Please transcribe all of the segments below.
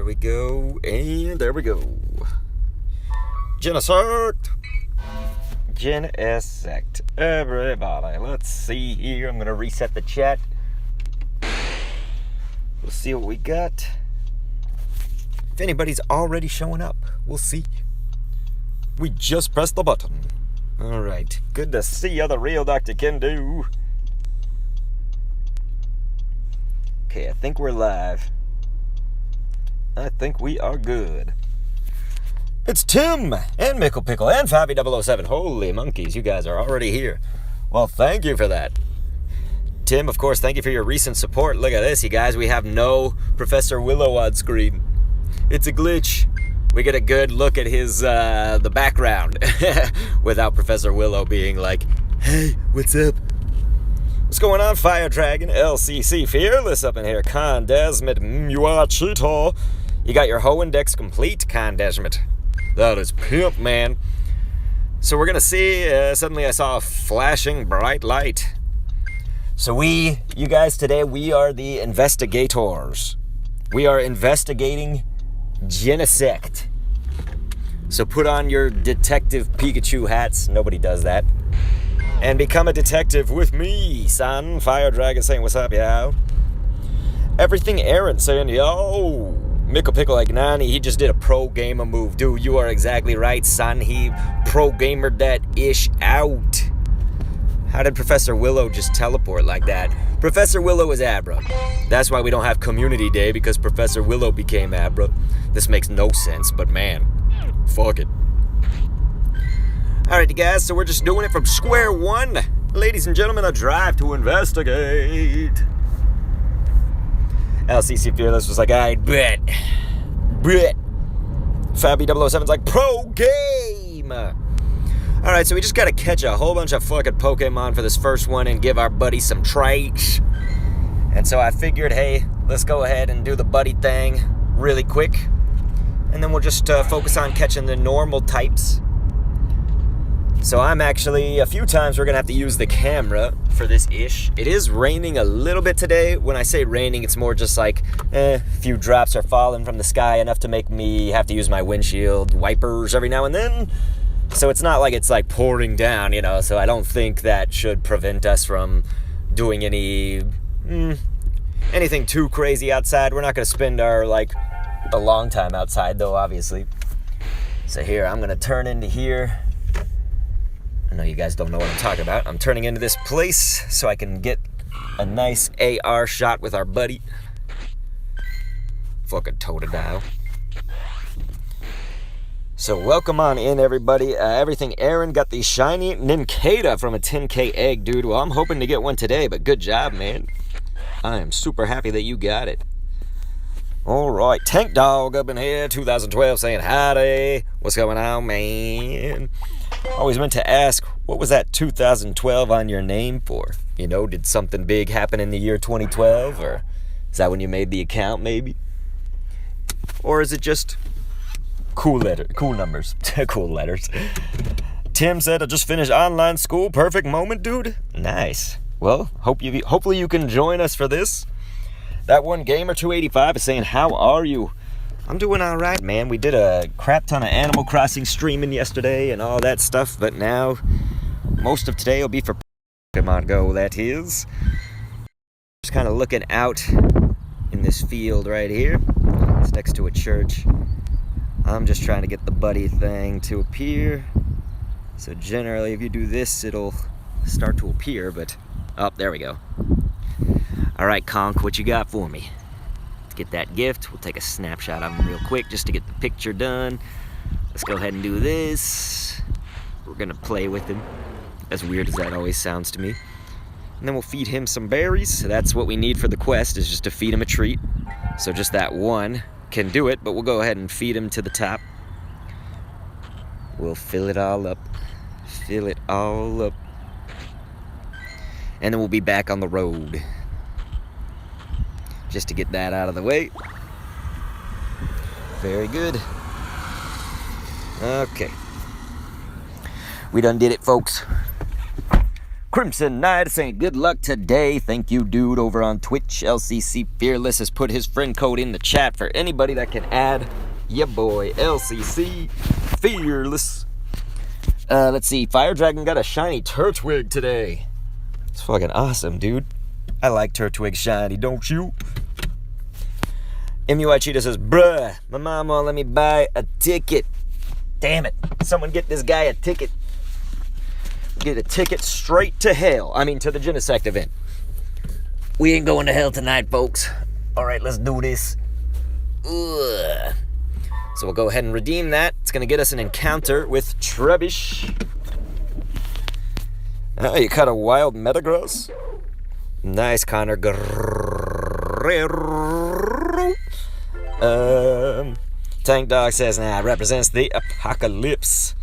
we go, and there we go. Genesect! Genesect. Everybody, let's see here. I'm going to reset the chat. We'll see what we got. If anybody's already showing up, we'll see. We just pressed the button. Alright, good to see you, the real Dr. Kendu. Okay, I think we're live. I think we are good. It's Tim and Mickle Pickle and Fabi007. Holy monkeys, you guys are already here. Well, thank you for that. Tim, of course, thank you for your recent support. Look at this, you guys. We have no Professor Willow on screen. It's a glitch. We get a good look at his, the background without Professor Willow being like, hey, what's up? What's going on, Fire Dragon, LCC, Fearless up in here, Condesmit, you are Cheeto. You got your Ho Index complete, Condesmit. That is pimp, man. So we're gonna see, suddenly I saw a flashing bright light. So you guys, today we are the investigators. We are investigating Genesect. So put on your Detective Pikachu hats. Nobody does that. And become a detective with me, son. Fire Dragon saying, what's up, yo? Everything Aaron saying, yo. Mickle Pickle like Nani, he just did a pro gamer move. Dude, you are exactly right, son. He pro gamered that ish out. How did Professor Willow just teleport like that? Professor Willow is Abra. That's why we don't have Community Day, because Professor Willow became Abra. This makes no sense, but man, fuck it. Alright, you guys, so we're just doing it from square one. Ladies and gentlemen, a drive to investigate. LCC Fearless was like, I bet. Fabi007's like, pro game. Alright, so we just gotta catch a whole bunch of fucking Pokemon for this first one and give our buddy some traits. And so I figured, hey, let's go ahead and do the buddy thing really quick. And then we'll just focus on catching the normal types. So I'm actually, a few times we're going to have to use the camera for this ish. It is raining a little bit today. When I say raining, it's more just like, a few drops are falling from the sky, enough to make me have to use my windshield wipers every now and then. So it's not like it's like pouring down, you know, so I don't think that should prevent us from doing anything too crazy outside. We're not going to spend our, a long time outside, though, obviously. So here, I'm going to turn into here. I know you guys don't know what I'm talking about. I'm turning into this place so I can get a nice AR shot with our buddy. Fucking Totodile. So welcome on in, everybody. Everything Aaron got the Shiny Nincada from a 10K egg, dude. Well, I'm hoping to get one today, but good job, man. I am super happy that you got it. All right, Tank Dog up in here, 2012, saying howdy. What's going on, man? Always meant to ask, what was that 2012 on your name for? You know, did something big happen in the year 2012? Or is that when you made the account, maybe? Or is it just cool numbers? Cool letters. Tim said, I just finished online school. Perfect moment, dude. Nice. Well, hopefully you can join us for this. That one Gamer285 is saying, how are you? I'm doing all right, man. We did a crap ton of Animal Crossing streaming yesterday and all that stuff, but now most of today will be for Pokemon Go, that is. Just kind of looking out in this field right here. It's next to a church. I'm just trying to get the buddy thing to appear. So generally, if you do this, it'll start to appear, but... Oh, there we go. Alright, Conk, what you got for me? Let's get that gift. We'll take a snapshot of him real quick just to get the picture done. Let's go ahead and do this. We're gonna play with him. As weird as that always sounds to me. And then we'll feed him some berries. So that's what we need for the quest, is just to feed him a treat. So just that one can do it, but we'll go ahead and feed him to the top. We'll fill it all up. Fill it all up. And then we'll be back on the road. Just to get that out of the way. Very good. Okay. We done did it, folks. Crimson Knight is saying good luck today. Thank you, dude, over on Twitch. LCC Fearless has put his friend code in the chat for anybody that can add. Ya boy, LCC Fearless. Let's see. Fire Dragon got a shiny Turtwig today. It's fucking awesome, dude. I like Turtwig shiny, don't you? MUI Cheetah says, bruh, my mom won't let me buy a ticket. Damn it. Someone get this guy a ticket. Get a ticket straight to hell. I mean, to the Genesect event. We ain't going to hell tonight, folks. Alright, let's do this. Ugh. So we'll go ahead and redeem that. It's going to get us an encounter with Trebush. Oh, you caught a wild Metagross? Nice, Connor Guerrero. Tank Dog says, nah, it represents the apocalypse.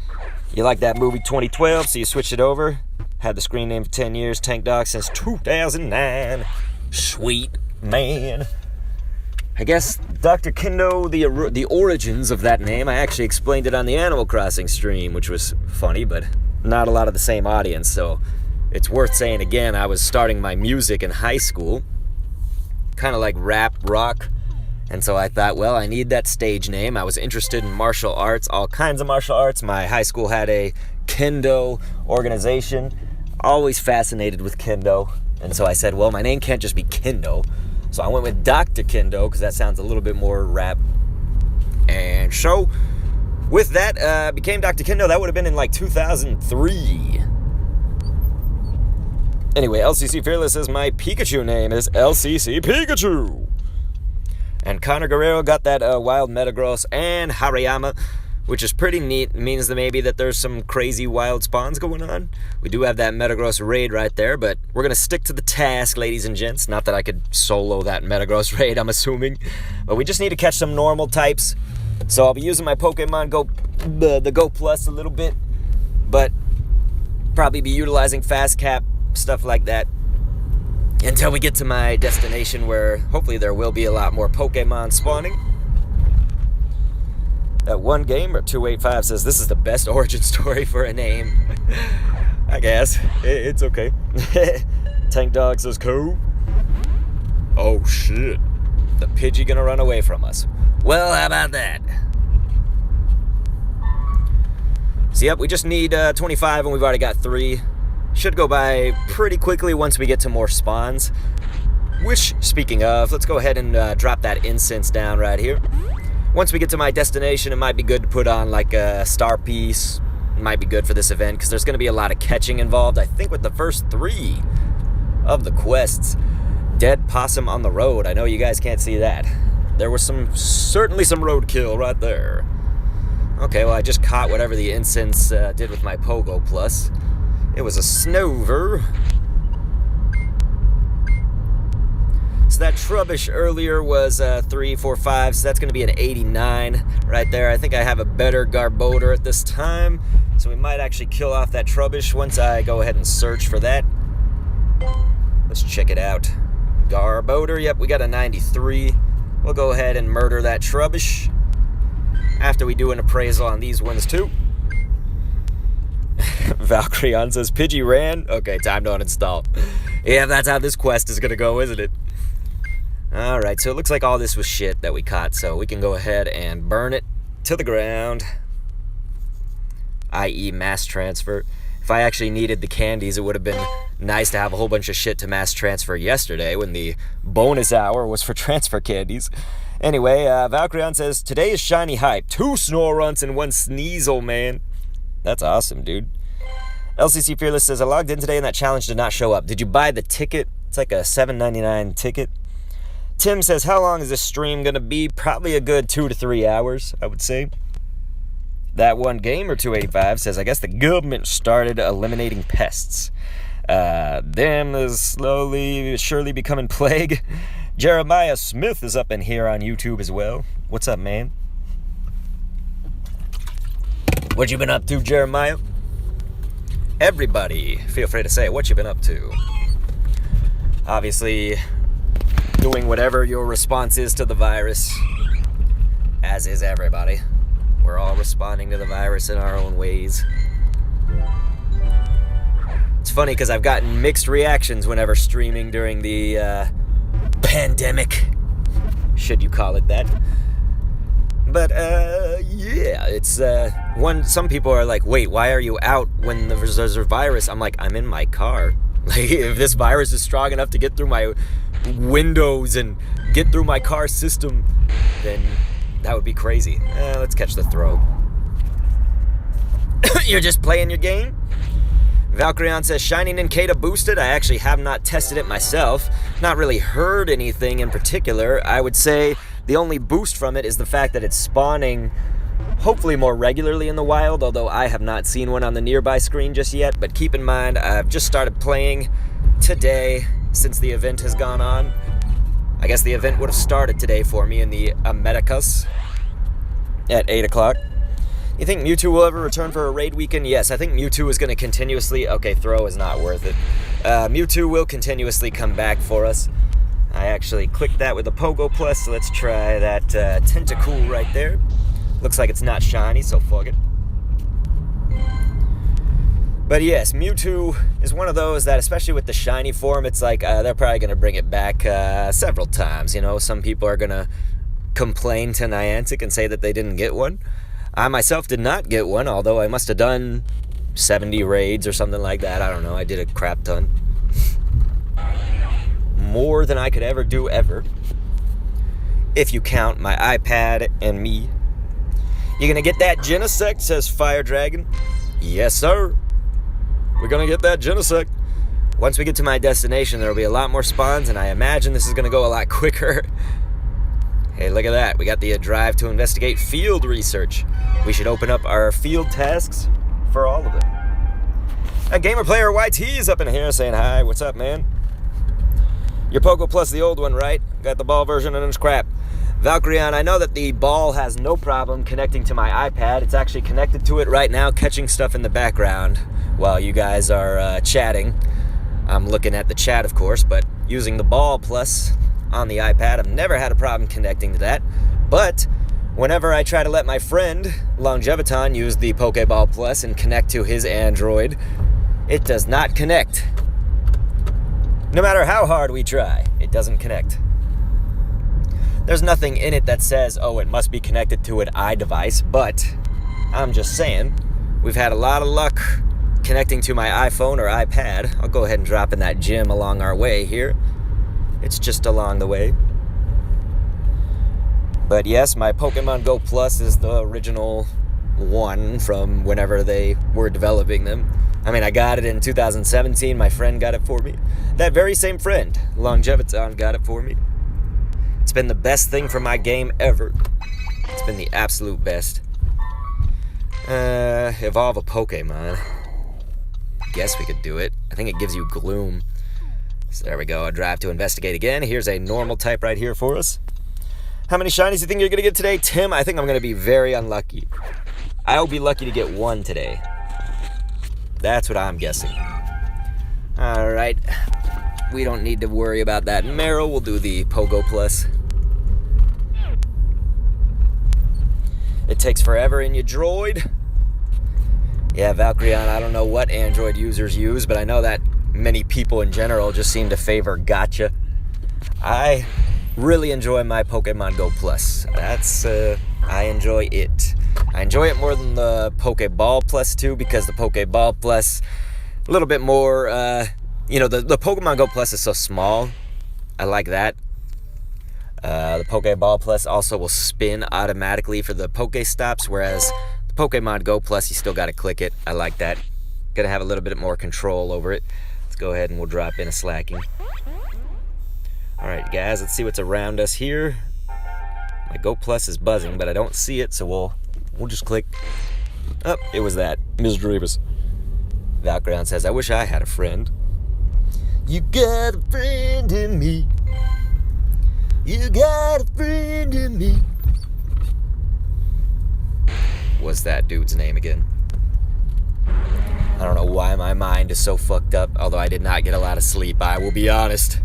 You like that movie 2012, so you switched it over. Had the screen name for 10 years. Tank Dog since 2009. Sweet man. I guess Dr. Kendo, the origins of that name, I actually explained it on the Animal Crossing stream, which was funny, but not a lot of the same audience, so it's worth saying again, I was starting my music in high school, kind of like rap, rock, and so I thought, well, I need that stage name. I was interested in martial arts, all kinds of martial arts. My high school had a Kendo organization, always fascinated with Kendo, and so I said, well, my name can't just be Kendo. So I went with Dr. Kendo because that sounds a little bit more rap. And so, with that, became Dr. Kendo. That would have been in like 2003. Anyway, LCC Fearless says my Pikachu name is LCC Pikachu. And Connor Guerrero got that wild Metagross and Hariyama, which is pretty neat. It means that maybe that there's some crazy wild spawns going on. We do have that Metagross raid right there, but we're going to stick to the task, ladies and gents. Not that I could solo that Metagross raid, I'm assuming. But we just need to catch some normal types. So I'll be using my Pokemon Go, the Go Plus a little bit. But probably be utilizing Fast Cap, stuff like that. Until we get to my destination where hopefully there will be a lot more Pokemon spawning. That one game or 285 says this is the best origin story for a name. I guess. It's okay. Tank Dog says cool. Oh shit. The Pidgey gonna run away from us. Well, how about that? So yep, we just need 25 and we've already got 3. Should go by pretty quickly once we get to more spawns. Which, speaking of, let's go ahead and drop that incense down right here. Once we get to my destination, it might be good to put on like a star piece. It might be good for this event because there's going to be a lot of catching involved. I think with the first 3 of the quests. Dead possum on the road. I know you guys can't see that. There was certainly some roadkill right there. Okay, well I just caught whatever the incense did with my Pogo Plus. It was a Snover. So that Trubbish earlier was 3, 4, 5, so that's going to be an 89 right there. I think I have a better Garbodor at this time, so we might actually kill off that Trubbish once I go ahead and search for that. Let's check it out. Garbodor, yep, we got a 93. We'll go ahead and murder that Trubbish after we do an appraisal on these ones too. Valkyrion says, Pidgey ran? Okay, time to uninstall. Yeah, that's how this quest is going to go, isn't it? Alright, so it looks like all this was shit that we caught, so we can go ahead and burn it to the ground. I.e. mass transfer. If I actually needed the candies, it would have been nice to have a whole bunch of shit to mass transfer yesterday when the bonus hour was for transfer candies. Anyway, Valkyrion says, today is shiny hype. 2 Snorunts and 1 Sneasel, man. That's awesome, dude. LCC Fearless says, I logged in today and that challenge did not show up. Did you buy the ticket? It's like a $7.99 ticket. Tim says, how long is this stream going to be? Probably a good 2 to 3 hours, I would say. That one gamer 285 says, I guess the government started eliminating pests. Them is slowly, surely becoming plague. Jeremiah Smith is up in here on YouTube as well. What's up, man? What you been up to, Jeremiah? Everybody, feel free to say what you been up to. Obviously, doing whatever your response is to the virus, as is everybody. We're all responding to the virus in our own ways. It's funny because I've gotten mixed reactions whenever streaming during the pandemic, should you call it that. But yeah, it's some people are like, wait, why are you out when there's a virus? I'm like, I'm in my car. Like, if this virus is strong enough to get through my windows and get through my car system, then that would be crazy. Let's catch the throw. You're just playing your game? Valkyrion says, Shiny Nincada boosted. I actually have not tested it myself. Not really heard anything in particular. I would say the only boost from it is the fact that it's spawning hopefully more regularly in the wild, although I have not seen one on the nearby screen just yet. But keep in mind, I've just started playing today since the event has gone on. I guess the event would have started today for me in the Americas at 8 o'clock. You think Mewtwo will ever return for a raid weekend? Yes, I think Mewtwo is going to continuously... Okay, throw is not worth it. Mewtwo will continuously come back for us. I actually clicked that with a Pogo Plus, so let's try that Tentacool right there. Looks like it's not shiny, so fuck it. But yes, Mewtwo is one of those that, especially with the shiny form, it's like they're probably going to bring it back several times. You know, some people are going to complain to Niantic and say that they didn't get one. I myself did not get one, although I must have done 70 raids or something like that. I don't know, I did a crap ton. More than I could ever do ever. If you count my iPad and me. You gonna get that Genesect, says Fire Dragon. Yes, sir. We're gonna get that Genesect. Once we get to my destination, there'll be a lot more spawns, and I imagine this is gonna go a lot quicker. Hey, look at that. We got the drive to investigate field research. We should open up our field tasks for all of them. A Gamer Player YT is up in here saying hi. What's up, man? Your Pogo Plus, the old one, right? Got the ball version and it's crap. Valkyrion, I know that the ball has no problem connecting to my iPad. It's actually connected to it right now, catching stuff in the background while you guys are chatting. I'm looking at the chat, of course, but using the ball plus on the iPad, I've never had a problem connecting to that. But whenever I try to let my friend Longeviton use the Pokeball Plus and connect to his Android, it does not connect. No matter how hard we try, it doesn't connect. There's nothing in it that says, oh, it must be connected to an iDevice, but I'm just saying, we've had a lot of luck connecting to my iPhone or iPad. I'll go ahead and drop in that gym along our way here. It's just along the way. But yes, my Pokemon Go Plus is the original one from whenever they were developing them. I mean, I got it in 2017. My friend got it for me. That very same friend, Longeviton, got it for me. It's been the best thing for my game ever. It's been the absolute best. Evolve a Pokemon. Guess we could do it. I think it gives you Gloom. So there we go, a drive to investigate again. Here's a normal type right here for us. How many shinies do you think you're going to get today? Tim, I think I'm going to be very unlucky. I'll be lucky to get one today. That's what I'm guessing. Alright. We don't need to worry about that. Meryl, we'll do the Pogo Plus. It takes forever in your droid. Yeah, Valkyrion, I don't know what Android users use, but I know that many people in general just seem to favor Gacha. I really enjoy my Pokemon Go Plus. I enjoy it. I enjoy it more than the Pokeball Plus too, because the Pokeball Plus, a little bit more, the Pokemon Go Plus is so small. I like that. The Pokeball Plus also will spin automatically for the Pokestops, whereas the Pokemon Go Plus, you still got to click it. I like that. Gonna have a little bit more control over it. Let's go ahead and we'll drop in a slacking. Alright guys, let's see what's around us here. My Go Plus is buzzing, but I don't see it, so we'll just click. Oh, it was that. Ms. Drevis. Valkyrion says, I wish I had a friend. You got a friend in me. You got a friend in me. What's that dude's name again? I don't know why my mind is so fucked up, although I did not get a lot of sleep. I will be honest.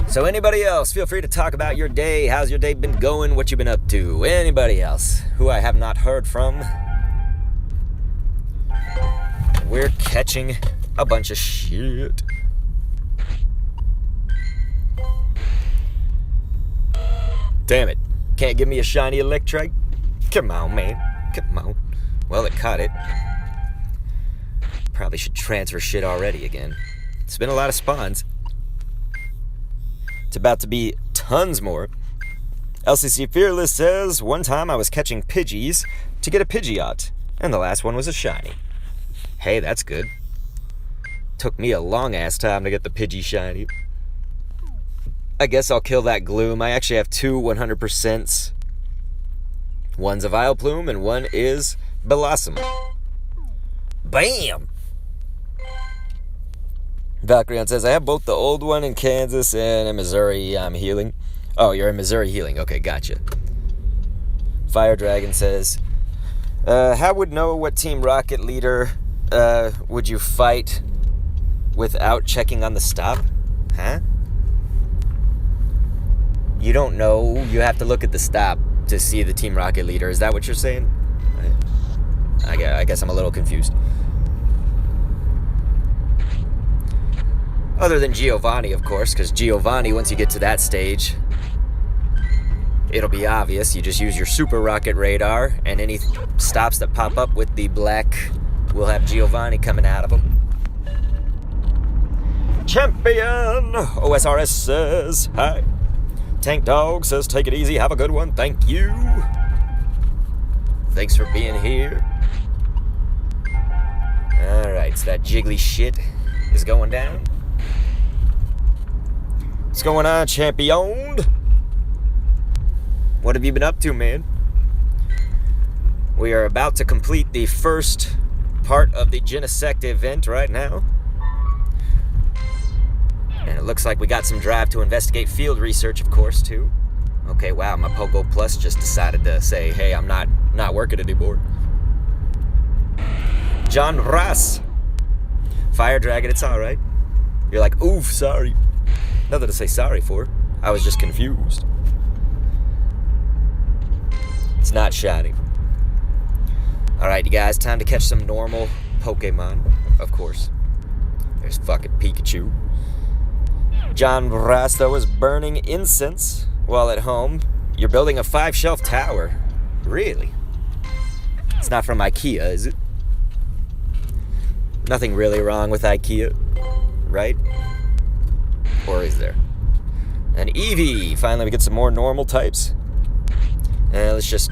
So anybody else, feel free to talk about your day. How's your day been going? What you been up to? Anybody else who I have not heard from? we're catching a bunch of shit. Damn it. Can't give me a shiny electrike? Come on, man. Come on. Well, it caught it. Probably should transfer shit already again. It's been a lot of spawns. It's about to be tons more. LCC Fearless says, one time I was catching Pidgeys to get a Pidgeot, and the last one was a shiny. Hey, that's good. Took me a long-ass time to get the Pidgey shiny. I guess I'll kill that Gloom. I actually have two 100%s. One's a Vileplume, and one is Blossom. Bam! Valkyrion says, I have both the old one in Kansas and in Missouri. I'm healing. Oh, you're in Missouri healing. Okay, gotcha. Fire Dragon says, how would know what Team Rocket leader would you fight without checking on the stop? Huh? You don't know. You have to look at the stop to see the Team Rocket leader. Is that what you're saying? I guess I'm a little confused. Other than Giovanni, of course, because Giovanni, once you get to that stage, it'll be obvious. You just use your Super Rocket radar, and any stops that pop up with the black will have Giovanni coming out of them. Champion! OSRS says, hi. Tank Dog says, take it easy, have a good one, thank you. Thanks for being here. Alright, so that jiggly shit is going down. What's going on, Champion? What have you been up to, man? We are about to complete the first part of the Genesect event right now. And it looks like we got some drive to investigate field research, of course, too. Okay, wow, my Pogo Plus just decided to say, hey, I'm not working anymore. John Ross. Fire Dragon, it's alright. You're like, oof, sorry. Nothing to say sorry for. I was just confused. It's not shiny. Alright, you guys, time to catch some normal Pokemon, of course. There's fucking Pikachu. John Rasta was burning incense while at home. You're building a 5-shelf tower. Really? It's not from IKEA, is it? Nothing really wrong with IKEA, right? Or is there? And Eevee! Finally, we get some more normal types. And let's just...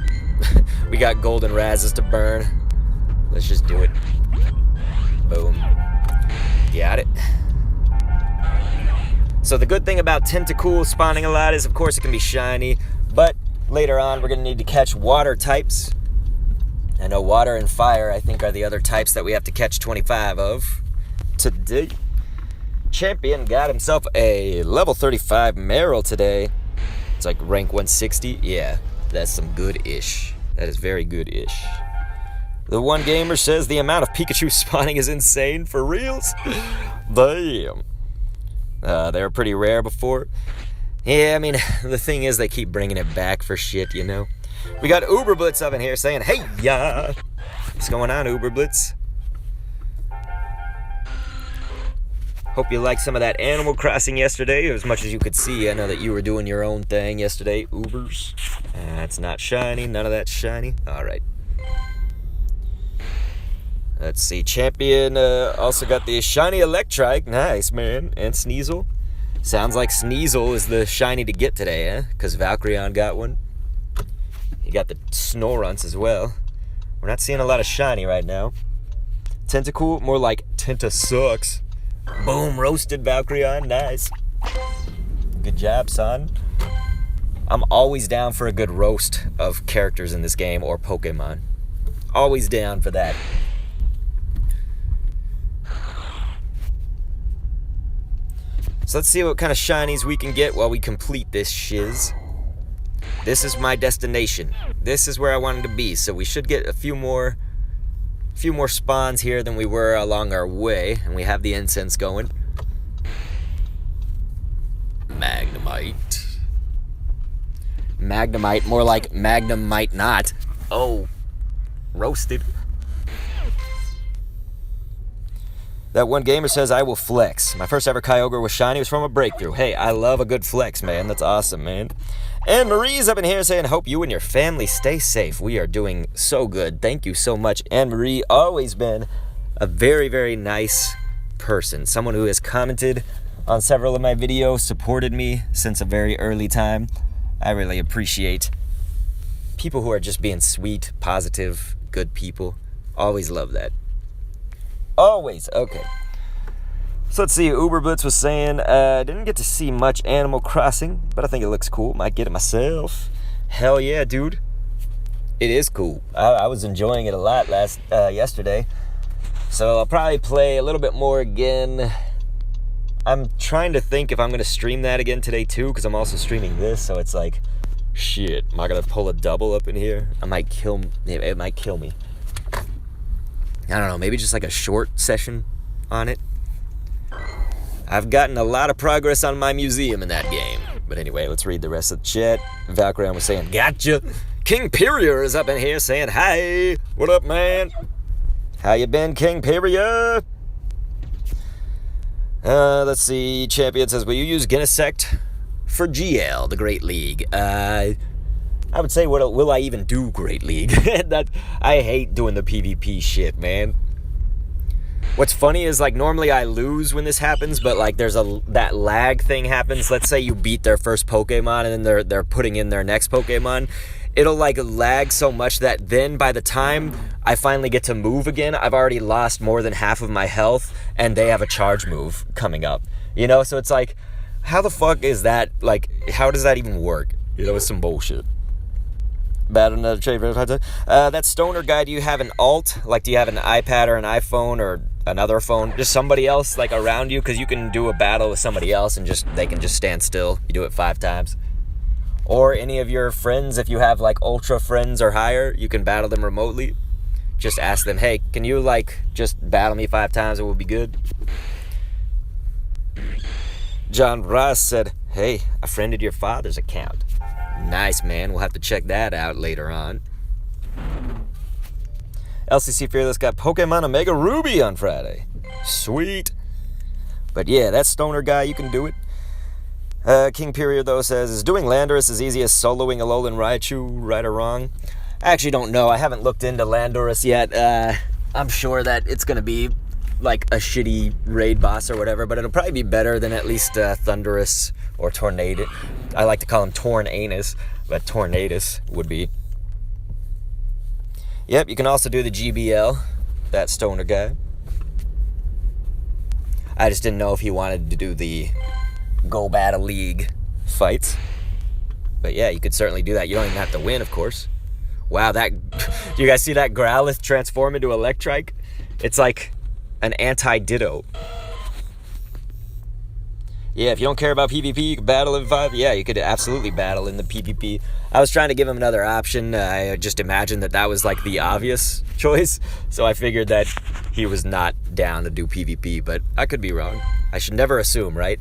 we got golden razzes to burn. Let's just do it. Boom. Got it. So the good thing about Tentacool spawning a lot is, of course, it can be shiny. But later on, we're going to need to catch water types. I know water and fire, I think, are the other types that we have to catch 25 of today. Champion got himself a level 35 Meryl today. It's like rank 160. Yeah, that's some good-ish. That is very good-ish. The One Gamer says the amount of Pikachu spawning is insane. For reals? Damn. They were pretty rare before. Yeah, I mean, the thing is they keep bringing it back for shit, you know? We got Uberblitz up in here saying, hey, ya! What's going on, Uberblitz? Hope you liked some of that Animal Crossing yesterday, as much as you could see. I know that you were doing your own thing yesterday, Ubers. That's not shiny. None of that's shiny. All right. Let's see. Champion also got the shiny Electrike. Nice, man. And Sneasel. Sounds like Sneasel is the shiny to get today, eh? Because Valkyrion got one. You got the Snorunts as well. We're not seeing a lot of shiny right now. Tentacool, more like Tenta sucks. Boom, roasted Valkyrion, nice. Good job, son. I'm always down for a good roast of characters in this game or Pokemon. Always down for that. So let's see what kind of shinies we can get while we complete this shiz. This is my destination. This is where I wanted to be, so we should get a few more spawns here than we were along our way, and we have the incense going. Magnemite. Magnemite, more like Magnum might not. Oh, roasted. That one gamer says, I will flex. My first ever Kyogre was shiny. It was from a breakthrough. Hey, I love a good flex, man. That's awesome, man. And Marie's up in here saying, hope you and your family stay safe. We are doing so good. Thank you so much. Anne Marie, always been a very, very nice person. Someone who has commented on several of my videos, supported me since a very early time. I really appreciate people who are just being sweet, positive, good people. Always love that. Always. Okay. So let's see. Uber Blitz was saying, didn't get to see much Animal Crossing, but I think it looks cool. Might get it myself. Hell yeah, dude. It is cool. I was enjoying it a lot yesterday. So I'll probably play a little bit more again. I'm trying to think if I'm going to stream that again today too, because I'm also streaming this, so it's like, shit, am I going to pull a double up in here? It might kill me. I don't know, maybe just like a short session on it. I've gotten a lot of progress on my museum in that game. But anyway, let's read the rest of the chat. Valkyrian was saying, gotcha. King Period is up in here saying, hi. What up, man? How you been, King Period? Let's see. Champion says, will you use Genesect for GL, the Great League? I would say, will I even do Great League? I hate doing the PvP shit, man. What's funny is, like, normally I lose when this happens, but, like, that lag thing happens. Let's say you beat their first Pokemon, and then they're putting in their next Pokemon. It'll, like, lag so much that then by the time I finally get to move again, I've already lost more than half of my health, and they have a charge move coming up. You know, so it's like, how the fuck is that, like, how does that even work? You know, it's some bullshit. Bad another trade. That stoner guy, do you have an alt? Like, do you have an iPad or an iPhone or another phone? Just somebody else, like, around you? Because you can do a battle with somebody else and they can just stand still. You do it 5 times. Or any of your friends, if you have, like, ultra friends or higher, you can battle them remotely. Just ask them, hey, can you, like, just battle me 5 times? It would be good. John Ross said, hey, I friended your father's account. Nice, man. We'll have to check that out later on. LCC Fearless got Pokemon Omega Ruby on Friday. Sweet. But yeah, that stoner guy, you can do it. King Period, though, says, is doing Landorus as easy as soloing Alolan Raichu, right or wrong? I actually don't know. I haven't looked into Landorus yet. I'm sure that it's going to be like a shitty raid boss or whatever, but it'll probably be better than at least Thundurus or Tornado. I like to call him Torn Anus, but Tornadus would be. Yep, you can also do the GBL, that stoner guy. I just didn't know if he wanted to do the Go Battle League fights. But yeah, you could certainly do that. You don't even have to win, of course. Wow, do you guys see that Growlithe transform into Electrike? It's like an anti-Ditto. Yeah, if you don't care about PvP, you can battle in 5. Yeah, you could absolutely battle in the PvP. I was trying to give him another option. I just imagined that was like the obvious choice. So I figured that he was not down to do PvP, but I could be wrong. I should never assume, right?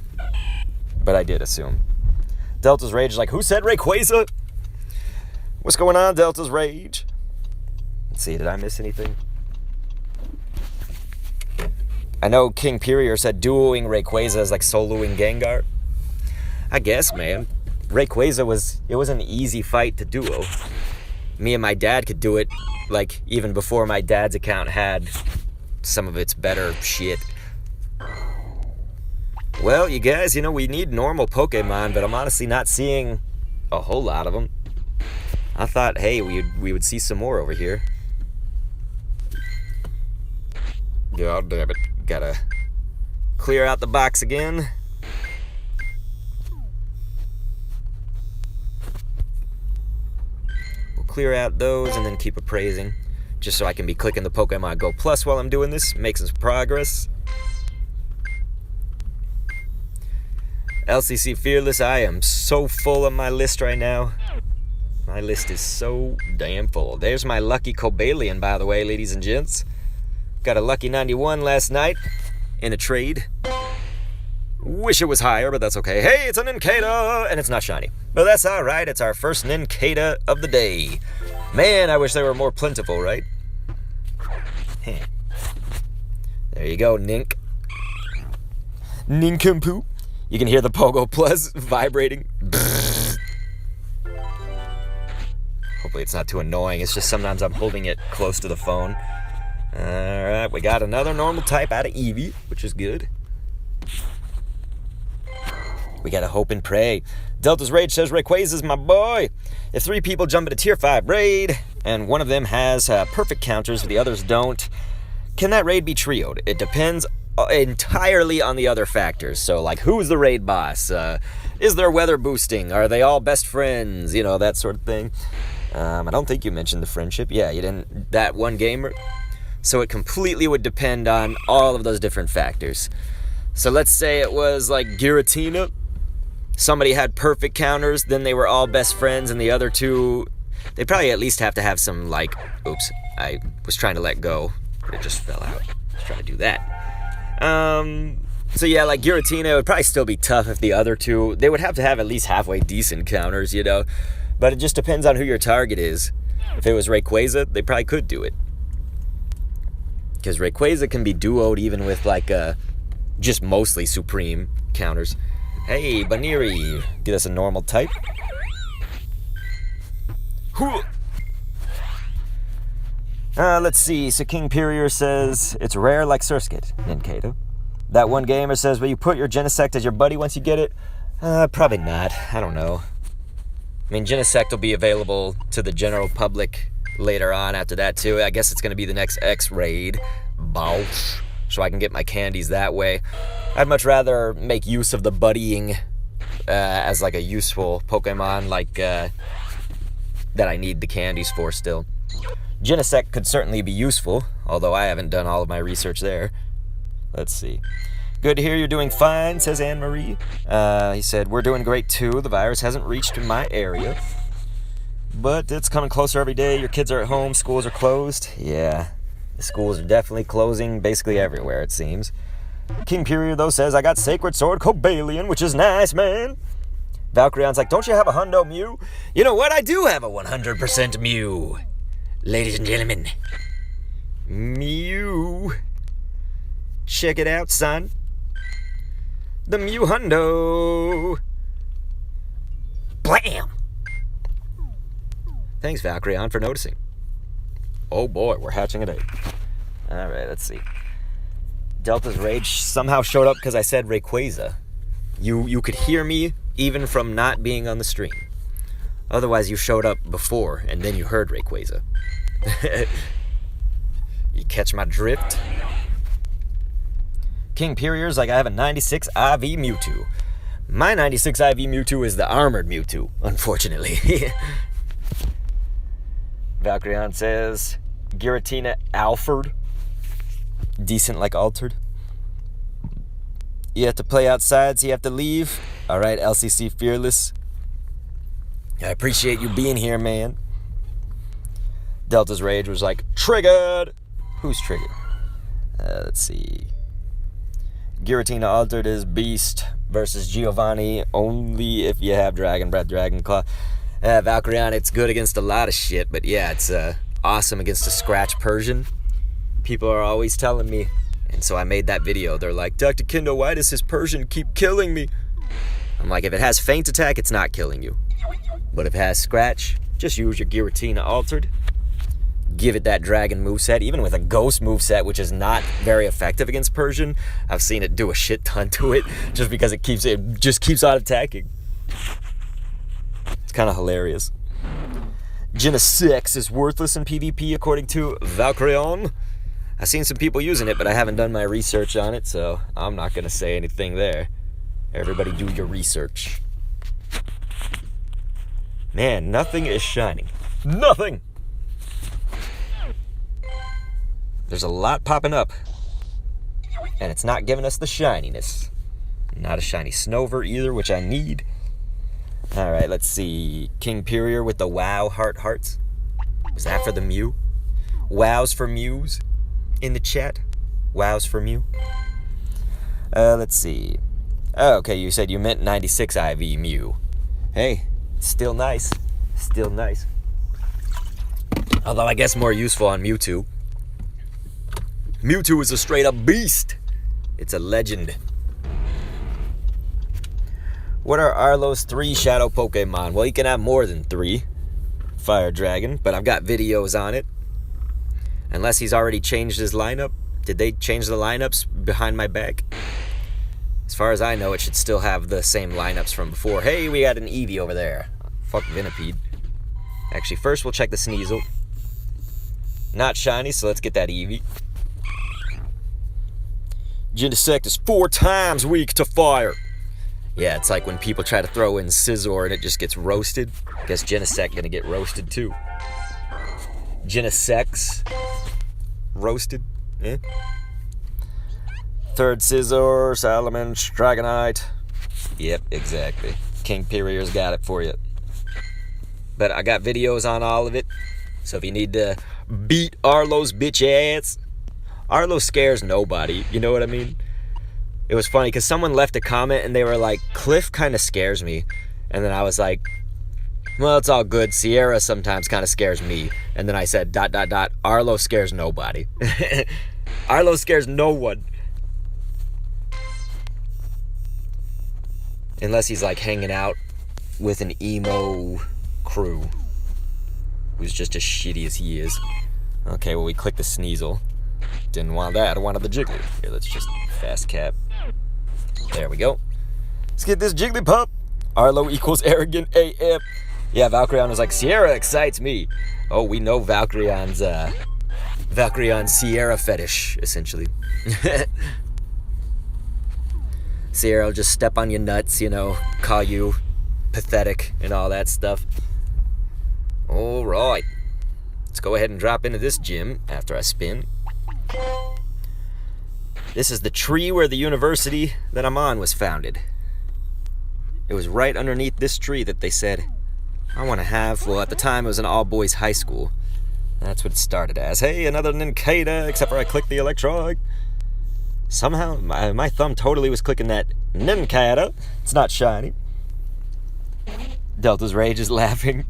But I did assume. Delta's Rage is like, who said Rayquaza? What's going on, Delta's Rage? Let's see, did I miss anything? I know King Period said duoing Rayquaza is like soloing Gengar. I guess, man. Rayquaza was an easy fight to duo. Me and my dad could do it, like, even before my dad's account had some of its better shit. Well, you guys, we need normal Pokemon, but I'm honestly not seeing a whole lot of them. I thought, hey, we would see some more over here. God damn it. Gotta clear out the box again. We'll clear out those and then keep appraising, just so I can be clicking the Pokemon Go Plus while I'm doing this, making some progress. LCC Fearless, I am so full on my list right now. My list is so damn full. There's my lucky Cobalion, by the way, ladies and gents. Got a lucky 91 last night in a trade. Wish it was higher, but that's okay. Hey, it's a Nincada, and it's not shiny. But that's all right. It's our first Nincada of the day. Man, I wish they were more plentiful, right? There you go, Nink. Nincompoop. You can hear the Pogo Plus vibrating. Hopefully it's not too annoying. It's just sometimes I'm holding it close to the phone. Alright, we got another normal type out of Eevee, which is good. We got a Hope and Pray. Delta's Rage says, Rayquaza's my boy. If 3 people jump into Tier 5 raid, and one of them has perfect counters, the others don't, can that raid be trioed? It depends entirely on the other factors. So, like, who's the raid boss? Is there weather boosting? Are they all best friends? You know, that sort of thing. I don't think you mentioned the friendship. Yeah, you didn't. That one gamer. So it completely would depend on all of those different factors. So let's say it was like Giratina. Somebody had perfect counters, then they were all best friends, and the other 2, they probably at least have to have some, like, oops, I was trying to let go, but it just fell out. I was trying to do that. So yeah, like Giratina, it would probably still be tough if the other 2, they would have to have at least halfway decent counters, you know, but it just depends on who your target is. If it was Rayquaza, they probably could do it. Because Rayquaza can be duoed even with, like, just mostly Supreme counters. Hey, Baniri, get us a normal type. Let's see. So King Purier says, it's rare like Surskit, Nincada. That one gamer says, will you put your Genesect as your buddy once you get it? Probably not. I don't know. I mean, Genesect will be available to the general public later on after that, too. I guess it's going to be the next X raid. Bow. So I can get my candies that way. I'd much rather make use of the buddying as like a useful Pokemon like that I need the candies for still. Genesect could certainly be useful, although I haven't done all of my research there. Let's see. Good to hear you're doing fine, says Anne-Marie. He said, we're doing great too. The virus hasn't reached my area, but it's coming closer every day. Your kids are at home, schools are closed. Yeah. The schools are definitely closing basically everywhere, it seems. King Purier, though, says, I got Sacred Sword Cobalion, which is nice, man. Valkyrion's like, don't you have a hundo Mew? You know what? I do have a 100% Mew. Ladies and gentlemen. Mew. Check it out, son. The Mew hundo. Blam! Thanks, Valkyrion, for noticing. Oh boy, we're hatching a date. Alright, let's see. Delta's Rage somehow showed up because I said Rayquaza. You could hear me even from not being on the stream. Otherwise, you showed up before and then you heard Rayquaza. You catch my drift? King Purier's like, I have a 96 IV Mewtwo. My 96 IV Mewtwo is the armored Mewtwo, unfortunately. Valkyrion says, Giratina Alfred. Decent like altered. You have to play outside, so you have to leave. Alright, LCC Fearless. I appreciate you being here, man. Delta's Rage was like, triggered! Who's triggered? Let's see. Giratina Altered is Beast versus Giovanni only if you have Dragon Breath, Dragon Claw. Valkyrion, it's good against a lot of shit, but yeah, it's awesome against a Scratch Persian. People are always telling me, and so I made that video. They're like, Dr. Kendo, why does his Persian keep killing me? I'm like, if it has Feint Attack, it's not killing you. But if it has Scratch, just use your Giratina Altered. Give it that Dragon moveset, even with a Ghost moveset, which is not very effective against Persian. I've seen it do a shit ton to it, just because it just keeps on attacking. It's kind of hilarious. Genesect is worthless in PvP, according to Valkyrion. I've seen some people using it, but I haven't done my research on it, so I'm not going to say anything there. Everybody do your research. Man, nothing is shining. Nothing! There's a lot popping up, and it's not giving us the shininess. Not a shiny Snover either, which I need. Alright, let's see. King Purier with the WoW hearts. Was that for the Mew? Wows for Mews in the chat. Wows for Mew. Let's see. Oh, okay, you said you meant 96 IV Mew. Hey, still nice. Still nice. Although I guess more useful on Mewtwo. Mewtwo is a straight up beast. It's a legend. What are Arlo's 3 shadow Pokemon? Well, you can have more than 3. Fire Dragon, but I've got videos on it. Unless he's already changed his lineup. Did they change the lineups behind my back? As far as I know, it should still have the same lineups from before. Hey, we got an Eevee over there. Fuck Venipede. Actually, first we'll check the Sneasel. Not shiny, so let's get that Eevee. Genesect is 4 times weak to fire. Yeah, it's like when people try to throw in Scizor and it just gets roasted. Guess Genesect gonna get roasted too. Genesect's roasted. Eh? Third Scizor, Salamence, Dragonite. Yep, exactly. King Perier's got it for you. But I got videos on all of it. So if you need to beat Arlo's bitch ass, Arlo scares nobody. You know what I mean? It was funny because someone left a comment and they were like, Cliff kind of scares me. And then I was like, well, it's all good. Sierra sometimes kind of scares me. And then I said, ... Arlo scares nobody. Arlo scares no one. Unless he's like hanging out with an emo crew who's just as shitty as he is. Okay, well, we clicked the Sneasel. Didn't want that. I wanted the Jiggly. Here, let's just fast cap. There we go. Let's get this Jigglypuff. Arlo equals arrogant AF. Yeah, Valkyrion was like, Sierra excites me. Oh, we know Valkyrion's Sierra fetish, essentially. Sierra will just step on your nuts, you know, call you pathetic and all that stuff. All right. Let's go ahead and drop into this gym after I spin. This is the tree where the university that I'm on was founded. It was right underneath this tree that they said, I want to have, well, at the time it was an all-boys high school. That's what it started as. Hey, another Nincada, except for I clicked the electronic. Somehow, my thumb totally was clicking that Nincada. It's not shiny. Delta's Rage is laughing.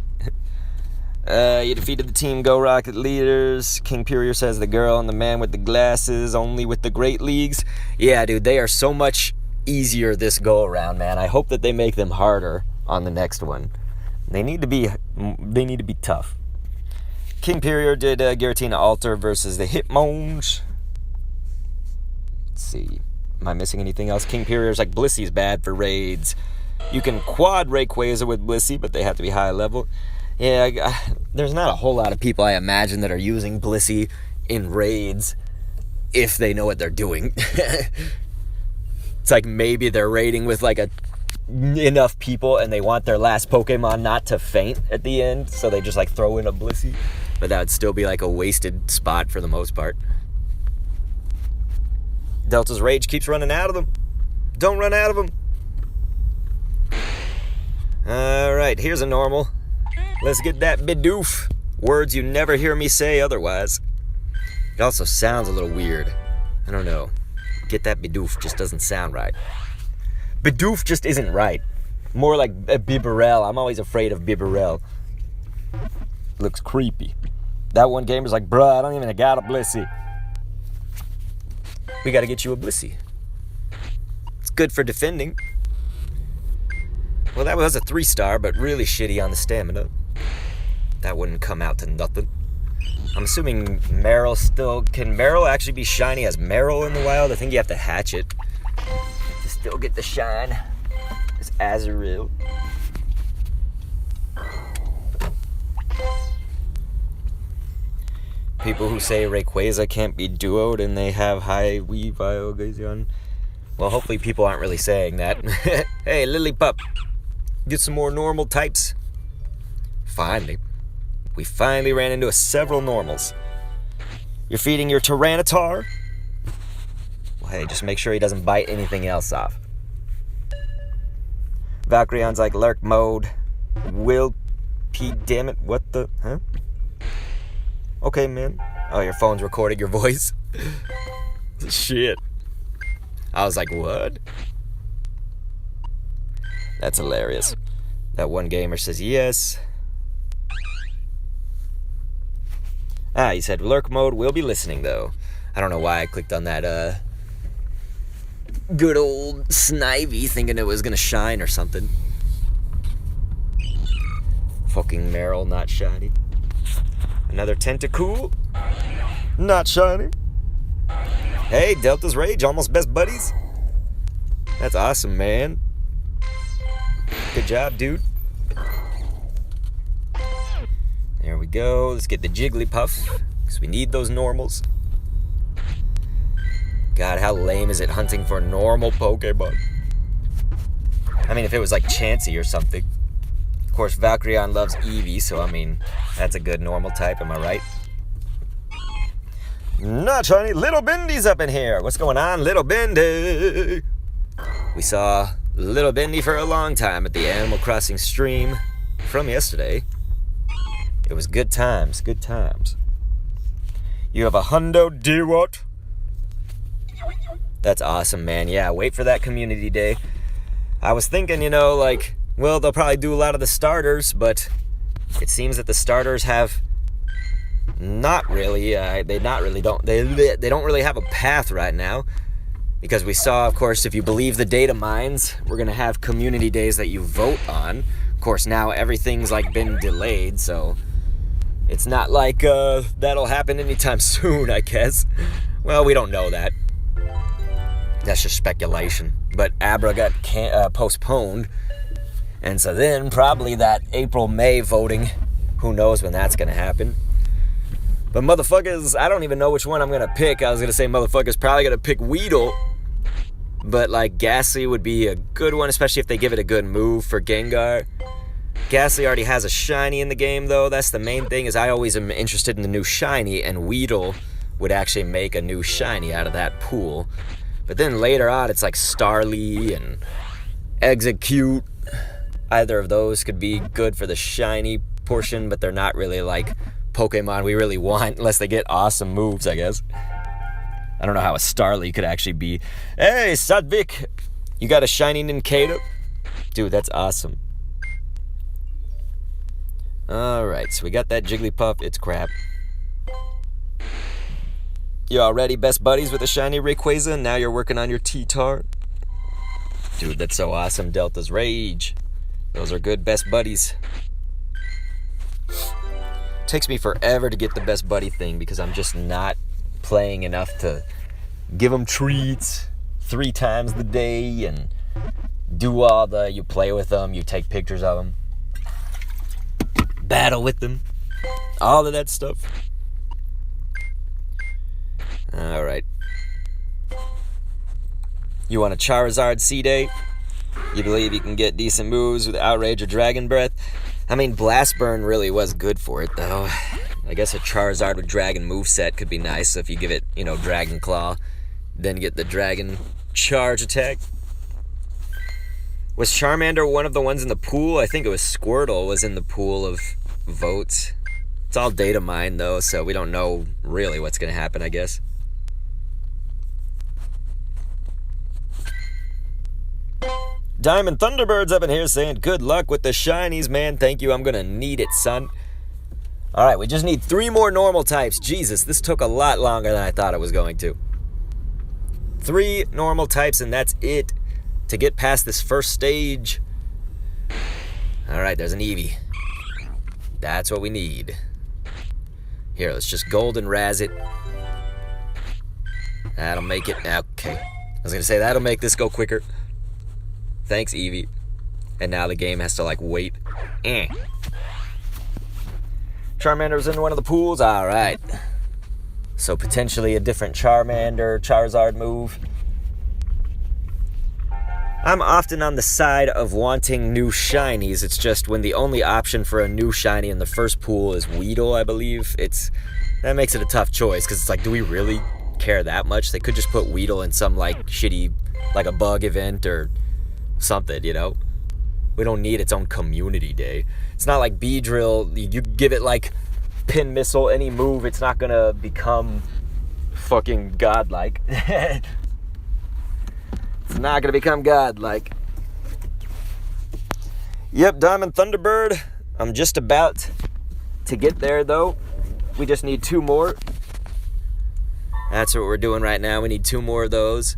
You defeated the Team Go Rocket leaders. King Purier says the girl and the man with the glasses, only with the great leagues. Yeah, dude, they are so much easier this go-around, man. I hope that they make them harder on the next one. They need to be tough. King Purier did Giratina Alter versus the Hitmonge. Let's see. Am I missing anything else? King Perier's like, Blissy's bad for raids. You can quad Rayquaza with Blissey, but they have to be high level. Yeah, there's not a whole lot of people I imagine that are using Blissey in raids if they know what they're doing. It's like maybe they're raiding with like enough people and they want their last Pokemon not to faint at the end, so they just like throw in a Blissey. But that would still be like a wasted spot for the most part. Delta's Rage keeps running out of them. Don't run out of them. Alright, here's a normal. Let's get that Bidoof. Words you never hear me say otherwise. It also sounds a little weird. I don't know. Get that Bidoof just doesn't sound right. Bidoof just isn't right. More like a Bibarel. I'm always afraid of Bibarel. Looks creepy. That one gamer's like, bruh, I don't even got a Blissey. We gotta get you a Blissey. It's good for defending. Well, that was a 3-star, but really shitty on the stamina. That wouldn't come out to nothing. I'm assuming Meryl still... Can Meryl actually be shiny as Meryl in the wild? I think you have to hatch it to still get the shine. It's Azurill. People who say Rayquaza can't be duoed and they have high Weavile Gazion. Well, hopefully people aren't really saying that. Hey, Lillipup. Get some more normal types. Finally. We finally ran into several normals. You're feeding your Tyranitar? Well, hey, just make sure he doesn't bite anything else off. Valkyrion's like lurk mode. Will P damn it, what the huh? Okay, man. Oh, your phone's recording your voice. Shit. I was like, what? That's hilarious. That one gamer says yes. He said lurk mode will be listening though. I don't know why I clicked on that Good old Snivy thinking it was gonna shine or something. Fucking Meryl, not shiny. Another Tentacool. Not shiny. Hey, Delta's Rage, almost best buddies. That's awesome, man. Good job, dude. There we go. Let's get the Jigglypuff, because we need those normals. God, how lame is it hunting for normal Pokemon? I mean, if it was like Chansey or something. Of course, Valkyrion loves Eevee, so I mean, that's a good normal type, am I right? Not shiny. Little Bendy's up in here. What's going on, Little Bendy? We saw Little Bendy for a long time at the Animal Crossing stream from yesterday. It was good times, good times. You have a hundo, dear what? That's awesome, man. Yeah, wait for that community day. I was thinking, you know, like, well, they'll probably do a lot of the starters, but it seems that the starters have not really, they don't really have a path right now, because we saw, of course, if you believe the data mines, we're going to have community days that you vote on. Of course, now everything's like been delayed, so it's not like that'll happen anytime soon, I guess. Well, we don't know that. That's just speculation. But Abra got postponed, and so then probably that April-May voting, who knows when that's going to happen. But motherfuckers, I don't even know which one I'm going to pick. I was going to say motherfuckers probably going to pick Weedle, but like Ghastly would be a good one, especially if they give it a good move for Gengar. Ghastly already has a shiny in the game, though. That's the main thing, is I always am interested in the new shiny, and Weedle would actually make a new shiny out of that pool. But then later on, it's like Starly and Execute. Either of those could be good for the shiny portion, but they're not really like Pokemon we really want unless they get awesome moves, I guess. I don't know how a Starly could actually be. Hey, Sadvik, you got a Shiny Nincada? Dude, that's awesome. Alright, so we got that Jigglypuff. It's crap. You already best buddies with the shiny Rayquaza, and now you're working on your T-Tar? Dude, that's so awesome. Delta's Rage. Those are good best buddies. Takes me forever to get the best buddy thing because I'm just not playing enough to give them treats 3 times the day and do all the, you play with them, you take pictures of them, battle with them, all of that stuff. Alright. You want a Charizard C-Day? You believe you can get decent moves with Outrage or Dragon Breath? I mean, Blast Burn really was good for it, though. I guess a Charizard with Dragon moveset could be nice if you give it, you know, Dragon Claw, then get the Dragon Charge attack. Was Charmander one of the ones in the pool? I think it was Squirtle was in the pool of votes. It's all data mined, though, so we don't know really what's going to happen, I guess. Diamond Thunderbird's up in here saying, good luck with the shinies, man. Thank you. I'm going to need it, son. All right, we just need 3 more normal types. Jesus, this took a lot longer than I thought it was going to. 3 normal types, and that's it to get past this first stage. All right, there's an Eevee. That's what we need. Here, let's just golden razz it. That'll make it. Okay. I was going to say, that'll make this go quicker. Thanks, Eevee. And now the game has to, like, wait. Charmander's in one of the pools? Alright. So, potentially a different Charmander, Charizard move. I'm often on the side of wanting new shinies. It's just when the only option for a new shiny in the first pool is Weedle, I believe. That makes it a tough choice, because it's like, do we really care that much? They could just put Weedle in some, like, shitty, like a bug event or something, you know? We don't need its own community day. It's not like Beedrill, you give it like Pin Missile, any move, it's not gonna become fucking godlike. It's not gonna become godlike. Yep, Diamond Thunderbird. I'm just about to get there, though. We just need 2 more. That's what we're doing right now. We need 2 more of those.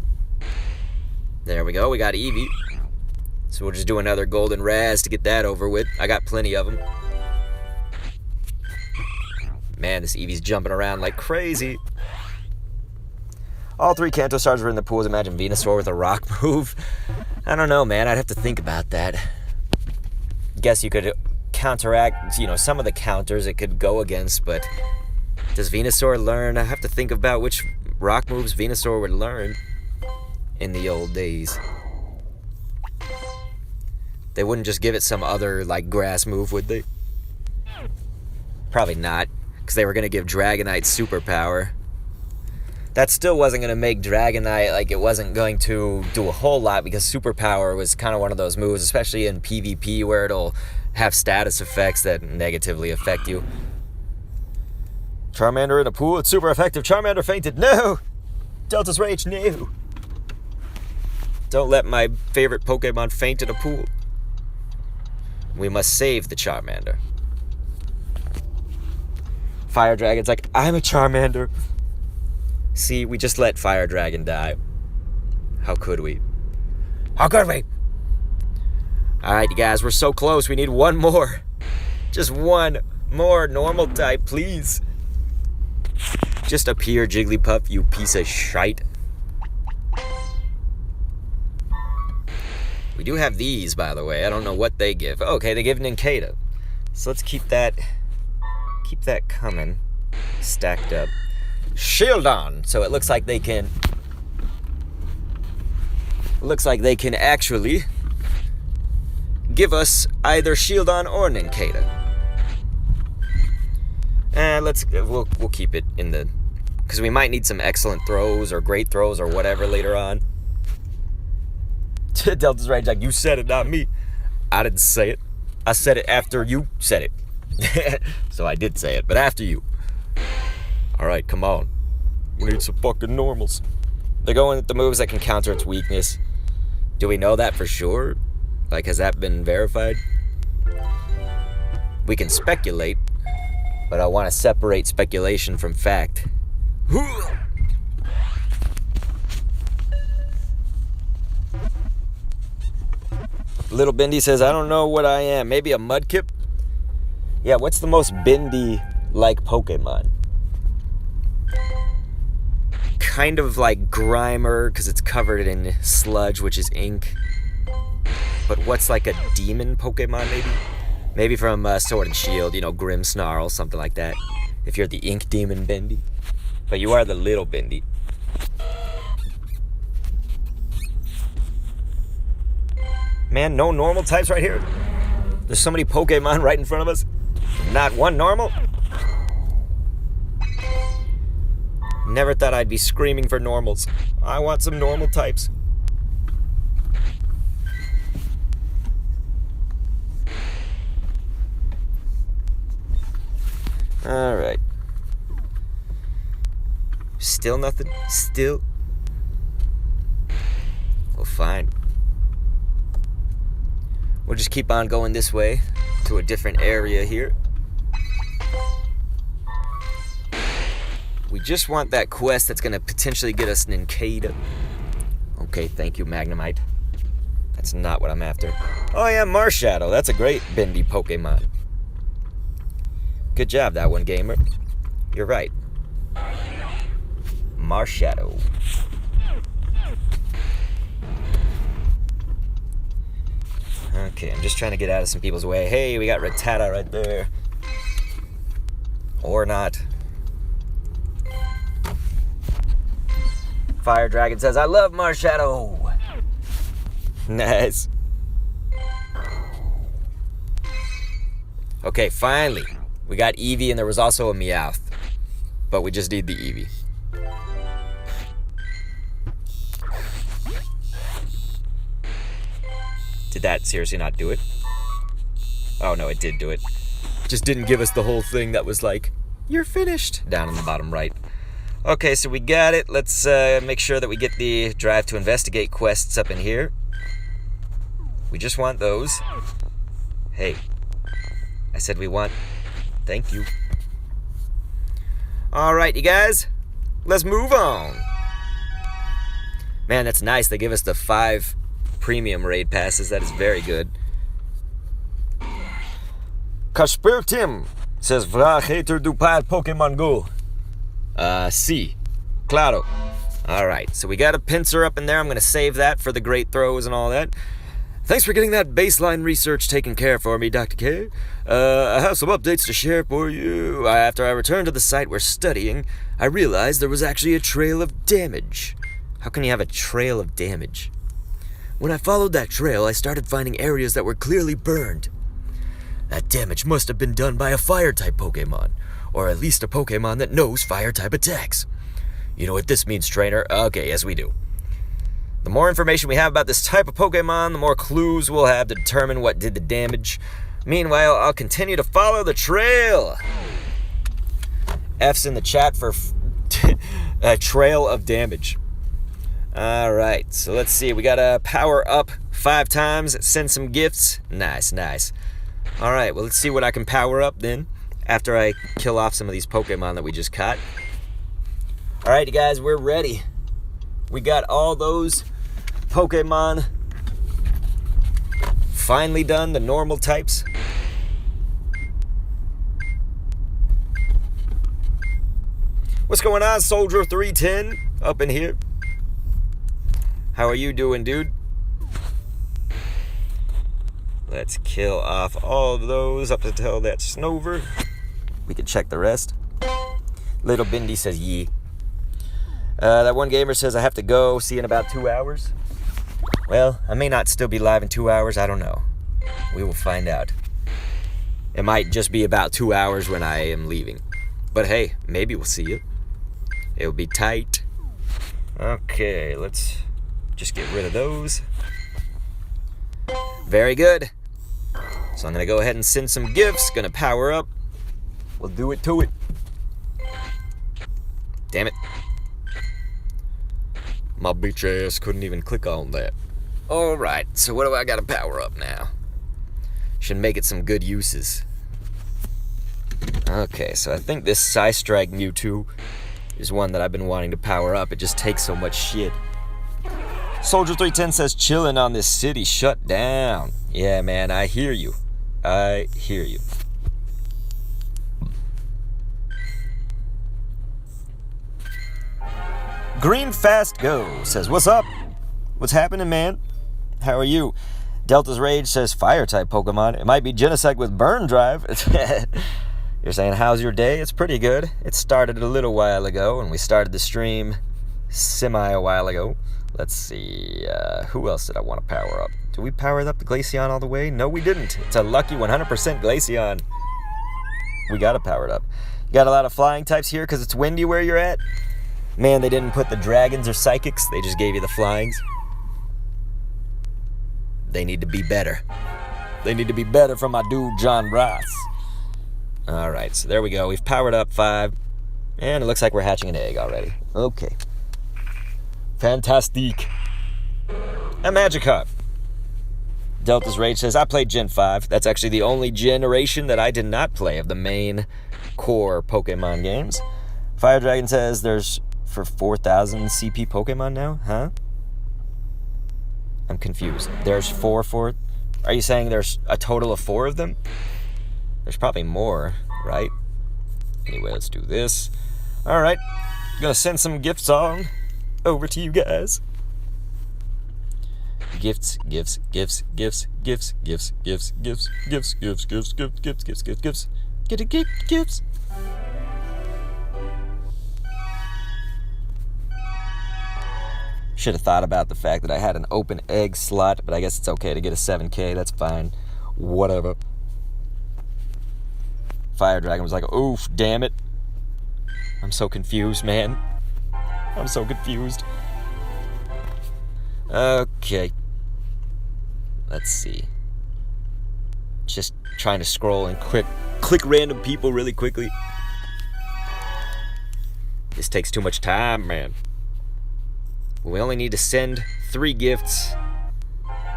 There we go. We got Eevee. So we'll just do another golden Raz to get that over with. I got plenty of them. Man, this Eevee's jumping around like crazy. All 3 Kanto stars were in the pools. Imagine Venusaur with a rock move. I don't know, man. I'd have to think about that. Guess you could counteract, some of the counters it could go against, but does Venusaur learn? I have to think about which rock moves Venusaur would learn in the old days. They wouldn't just give it some other, grass move, would they? Probably not, because they were going to give Dragonite superpower. That still wasn't going to make Dragonite, it wasn't going to do a whole lot, because superpower was kind of one of those moves, especially in PvP, where it'll have status effects that negatively affect you. Charmander in a pool, it's super effective. Charmander fainted, no! Delta's Rage, no! Don't let my favorite Pokemon faint in a pool. We must save the Charmander. Fire Dragon's like, I'm a Charmander. See, we just let Fire Dragon die. How could we? How could we? Alright, you guys, we're so close. We need one more. Just one more normal type, please. Just appear, Jigglypuff, you piece of shite. We do have these, by the way. I don't know what they give. Okay, they give Nincada. So let's keep that coming. Stacked up. Shieldon! So it looks like they can... actually give us either Shieldon or Nincada. And we'll keep it in the... because we might need some excellent throws or great throws or whatever later on. Delta's Rage like, you said it, not me. I didn't say it. I said it after you said it. So I did say it, but after you. Alright, come on. We need some fucking normals. They're going with the moves that can counter its weakness. Do we know that for sure? Has that been verified? We can speculate, but I want to separate speculation from fact. Little Bendy says, I don't know what I am. Maybe a Mudkip? Yeah, what's the most Bendy-like Pokemon? Kind of like Grimer, because it's covered in sludge, which is ink. But what's like a demon Pokemon, maybe? Maybe from Sword and Shield, Grimmsnarl, something like that. If you're the Ink Demon Bendy. But you are the Little Bendy. Man, no normal types right here. There's so many Pokemon right in front of us. Not one normal. Never thought I'd be screaming for normals. I want some normal types. Alright. Still nothing? Still? Well, fine. We'll just keep on going this way to a different area here. We just want that quest that's going to potentially get us Nincada. Okay, thank you, Magnemite. That's not what I'm after. Oh yeah, Marshadow. That's a great bendy Pokemon. Good job, that one, gamer. You're right. Marshadow. Okay, I'm just trying to get out of some people's way. Hey, we got Rattata right there. Or not. Fire Dragon says, I love Marshadow. Nice. Okay, finally. We got Eevee, and there was also a Meowth. But we just need the Eevee. Did that seriously not do it? Oh, no, it did do it. Just didn't give us the whole thing that was like, you're finished, down in the bottom right. Okay, so we got it. Let's make sure that we get the Drive to Investigate quests up in here. We just want those. Hey, I said we want... Thank you. All right, you guys. Let's move on. Man, that's nice. They give us the 5 premium raid passes. That is very good. Kasper Tim says, Vraag heter du paar Pokemon Go? Si. Claro. Alright, so we got a pincer up in there. I'm going to save that for the great throws and all that. Thanks for getting that baseline research taken care for me, Dr. K. I have some updates to share for you. After I returned to the site we're studying, I realized there was actually a trail of damage. How can you have a trail of damage? When I followed that trail, I started finding areas that were clearly burned. That damage must have been done by a Fire-type Pokemon, or at least a Pokemon that knows Fire-type attacks. You know what this means, trainer? Okay, yes we do. The more information we have about this type of Pokemon, the more clues we'll have to determine what did the damage. Meanwhile, I'll continue to follow the trail. F's in the chat for a trail of damage. Alright, so let's see. We gotta power up 5 times, send some gifts. Nice, nice. Alright, well, let's see what I can power up then after I kill off some of these Pokemon that we just caught. Alright, you guys, we're ready. We got all those Pokemon finally done, the normal types. What's going on, Soldier 310 up in here? How are you doing, dude? Let's kill off all of those up until that's Snover. We can check the rest. Little Bindi says yee. That one gamer says I have to go. See you in about 2 hours. Well, I may not still be live in 2 hours. I don't know. We will find out. It might just be about 2 hours when I am leaving. But hey, maybe we'll see you. It'll be tight. Okay, let's just get rid of those. Very good. So I'm going to go ahead and send some gifts. Going to power up. We'll do it to it. Damn it. My bitch ass couldn't even click on that. Alright, so what do I got to power up now? Should make it some good uses. Okay, so I think this Psystrike Mewtwo is one that I've been wanting to power up. It just takes so much shit. Soldier 310 says, chilling on this city shut down. Yeah, man, I hear you. I hear you. Green Fast Go says, what's up? What's happening, man? How are you? Delta's Rage says, Fire-type Pokemon. It might be Genesect with Burn Drive. You're saying, how's your day? It's pretty good. It started a little while ago, and we started the stream a while ago. Let's see, who else did I want to power up? Did we power up the Glaceon all the way? No, we didn't. It's a lucky 100% Glaceon. We got to power it up. You got a lot of flying types here because it's windy where you're at? Man, they didn't put the dragons or psychics. They just gave you the flyings. They need to be better. They need to be better from my dude, John Ross. Alright, so there we go. We've powered up 5. And it looks like we're hatching an egg already. Okay. Fantastic. A Magikarp. Delta's Rage says, I played Gen 5. That's actually the only generation that I did not play of the main core Pokemon games. Fire Dragon says there's for 4,000 CP Pokemon now? Huh? I'm confused. There's 4 for... Are you saying there's a total of 4 of them? There's probably more, right? Anyway, let's do this. Alright. Gonna send some gifts on over to you guys. Gifts, gifts, gifts, gifts, gifts, gifts, gifts, gifts, gifts, gifts, gifts, gifts, gifts, gifts, gifts, gifts. Get a gift, gifts. Should have thought about the fact that I had an open egg slot, but I guess it's okay to get a 7K. That's fine. Whatever. Fire Dragon was like, oof, damn it. I'm so confused, man. I'm so confused. Okay. Let's see. Just trying to scroll and click random people really quickly. This takes too much time, man. We only need to send 3 gifts.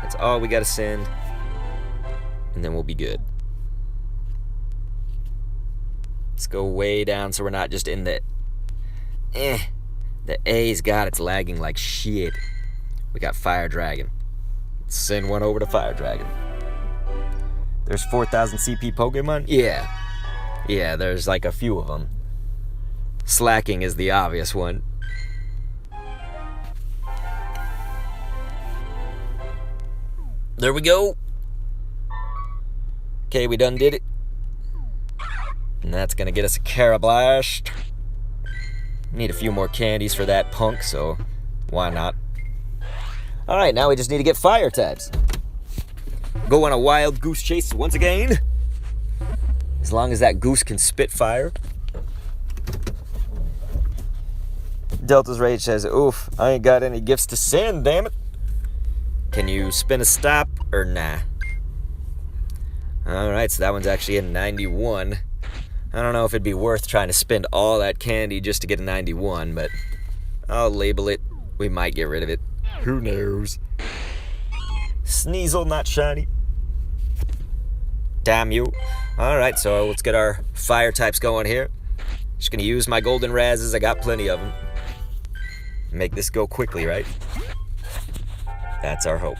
That's all we gotta send. And then we'll be good. Let's go way down so we're not just in the... The A's got it's lagging like shit. We got Fire Dragon. Let's send one over to Fire Dragon. There's 4,000 CP Pokemon? Yeah. Yeah, there's like a few of them. Slacking is the obvious one. There we go. Okay, we done did it. And that's gonna get us a Carablast. Need a few more candies for that punk, so why not? Alright, now we just need to get fire types. Go on a wild goose chase once again. As long as that goose can spit fire. Delta's Rage says, oof, I ain't got any gifts to send, damn it. Can you spin a stop or nah? Alright, so that one's actually a 91. I don't know if it'd be worth trying to spend all that candy just to get a 91, but I'll label it. We might get rid of it. Who knows? Sneasel, not shiny. Damn you. Alright, so let's get our fire types going here. Just gonna use my golden razzes. I got plenty of them. Make this go quickly, right? That's our hope.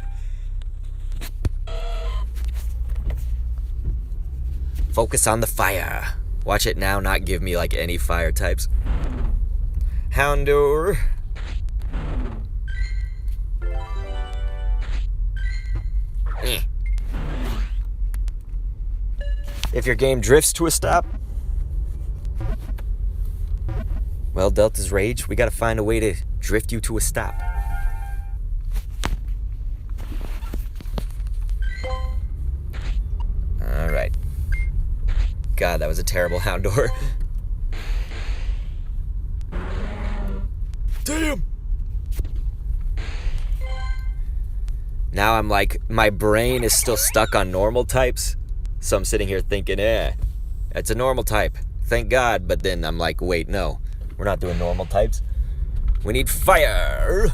Focus on the fire. Watch it now not give me like any fire types. Houndour. If your game drifts to a stop, well, Delta's Rage, we gotta find a way to drift you to a stop. Alright. God, that was a terrible Houndour. Damn! Now I'm like, my brain is still stuck on normal types. So I'm sitting here thinking, it's a normal type. Thank God. But then I'm like, wait, no. We're not doing normal types. We need fire.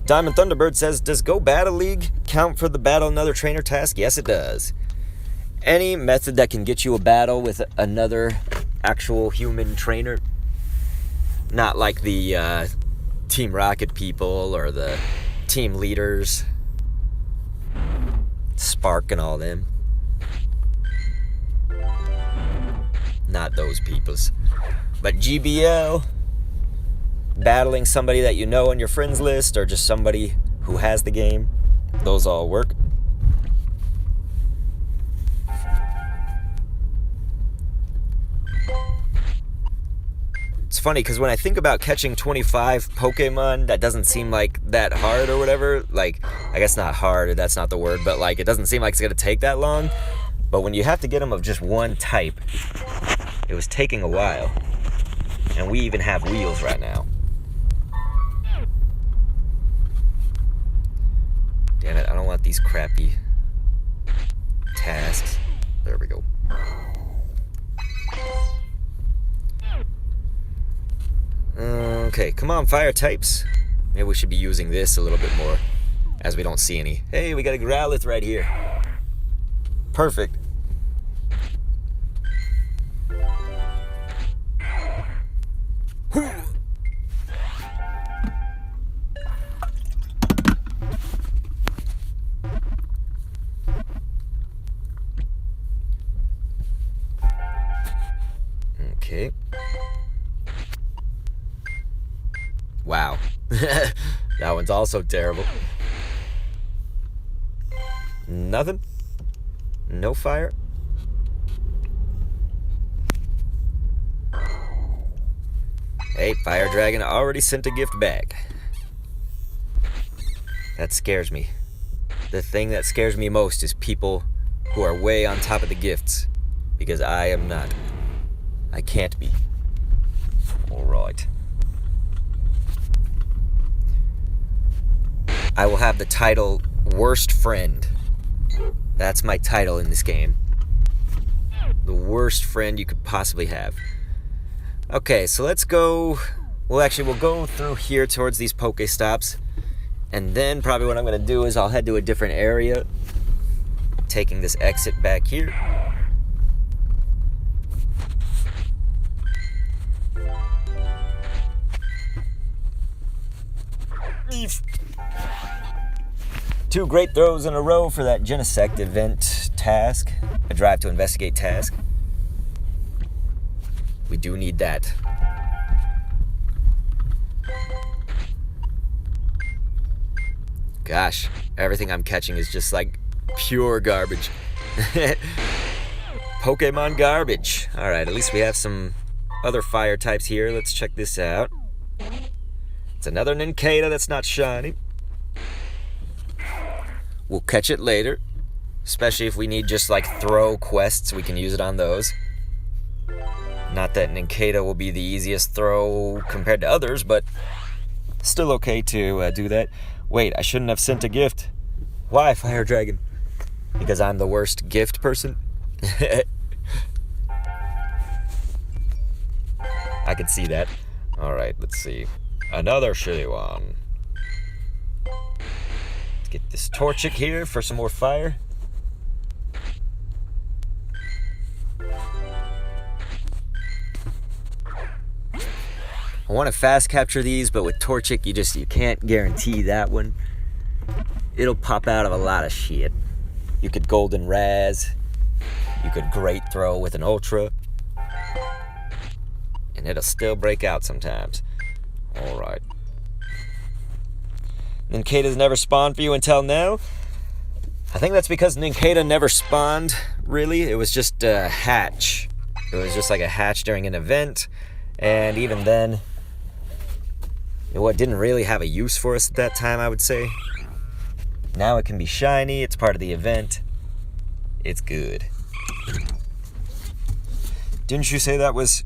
Diamond Thunderbird says, does Go Battle League count for the Battle Another Trainer task? Yes, it does. Any method that can get you a battle with another actual human trainer. Not like the Team Rocket people or the team leaders. Spark and all them. Not those peoples. But GBL, battling somebody that you know on your friends list or just somebody who has the game, those all work. It's funny because when I think about catching 25 Pokemon, that doesn't seem like that hard or whatever. Like, I guess not hard, that's not the word, but like it doesn't seem like it's going to take that long. But when you have to get them of just one type, it was taking a while. And we even have wheels right now. Damn it, I don't want these crappy tasks. There we go. Okay, come on, fire types. Maybe we should be using this a little bit more, as we don't see any. Hey, we got a Growlithe right here. Perfect. Okay. Wow. That one's also terrible. Nothing? No fire? Hey, Fire Dragon already sent a gift back. That scares me. The thing that scares me most is people who are way on top of the gifts. Because I am not. I can't be. Alright. I will have the title Worst Friend. That's my title in this game. The worst friend you could possibly have. Okay, so let's go. We'll go through here towards these Pokestops. And then probably what I'm going to do is I'll head to a different area. Taking this exit back here. Eef. 2 great throws in a row for that Genesect event task. A drive to investigate task. We do need that. Gosh, everything I'm catching is just like pure garbage. Pokemon garbage. Alright, at least we have some other fire types here. Let's check this out. It's another Nincada that's not shiny. We'll catch it later. Especially if we need just like throw quests, we can use it on those. Not that Nincada will be the easiest throw compared to others, but still okay to do that. Wait, I shouldn't have sent a gift. Why, Fire Dragon? Because I'm the worst gift person? I can see that. Alright, let's see. Another shitty one. Let's get this Torchic here for some more fire. I want to fast capture these, but with Torchic, you can't guarantee that one. It'll pop out of a lot of shit. You could Golden Raz. You could Great Throw with an Ultra. And it'll still break out sometimes. Alright. Nincada's never spawned for you until now? I think that's because Nincada never spawned, really. It was just a hatch. It was just like a hatch during an event. And even then, it didn't really have a use for us at that time, I would say. Now it can be shiny. It's part of the event. It's good. Didn't you say that was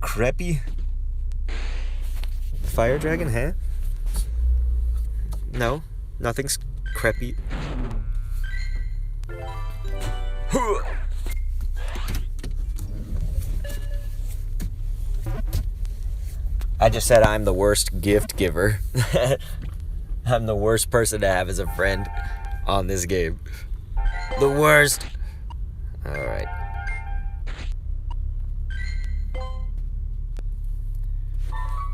Creepy? Fire Dragon, huh? No, nothing's Creepy. I just said I'm the worst gift giver. I'm the worst person to have as a friend on this game. The worst. Alright.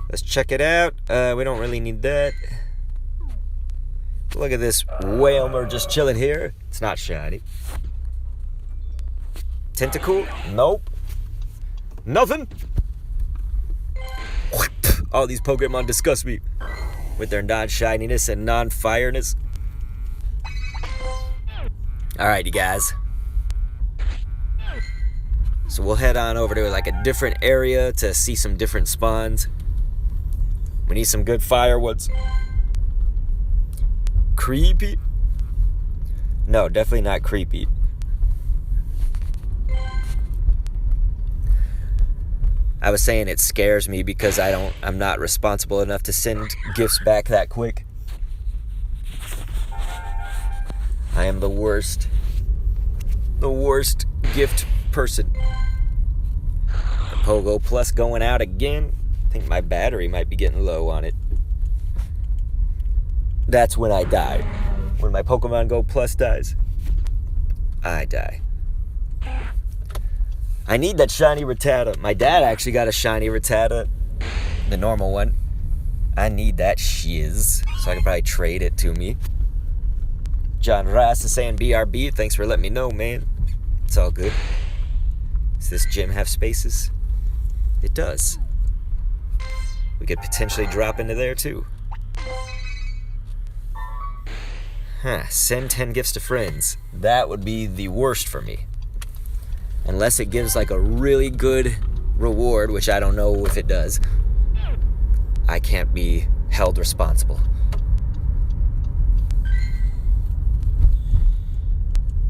Let's check it out. We don't really need that. Look at this Whalmer just chilling here. It's not shiny. Tentacool? Nope. Nothing. All these Pokemon disgust me with their non-shininess and non-fireness. Alright, you guys. So we'll head on over to like a different area to see some different spawns. We need some good firewoods. Creepy? No, definitely not creepy. I was saying it scares me because I'm not responsible enough to send gifts back that quick. I am the worst gift person. The Pogo Plus going out again. I think my battery might be getting low on it. That's when I die. When my Pokemon Go Plus dies, I die. I need that shiny Rattata. My dad actually got a shiny Rattata, the normal one. I need that shiz, so I can probably trade it to me. John Ross is saying BRB. Thanks for letting me know, man. It's all good. Does this gym have spaces? It does. We could potentially drop into there too. Huh, send 10 gifts to friends. That would be the worst for me. Unless it gives like a really good reward, which I don't know if it does. I can't be held responsible.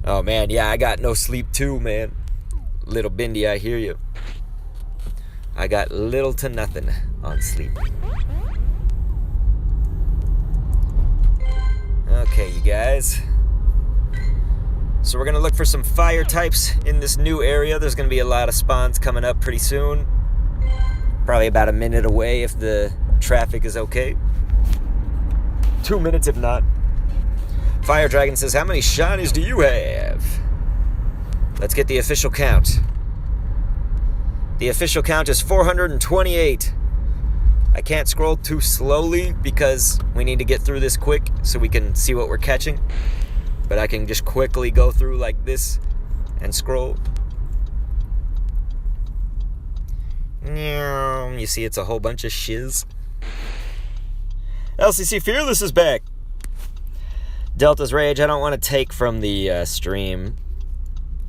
Oh man, yeah, I got no sleep too, man. Little Bindi, I hear you. I got little to nothing on sleep. Okay, you guys. So we're going to look for some fire types in this new area. There's going to be a lot of spawns coming up pretty soon. Probably about a minute away if the traffic is okay. 2 minutes if not. Fire Dragon says, how many shinies do you have? Let's get the official count. The official count is 428. I can't scroll too slowly because we need to get through this quick so we can see what we're catching. But I can just quickly go through like this and scroll. You see it's a whole bunch of shiz. LCC Fearless is back. Delta's Rage, I don't want to take from the stream.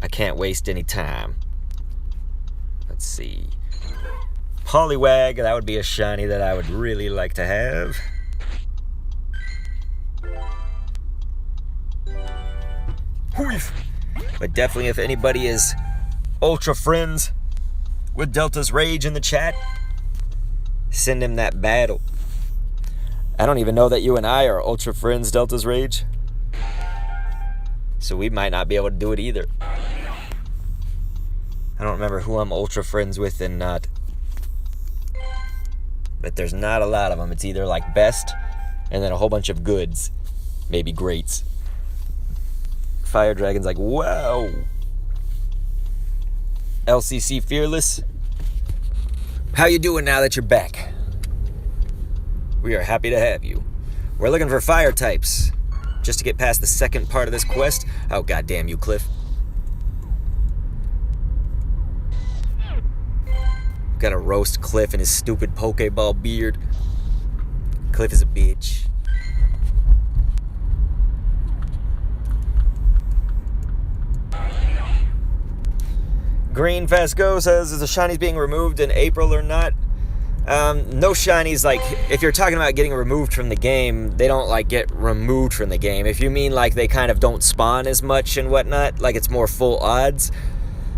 I can't waste any time. Let's see. Poliwag, that would be a shiny that I would really like to have. But definitely if anybody is ultra friends with Delta's Rage in the chat, send him that battle. I don't even know that you and I are ultra friends, Delta's Rage. So we might not be able to do it either. I don't remember who I'm ultra friends with and not. But there's not a lot of them. It's either like best and then a whole bunch of goods. Maybe greats. Fire Dragon's like, wow. LCC Fearless, how you doing now that you're back? We are happy to have you. We're looking for fire types just to get past the second part of this quest. Oh, goddamn you, Cliff. Gotta roast Cliff and his stupid Pokeball beard. Cliff is a bitch. Green Fast Go says, is the shinies being removed in April or not? No shinies, like, if you're talking about getting removed from the game, they don't, like, get removed from the game. If you mean, like, they kind of don't spawn as much and whatnot, like it's more full odds,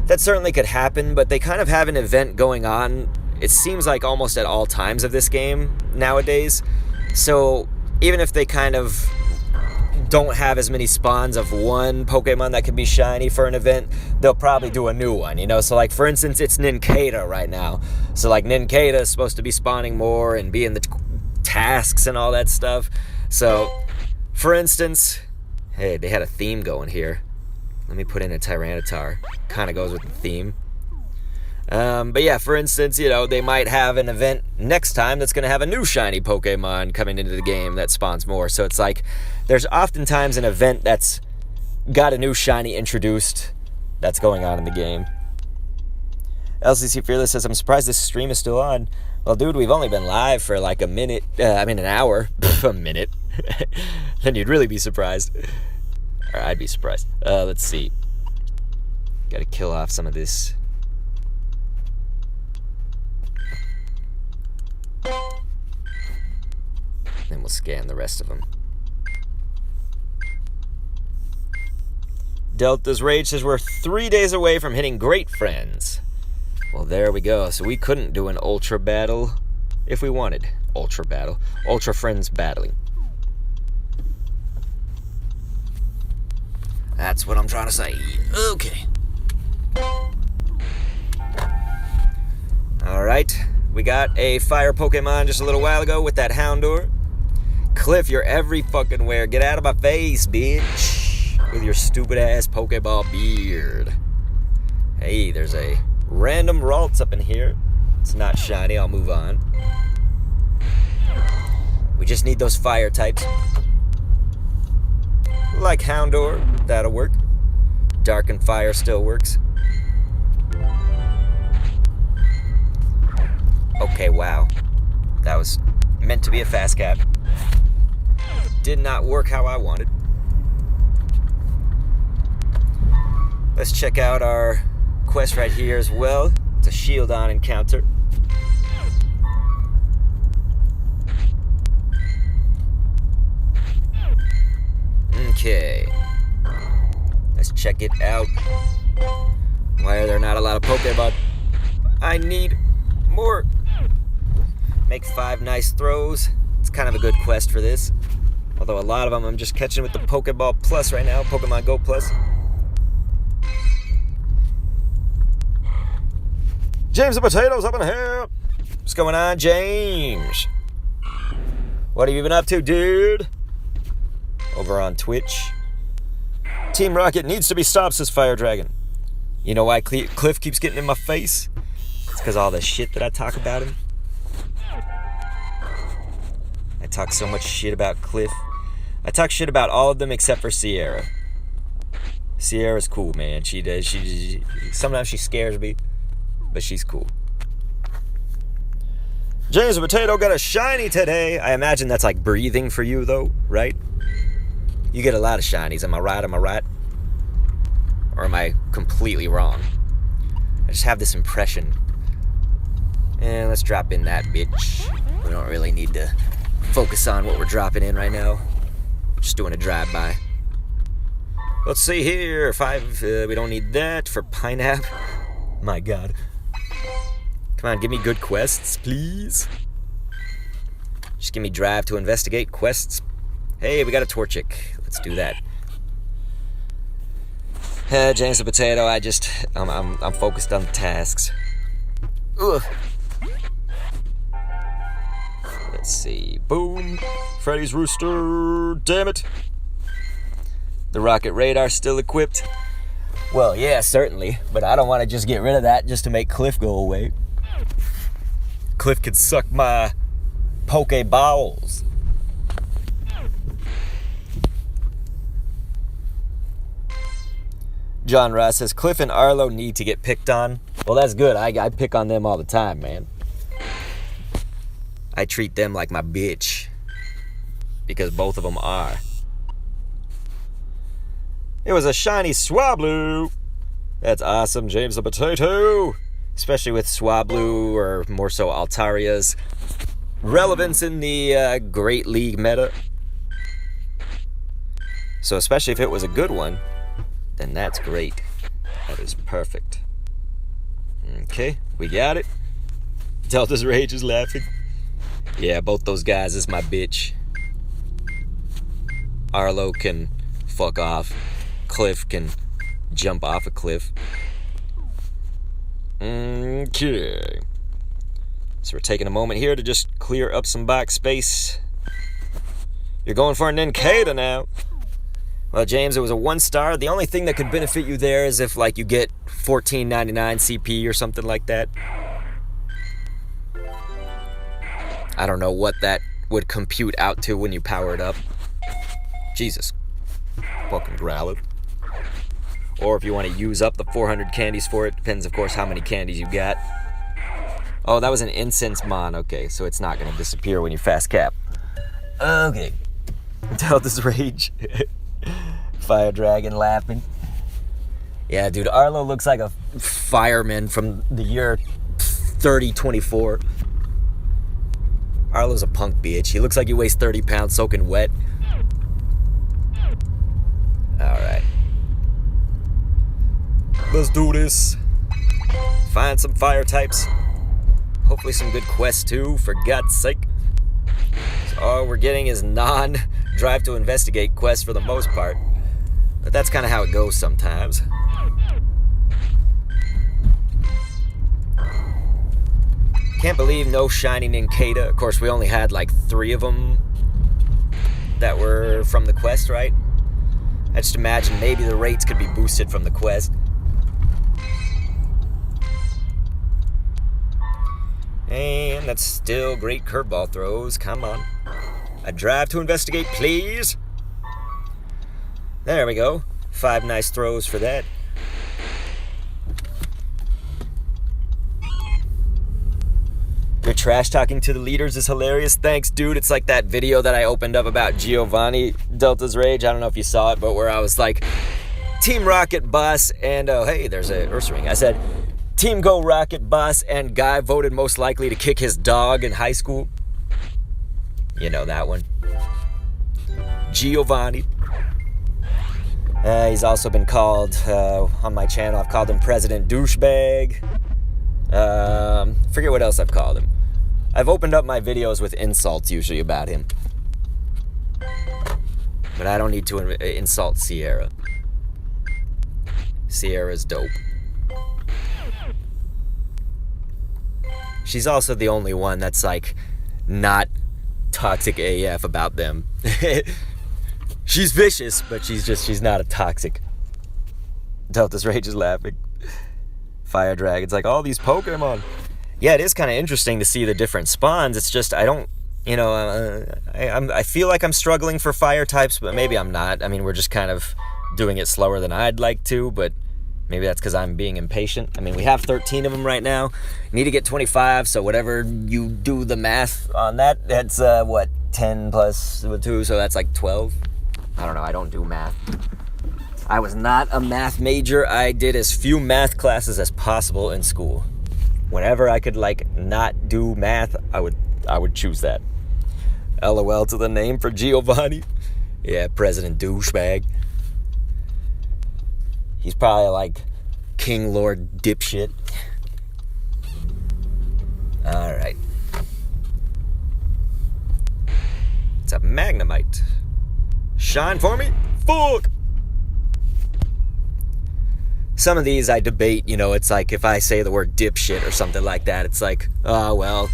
that certainly could happen, but they kind of have an event going on, it seems like almost at all times of this game nowadays. So even if they kind of don't have as many spawns of one Pokemon that can be shiny for an event, they'll probably do a new one, you know? So like, for instance, it's Nincada right now. So like, Nincada is supposed to be spawning more and be in the tasks and all that stuff. So, for instance, hey, they had a theme going here. Let me put in a Tyranitar. Kind of goes with the theme. But yeah, for instance, you know, they might have an event next time that's going to have a new shiny Pokemon coming into the game that spawns more. So it's like, there's oftentimes an event that's got a new shiny introduced that's going on in the game. LCC Fearless says, I'm surprised this stream is still on. Well, dude, we've only been live for like a minute. An hour. A minute. Then you'd really be surprised. Or I'd be surprised. Let's see. Gotta kill off some of this. Then we'll scan the rest of them. Delta's Rage says we're 3 days away from hitting great friends. Well, there we go. So we couldn't do an ultra battle if we wanted. Ultra battle. Ultra friends battling. That's what I'm trying to say. Okay. Alright. We got a fire Pokemon just a little while ago with that Houndour. Cliff, you're every fucking where. Get out of my face, bitch. With your stupid ass Pokeball beard. Hey, there's a random Ralts up in here. It's not shiny. I'll move on. We just need those fire types. Like Houndour. That'll work. Dark and Fire still works. Okay, wow. That was meant to be a fast cap. Did not work how I wanted. Let's check out our quest right here as well. It's a Shieldon encounter. Okay. Let's check it out. Why are there not a lot of Pokemon? I need more. Make 5 nice throws. It's kind of a good quest for this. Although a lot of them I'm just catching with the Pokeball Plus right now. Pokemon Go Plus. James the Potatoes up in here. What's going on, James? What have you been up to, dude? Over on Twitch. Team Rocket needs to be stopped, says Fire Dragon. You know why Cliff keeps getting in my face? It's because all the shit that I talk about him. I talk so much shit about Cliff. I talk shit about all of them except for Sierra. Sierra's cool, man. She sometimes she scares me, but she's cool. James Potato got a shiny today. I imagine that's like breathing for you, though, right? You get a lot of shinies. Am I right? Or am I completely wrong? I just have this impression. And let's drop in that bitch. We don't really need to focus on what we're dropping in right now. Just doing a drive-by. Let's see here. 5, we don't need that for pineapple. My God. Come on, give me good quests, please. Just give me drive to investigate quests. Hey, we got a Torchic. Let's do that. James the Potato, I'm focused on the tasks. Ugh. Let's see. Boom. Freddy's Rooster. Damn it. The rocket radar still equipped? Well, yeah, certainly. But I don't want to just get rid of that just to make Cliff go away. Cliff could suck my Pokeballs. John Ross says, Cliff and Arlo need to get picked on. Well, that's good. I pick on them all the time, man. I treat them like my bitch. Because both of them are. It was a shiny Swablu. That's awesome, James the Potato. Especially with Swablu, or more so Altaria's relevance in the Great League meta. So especially if it was a good one, then that's great. That is perfect. Okay, we got it. Delta's Rage is laughing. Yeah, both those guys is my bitch. Arlo can fuck off. Cliff can jump off a cliff. Okay. So we're taking a moment here to just clear up some box space. You're going for a Nincada now. Well, James, it was a 1-star. The only thing that could benefit you there is if, like, you get $14.99 CP or something like that. I don't know what that would compute out to when you power it up. Jesus. Fucking growler. Or if you want to use up the 400 candies for it. Depends, of course, how many candies you got. Oh, that was an incense mon. Okay, so it's not going to disappear when you fast cap. Okay. Delta's Rage. Fire Dragon laughing. Yeah, dude, Arlo looks like a fireman from the year 3024. Arlo's a punk bitch. He looks like he weighs 30 pounds soaking wet. Alright. Let's do this. Find some fire types. Hopefully some good quests too, for God's sake. So all we're getting is non-drive to investigate quests for the most part. But that's kind of how it goes sometimes. Can't believe no Shiny Nincada. Of course, we only had like 3 of them that were from the quest, right? I just imagine maybe the rates could be boosted from the quest. And that's still great curveball throws. Come on. A drive to investigate, please. There we go. 5 nice throws for that. Your trash talking to the leaders is hilarious. Thanks, dude. It's like that video that I opened up about Giovanni, Delta's Rage. I don't know if you saw it, but where I was like, Team Rocket Boss, and oh, hey, there's a Ursaring. I said, Team Go Rocket Boss, and guy voted most likely to kick his dog in high school. You know that one. Giovanni. He's also been called, on my channel, I've called him President Douchebag. Forget what else I've called him. I've opened up my videos with insults usually about him. But I don't need to insult Sierra. Sierra's dope. She's also the only one that's like not toxic AF about them. She's vicious, but she's not a toxic. Delta's Rage is laughing. Fire Dragon's like, all these Pokemon. Yeah, it is kind of interesting to see the different spawns. It's just, I don't You know, I feel like I'm struggling for fire types, but maybe I'm not. I mean, we're just kind of doing it slower than I'd like to, but maybe that's because I'm being impatient. I mean, we have 13 of them right now. Need to get 25, so whatever you do the math on that, that's, 10 plus 2, so that's like 12. I don't know, I don't do math. I was not a math major. I did as few math classes as possible in school. Whenever I could, not do math, I would choose that. LOL to the name for Giovanni. Yeah, President Douchebag. He's probably like King Lord Dipshit. Alright. It's a Magnemite. Shine for me? Fuck! Some of these I debate, it's like if I say the word dipshit or something like that, it's like, oh, well,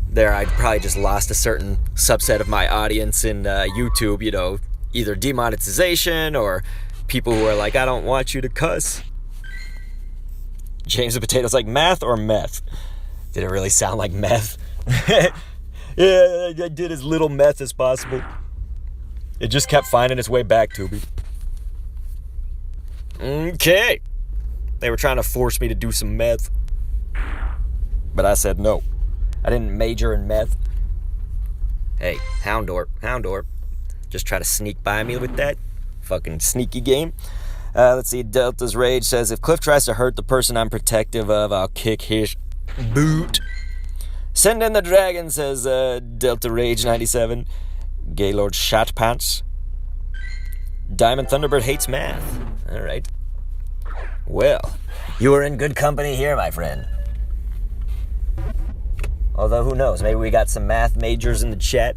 there I probably just lost a certain subset of my audience in YouTube, either demonetization or people who are like, I don't want you to cuss. James the Potato's like, math or meth? Did it really sound like meth? Yeah, I did as little meth as possible. It just kept finding its way back to me. Okay. They were trying to force me to do some meth. But I said no. I didn't major in meth. Hey, Houndor. Just try to sneak by me with that. Fucking sneaky game. Let's see, Delta's Rage says, if Cliff tries to hurt the person I'm protective of, I'll kick his boot. Send in the dragon, says Delta Rage 97. Gaylord Shotpants. Diamond Thunderbird hates math. Alright. Well, you are in good company here, my friend. Although, who knows? Maybe we got some math majors in the chat.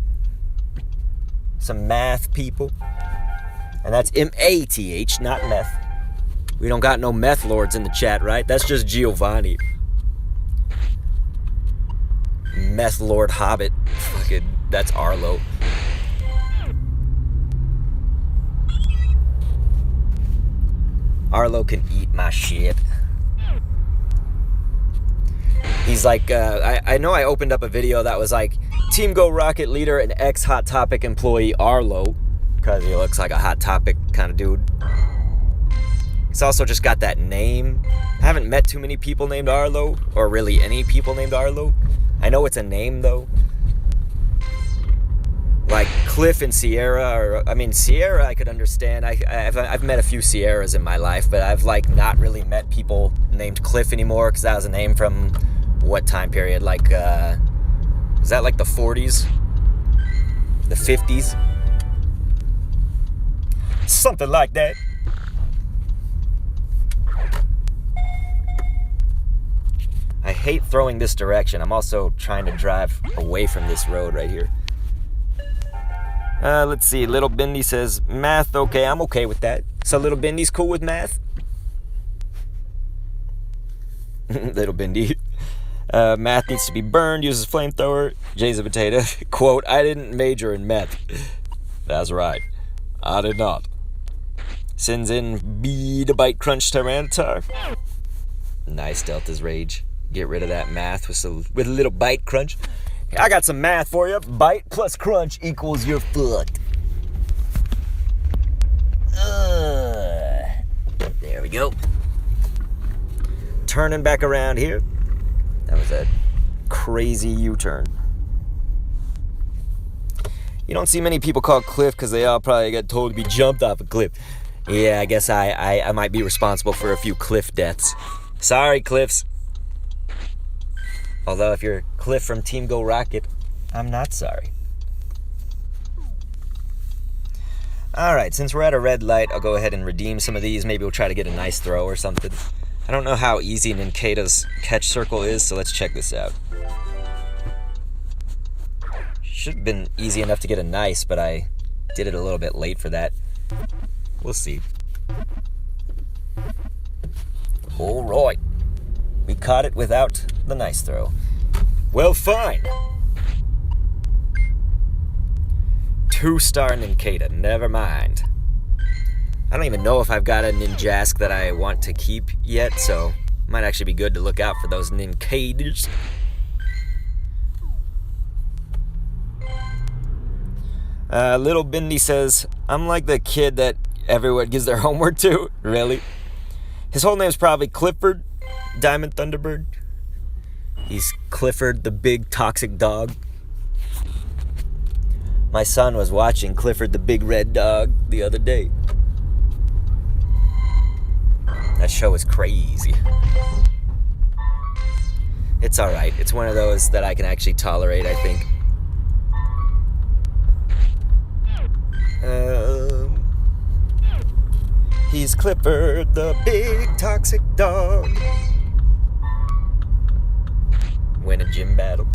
Some math people. And that's M-A-T-H, not meth. We don't got no meth lords in the chat, right? That's just Giovanni. Meth Lord Hobbit. Fucking, that's Arlo. Arlo can eat my shit. He's like, I know I opened up a video that was like, Team Go Rocket leader and ex-Hot Topic employee Arlo, because he looks like a Hot Topic kind of dude. He's also just got that name. I haven't met too many people named Arlo, or really any people named Arlo. I know it's a name, though. Like Cliff and Sierra, Sierra I could understand. I've met a few Sierras in my life, but I've not really met people named Cliff anymore, because that was a name from what time period? Was that the 40s? The 50s? Something like that. I hate throwing this direction. I'm also trying to drive away from this road right here. Let's see. Little Bindi says, math, okay. I'm okay with that. So Little Bindi's cool with math? Little Bindi. Math needs to be burned. Uses flamethrower. Jay's a potato. Quote, I didn't major in math. That's right. I did not. Sends in B to Bite Crunch Tyranitar. Nice, Delta's Rage. Get rid of that math with a little bite crunch. I got some math for you. Bite plus crunch equals you're fucked. There we go. Turning back around here. That was a crazy U-turn. You don't see many people called Cliff because they all probably got told to be jumped off a cliff. Yeah, I guess I might be responsible for a few cliff deaths. Sorry, Cliffs. Although if you're Cliff from Team Go Rocket, I'm not sorry. Alright, since we're at a red light, I'll go ahead and redeem some of these. Maybe we'll try to get a nice throw or something. I don't know how easy Nincada's catch circle is, so let's check this out. Should have been easy enough to get a nice, but I did it a little bit late for that. We'll see. Alright. We caught it without the nice throw. Well, fine. 2-star Nincada, never mind. I don't even know if I've got a Ninjask that I want to keep yet, so it might actually be good to look out for those Nincadas. Little Bindi says, I'm like the kid that everyone gives their homework to. Really? His whole name's probably Clifford Diamond Thunderbird. He's Clifford the big toxic dog. My son was watching Clifford the big red dog the other day. That show is crazy. It's alright. It's one of those that I can actually tolerate, I think. He's Clifford, the big toxic dog. Win a gym battle.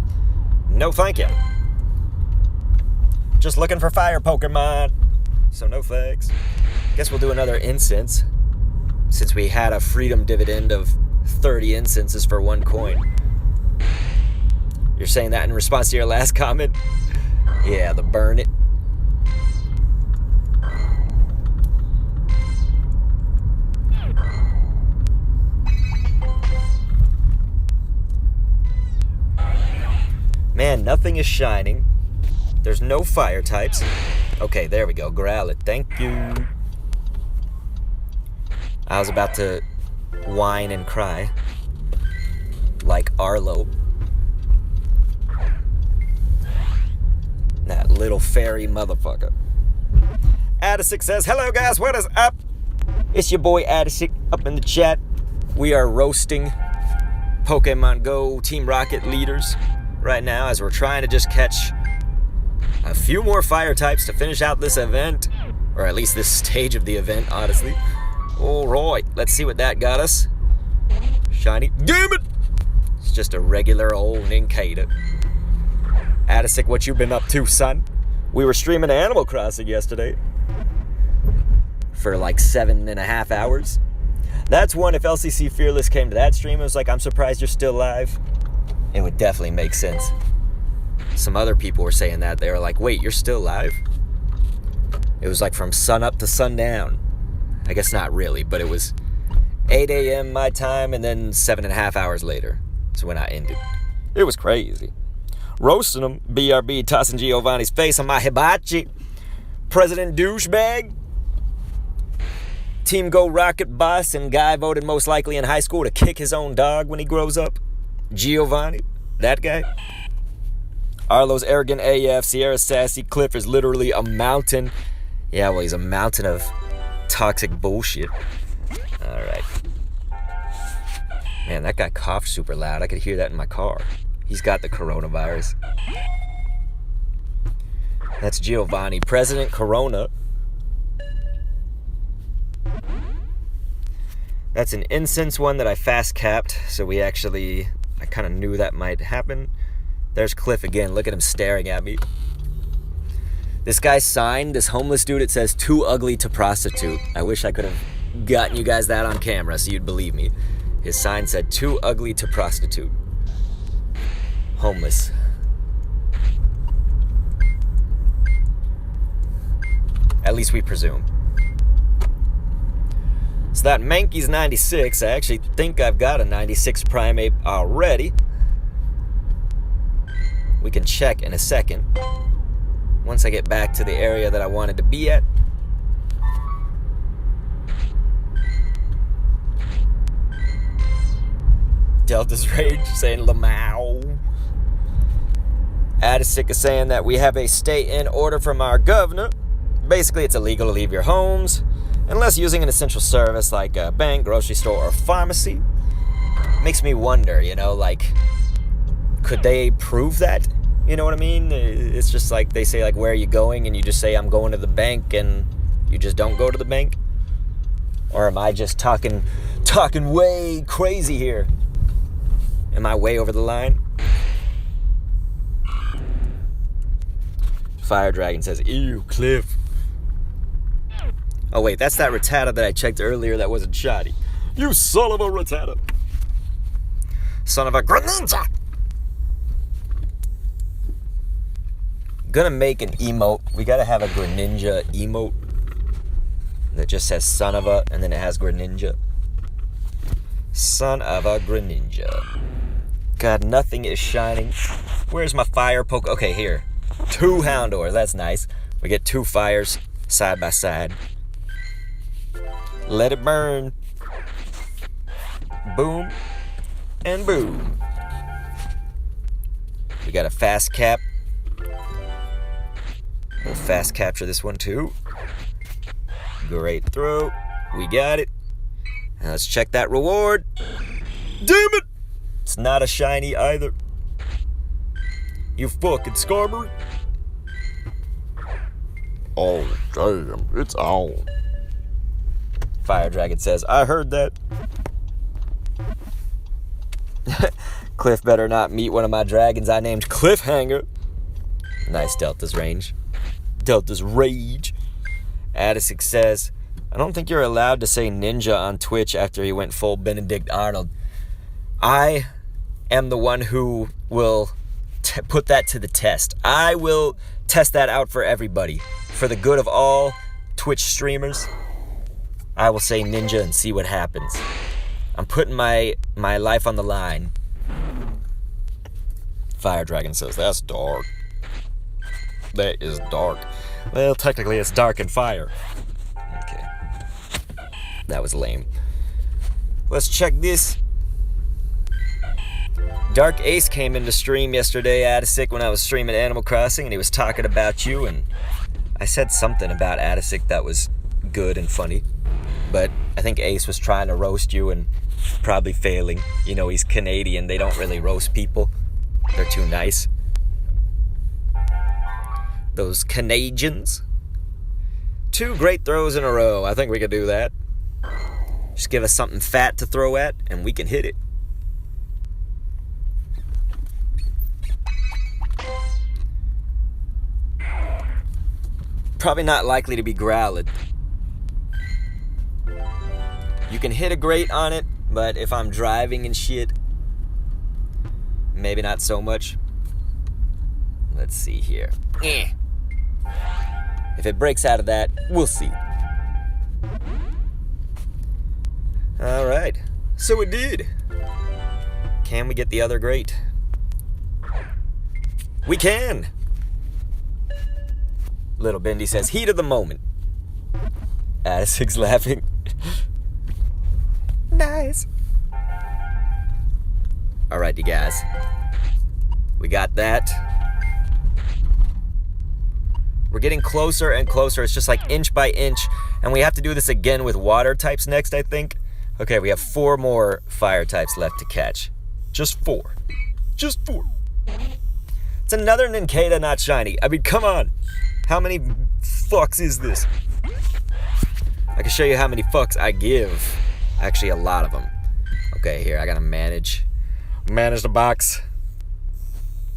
No thank you. Just looking for fire Pokemon. So no thanks. Guess we'll do another incense, since we had a freedom dividend of 30 incenses for 1 coin. You're saying that in response to your last comment? Yeah, the burn it. Man, nothing is shining. There's no fire types. Okay, there we go. Growlithe. Thank you. I was about to whine and cry. Like Arlo. That little fairy motherfucker. Addisic says, hello guys, what is up? It's your boy Addisic up in the chat. We are roasting Pokemon Go Team Rocket leaders right now as we're trying to just catch a few more fire types to finish out this event, or at least this stage of the event, honestly. Alright, let's see what that got us. Shiny. Damn it! It's just a regular old Nincada. Addisic, what you been up to, son? We were streaming Animal Crossing yesterday for like 7.5 hours. That's one, if LCC Fearless came to that stream, it was like, I'm surprised you're still live. It would definitely make sense. Some other people were saying that. They were like, wait, you're still live? It was like from sun up to sundown. I guess not really, but it was 8 a.m. my time and then 7.5 hours later. So when I ended. It was crazy. Roasting him. BRB tossing Giovanni's face on my hibachi. President douchebag. Team Go Rocket boss and guy voted most likely in high school to kick his own dog when he grows up. Giovanni. That guy. Arlo's arrogant AF. Sierra's sassy. Cliff is literally a mountain. Yeah, well, he's a mountain of toxic bullshit. Alright. Man, that guy coughed super loud. I could hear that in my car. He's got the coronavirus. That's Giovanni. President Corona. That's an incense one that I fast capped, so I kind of knew that might happen. There's Cliff again. Look at him staring at me. This guy's sign, this homeless dude, it says, too ugly to prostitute. I wish I could have gotten you guys that on camera so you'd believe me. His sign said, too ugly to prostitute. Homeless. At least we presume. So that Mankey's 96. I actually think I've got a 96 Primate already. We can check in a second. Once I get back to the area that I wanted to be at. Delta's Rage saying Lamau. Addisic is saying that we have a stay-in order from our governor. Basically, it's illegal to leave your homes unless using an essential service like a bank, grocery store, or pharmacy. Makes me wonder, like, could they prove that? You know what I mean? It's just like they say, like, where are you going? And you just say, I'm going to the bank, and you just don't go to the bank? Or am I just talking way crazy here? Am I way over the line? Fire Dragon says, ew, Cliff. Oh, wait, that's that Rattata that I checked earlier that wasn't shoddy. You son of a Rattata. Son of a Greninja. Gonna make an emote. We gotta have a Greninja emote that just says son of a, and then it has Greninja. Son of a Greninja. God, nothing is shining. Where's my fire poke? Okay, here. 2 Houndours, that's nice. We get 2 fires side by side. Let it burn. Boom and boom. We got a fast cap. We'll fast capture this one too. Great throw. We got it. Now let's check that reward. Damn it! It's not a shiny either. You fucking Scarberry. Oh, damn. It's on. Fire Dragon says, I heard that. Cliff better not meet one of my dragons I named Cliffhanger. Nice Delta's range. Delta's rage. Addisik says, I don't think you're allowed to say ninja on Twitch after he went full Benedict Arnold. I am the one who will put that to the test. I will test that out for everybody. For the good of all Twitch streamers, I will say ninja and see what happens. I'm putting my life on the line. Fire Dragon says, that's dark. That is dark. Well, technically it's dark and fire. Okay. That was lame. Let's check this. Dark Ace came into stream yesterday, Addisik, when I was streaming Animal Crossing, and he was talking about you, and I said something about Addisik that was good and funny. But I think Ace was trying to roast you and probably failing. You know, he's Canadian. They don't really roast people. They're too nice. Those Canadians. 2 great throws in a row. I think we could do that. Just give us something fat to throw at, and we can hit it. Probably not likely to be Growlithe. You can hit a great on it, but if I'm driving and shit, maybe not so much. Let's see here. If it breaks out of that, we'll see. Alright, so it did. Can we get the other great? We can! Little Bendy says, heat of the moment. Addisic's laughing. Nice. Alrighty, guys. We got that. We're getting closer and closer. It's just like inch by inch. And we have to do this again with water types next, I think. Okay, we have 4 more fire types left to catch. Just 4. Just 4. It's another Nincada not shiny. I mean, come on. How many fucks is this? I can show you how many fucks I give. Actually, a lot of them. Okay, here, I gotta manage the box.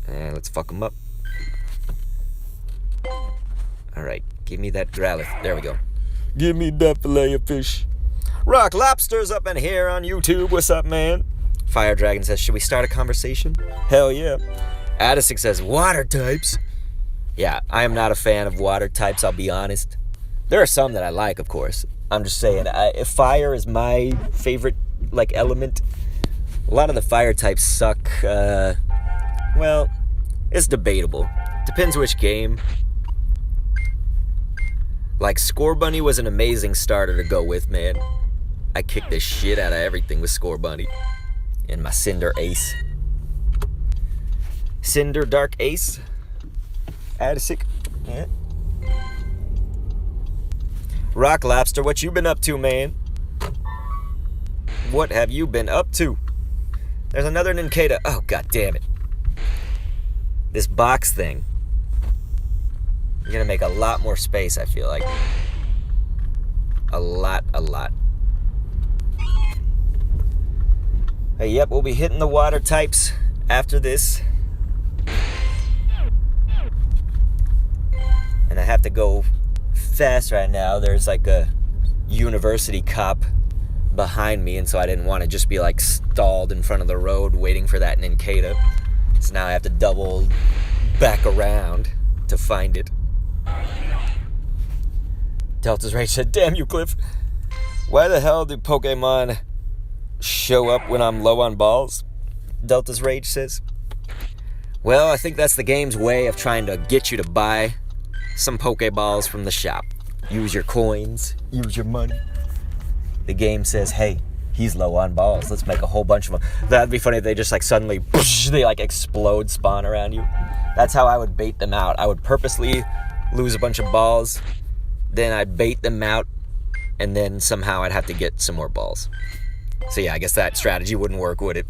And let's fuck them up. Alright, give me that Growlithe. There we go. Give me that fillet of fish. Rock Lobster's up in here on YouTube. What's up, man? Fire Dragon says, should we start a conversation? Hell yeah. Addisik says, water types. Yeah, I am not a fan of water types, I'll be honest. There are some that I like, of course. I'm just saying, if fire is my favorite, element, a lot of the fire types suck. Well, it's debatable. Depends which game. Score Bunny was an amazing starter to go with, man. I kicked the shit out of everything with Score Bunny. And my Cinder Ace. Cinder Dark Ace. Addisik. Yeah. Rock Lobster, what you been up to, man? What have you been up to? There's another Nincada. Oh, god damn it. This box thing. You're gonna make a lot more space, I feel like. A lot. Hey, yep, we'll be hitting the water types after this. And I have to go fast right now. There's a university cop behind me, and so I didn't want to just be stalled in front of the road waiting for that Nincada. So now I have to double back around to find it. Delta's Rage said, damn you, Cliff. Why the hell do Pokemon show up when I'm low on balls? Delta's Rage says. Well, I think that's the game's way of trying to get you to buy some Pokeballs from the shop. Use your coins. Use your money. The game says, hey, he's low on balls. Let's make a whole bunch of them. That'd be funny if they just like suddenly, they like explode, spawn around you. That's how I would bait them out. I would purposely lose a bunch of balls. Then I'd bait them out. And then somehow I'd have to get some more balls. So yeah, I guess that strategy wouldn't work, would it?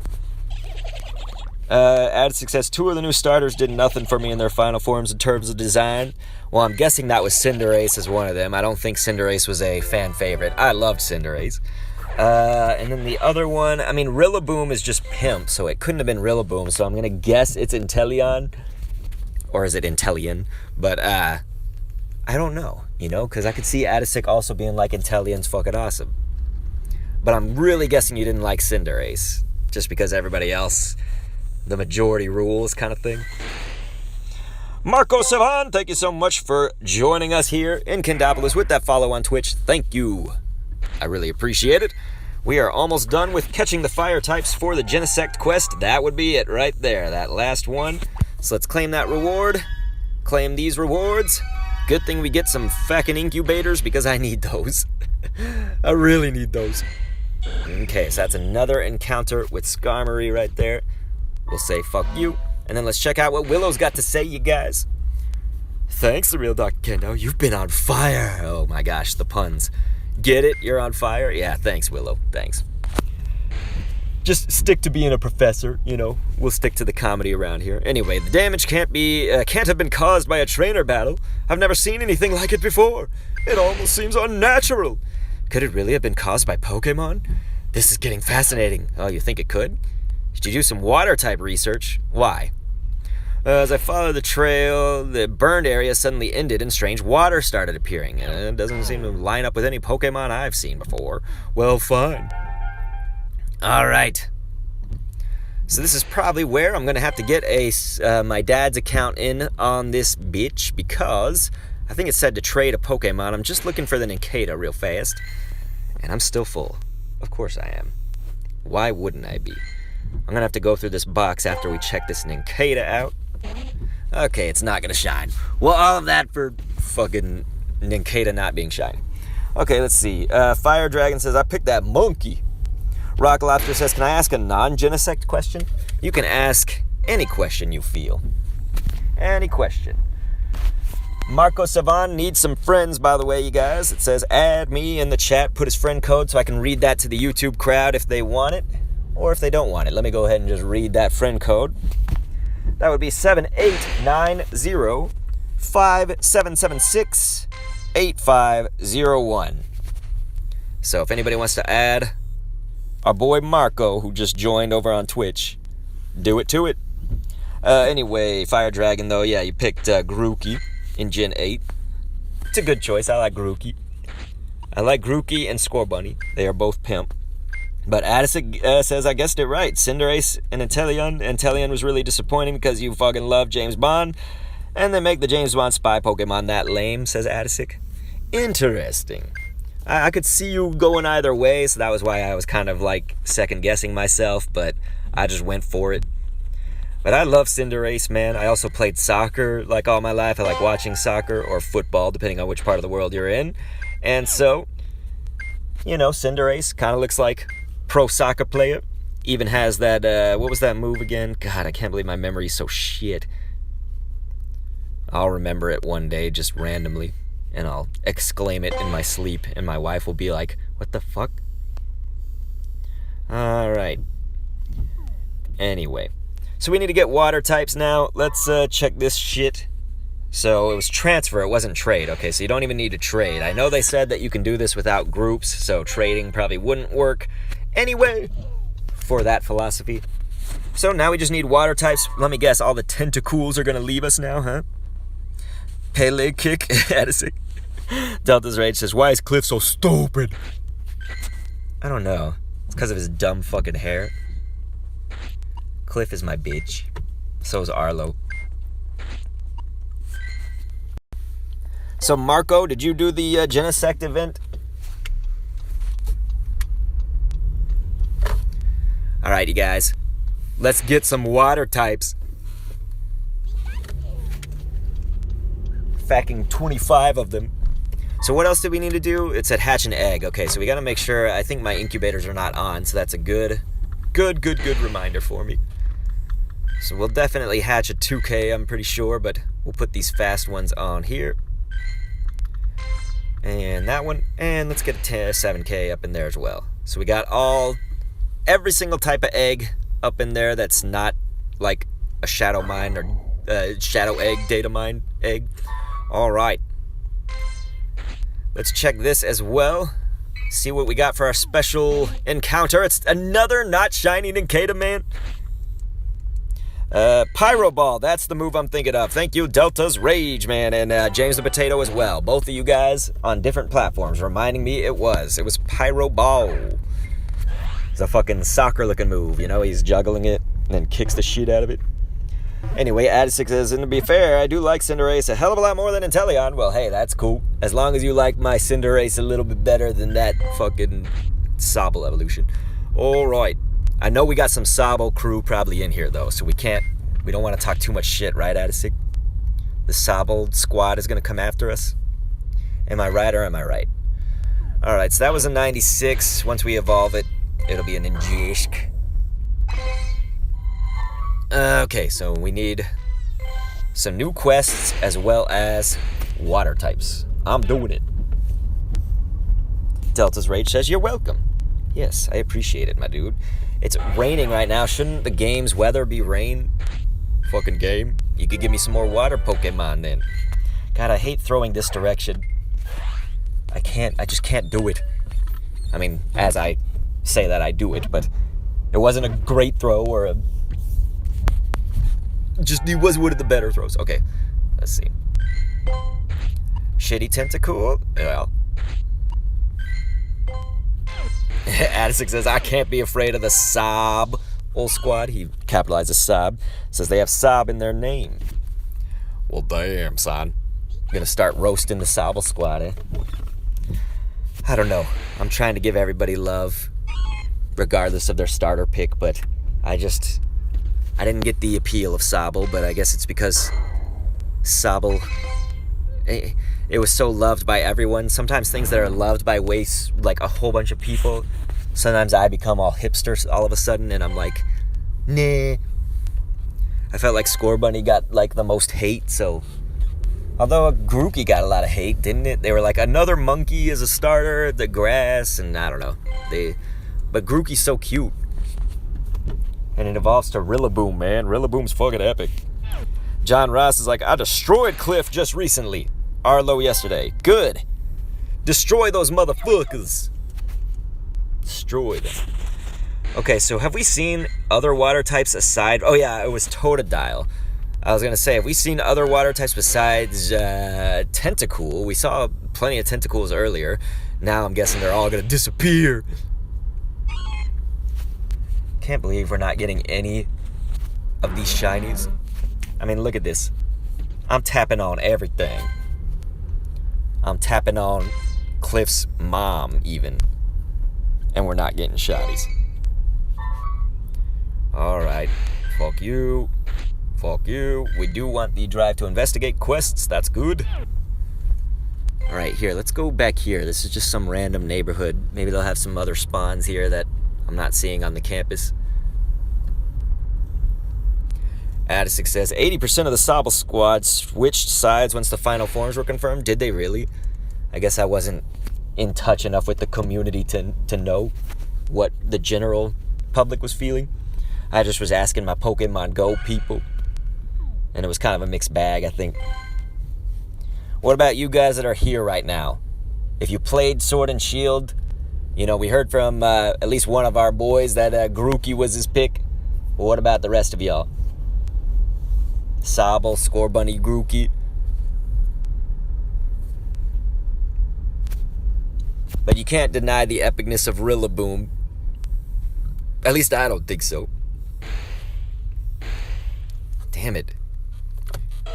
Added success. 2 of the new starters did nothing for me in their final forms in terms of design. Well, I'm guessing that was Cinderace as one of them. I don't think Cinderace was a fan favorite. I loved Cinderace. And then the other one, I mean, Rillaboom is just pimp, so it couldn't have been Rillaboom, so I'm going to guess it's Inteleon. Or is it Inteleon? But, I don't know, you know, because I could see Adisic also being like Inteleon's fucking awesome. But I'm really guessing you didn't like Cinderace, just because everybody else, the majority rules kind of thing. Marco Savan, thank you so much for joining us here in Kendopolis with that follow on Twitch. Thank you. I really appreciate it. We are almost done with catching the fire types for the Genesect quest. That would be it right there, that last one. So let's claim that reward. Claim these rewards. Good thing we get some fucking incubators because I need those. I really need those. Okay, so that's another encounter with Skarmory right there. We'll say fuck you. And then let's check out what Willow's got to say, you guys. Thanks, the real Dr. Kendo. You've been on fire. Oh my gosh, the puns. Get it? You're on fire? Yeah, thanks, Willow. Thanks. Just stick to being a professor, you know. We'll stick to the comedy around here. Anyway, the damage can't have been caused by a trainer battle. I've never seen anything like it before. It almost seems unnatural. Could it really have been caused by Pokemon? This is getting fascinating. Oh, you think it could? Did you do some water-type research? Why? As I followed the trail, the burned area suddenly ended and strange water started appearing. It doesn't seem to line up with any Pokemon I've seen before. Well, fine. Alright. So this is probably where I'm going to have to get my dad's account in on this bitch, because I think it said to trade a Pokemon. I'm just looking for the Nincada real fast. And I'm still full. Of course I am. Why wouldn't I be? I'm going to have to go through this box after we check this Nincada out. Okay, it's not going to shine. Well, all of that for fucking Nincada not being shiny. Okay, let's see. Fire Dragon says, I picked that monkey. Rock Lobster says, can I ask a non-Genesect question? You can ask any question you feel. Any question. Marco Savan needs some friends, by the way, you guys. It says, add me in the chat, put his friend code so I can read that to the YouTube crowd if they want it. Or if they don't want it. Let me go ahead and just read that friend code. That would be 7890-5776-8501. So if anybody wants to add our boy Marco, who just joined over on Twitch, do it to it. Anyway, Fire Dragon, though, yeah, you picked Grookey in Gen 8. It's a good choice. I like Grookey. I like Grookey and Scorbunny. They are both pimp. But Adisic says I guessed it right. Cinderace and Inteleon. Inteleon was really disappointing because you fucking love James Bond. And they make the James Bond spy Pokemon that lame, says Adisic. Interesting. I could see you going either way, so that was why I was kind of like second-guessing myself, but I just went for it. But I love Cinderace, man. I also played soccer like all my life. I like watching soccer or football, depending on which part of the world you're in. And so, you know, Cinderace kind of looks like pro soccer player. Even has that, what was that move again? God, I can't believe my memory's so shit. I'll remember it one day, just randomly, and I'll exclaim it in my sleep, and my wife will be like, what the fuck? Alright. Anyway. So we need to get water types now. Let's check this shit. So it was transfer, it wasn't trade. Okay, so you don't even need to trade. I know they said that you can do this without groups, so trading probably wouldn't work anyway for that philosophy. So now we just need water types. Let me guess, all the tentacles are going to leave us now, huh? Pele kick, Adisic. Delta's Rage says, why is Cliff so stupid? I don't know. It's because of his dumb fucking hair. Cliff is my bitch. So is Arlo. So Marco, did you do the Genesect event? Alright, you guys. Let's get some water types. fucking 25 of them. So what else did we need to do? It said hatch an egg. Okay, so we got to make sure. I think my incubators are not on, so that's a good reminder for me. So we'll definitely hatch a 2K, I'm pretty sure, but we'll put these fast ones on here. And that one, and let's get a 7K up in there as well. So we got every single type of egg up in there that's not like a shadow mine or shadow egg, data mine egg. All right. Let's check this as well. See what we got for our special encounter. It's another not shiny Nincada, man. Pyro Ball, that's the move I'm thinking of. Thank you, Delta's Rage, man, and James the Potato as well. Both of you guys on different platforms reminding me it was Pyro Ball. It's a fucking soccer-looking move, you know? He's juggling it and then kicks the shit out of it. Anyway, Adisic says, and to be fair, I do like Cinderace a hell of a lot more than Inteleon. Well, hey, that's cool. As long as you like my Cinderace a little bit better than that fucking Sobble evolution. All right. I know we got some Sobble crew probably in here, though, so we don't want to talk too much shit, right, Adisic? The Sobble squad is going to come after us. Am I right or am I right? All right, so that was a 96. Once we evolve it, it'll be an Injisk. Okay, so we need some new quests as well as water types. I'm doing it. Delta's Rage says, you're welcome. Yes, I appreciate it, my dude. It's raining right now. Shouldn't the game's weather be rain? Fucking game. You could give me some more water Pokemon then. God, I hate throwing this direction. I just can't do it. I mean, as I say that, I do it, but it wasn't a great throw or it was one of the better throws. Okay, let's see. Shitty Tentacool? Well. Addison says, I can't be afraid of the Sob old squad. He capitalizes Sob. Says they have Sob in their name. Well, damn, son. I'm going to start roasting the Sobble squad, eh? I don't know. I'm trying to give everybody love, regardless of their starter pick, but I didn't get the appeal of Sobble, but I guess it's because Sobble, it was so loved by everyone. Sometimes things that are loved by like a whole bunch of people, sometimes I become all hipsters all of a sudden, and I'm like, nah. I felt like Scorbunny got like the most hate, so although Grookey got a lot of hate, didn't it? They were like, another monkey as a starter, the grass, and I don't know. But Grookey's so cute. And it evolves to Rillaboom, man. Rillaboom's fucking epic. John Ross is like, I destroyed Cliff just recently. Arlo yesterday. Good. Destroy those motherfuckers. Destroy them. Okay, so have we seen other water types aside? Oh yeah, it was Totodile. I was gonna say, have we seen other water types besides Tentacool? We saw plenty of Tentacools earlier. Now I'm guessing they're all gonna disappear. Can't believe we're not getting any of these shinies. I mean, look at this. I'm tapping on everything. I'm tapping on Cliff's mom, even. And we're not getting shinies. Alright. Fuck you. Fuck you. We do want the drive to investigate quests. That's good. Alright, here. Let's go back here. This is just some random neighborhood. Maybe they'll have some other spawns here that I'm not seeing on the campus. Addisic says, 80% of the Sobble squad switched sides once the final forms were confirmed. Did they really? I guess I wasn't in touch enough with the community to know what the general public was feeling. I just was asking my Pokemon Go people, and it was kind of a mixed bag, I think. What about you guys that are here right now? If you played Sword and Shield, you know, we heard from at least one of our boys that Grookey was his pick. But what about the rest of y'all? Sobble, Scorbunny, Grookey. But you can't deny the epicness of Rillaboom. At least I don't think so. Damn it.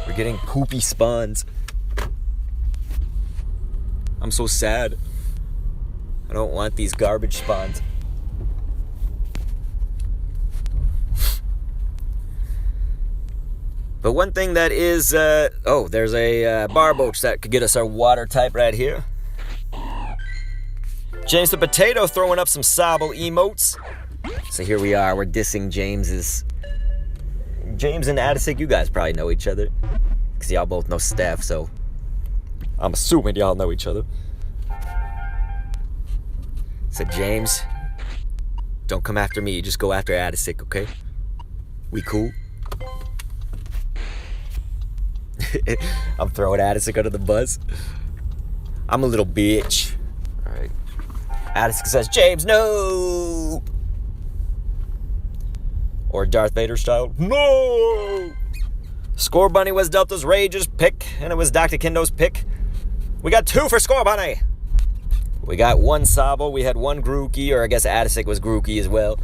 We're getting poopy spawns. I'm so sad. I don't want these garbage spawns. But one thing that is, there's a barboach that could get us our water type right here. James the Potato throwing up some Sobble emotes. So here we are, we're dissing James and Adisic, you guys probably know each other. Because y'all both know Steph, so I'm assuming y'all know each other. So James, don't come after me, just go after Adisic, okay? We cool? I'm throwing Adisic under the bus. I'm a little bitch. Alright. Adisic says, James, no! Or Darth Vader style, no! Score Bunny was Delta's Rage's pick, and it was Dr. Kendo's pick. We got 2 for Score Bunny. We got 1 Sobble, we had 1 Grookey, or I guess Adisic was Grookey as well.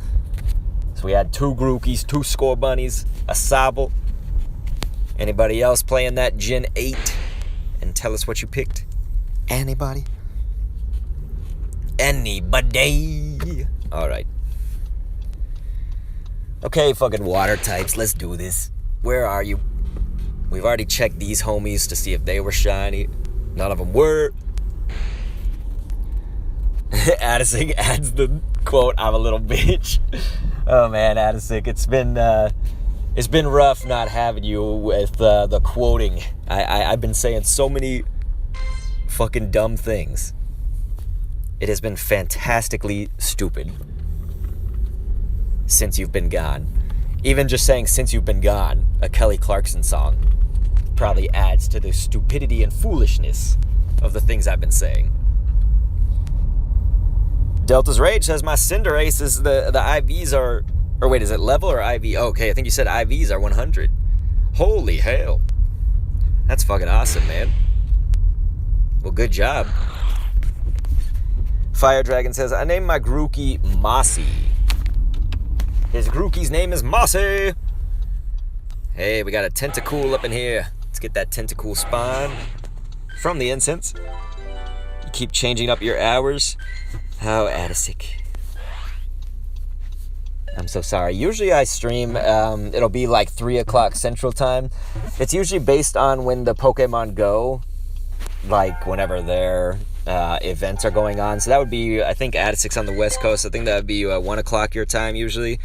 So we had 2 Grookeys, 2 Score Bunnies, a Sobble. Anybody else playing that Gen 8? And tell us what you picked. Anybody? Anybody? Alright. Okay, fucking water types, let's do this. Where are you? We've already checked these homies to see if they were shiny. None of them were. Adisic adds the quote, I'm a little bitch. Oh man, Adisic, it's been rough not having you with the quoting. I've been saying so many fucking dumb things. It has been fantastically stupid since you've been gone. Even just saying since you've been gone, a Kelly Clarkson song, probably adds to the stupidity and foolishness of the things I've been saying. Delta's Rage says my Cinderace is the IVs are, or wait, is it level or IV? Oh, okay, I think you said IVs are 100. Holy hell. That's fucking awesome, man. Well, good job. Fire Dragon says, I named my Grookey Mossy. His Grookey's name is Mossy. Hey, we got a Tentacool up in here. Let's get that Tentacool spawn from the incense. You keep changing up your hours. Oh, Adisic. I'm so sorry. Usually I stream, it'll be like 3 o'clock Central Time. It's usually based on when the Pokemon Go, like whenever their events are going on. So that would be, I think, Adisic's on the West Coast. I think that would be 1 o'clock your time usually.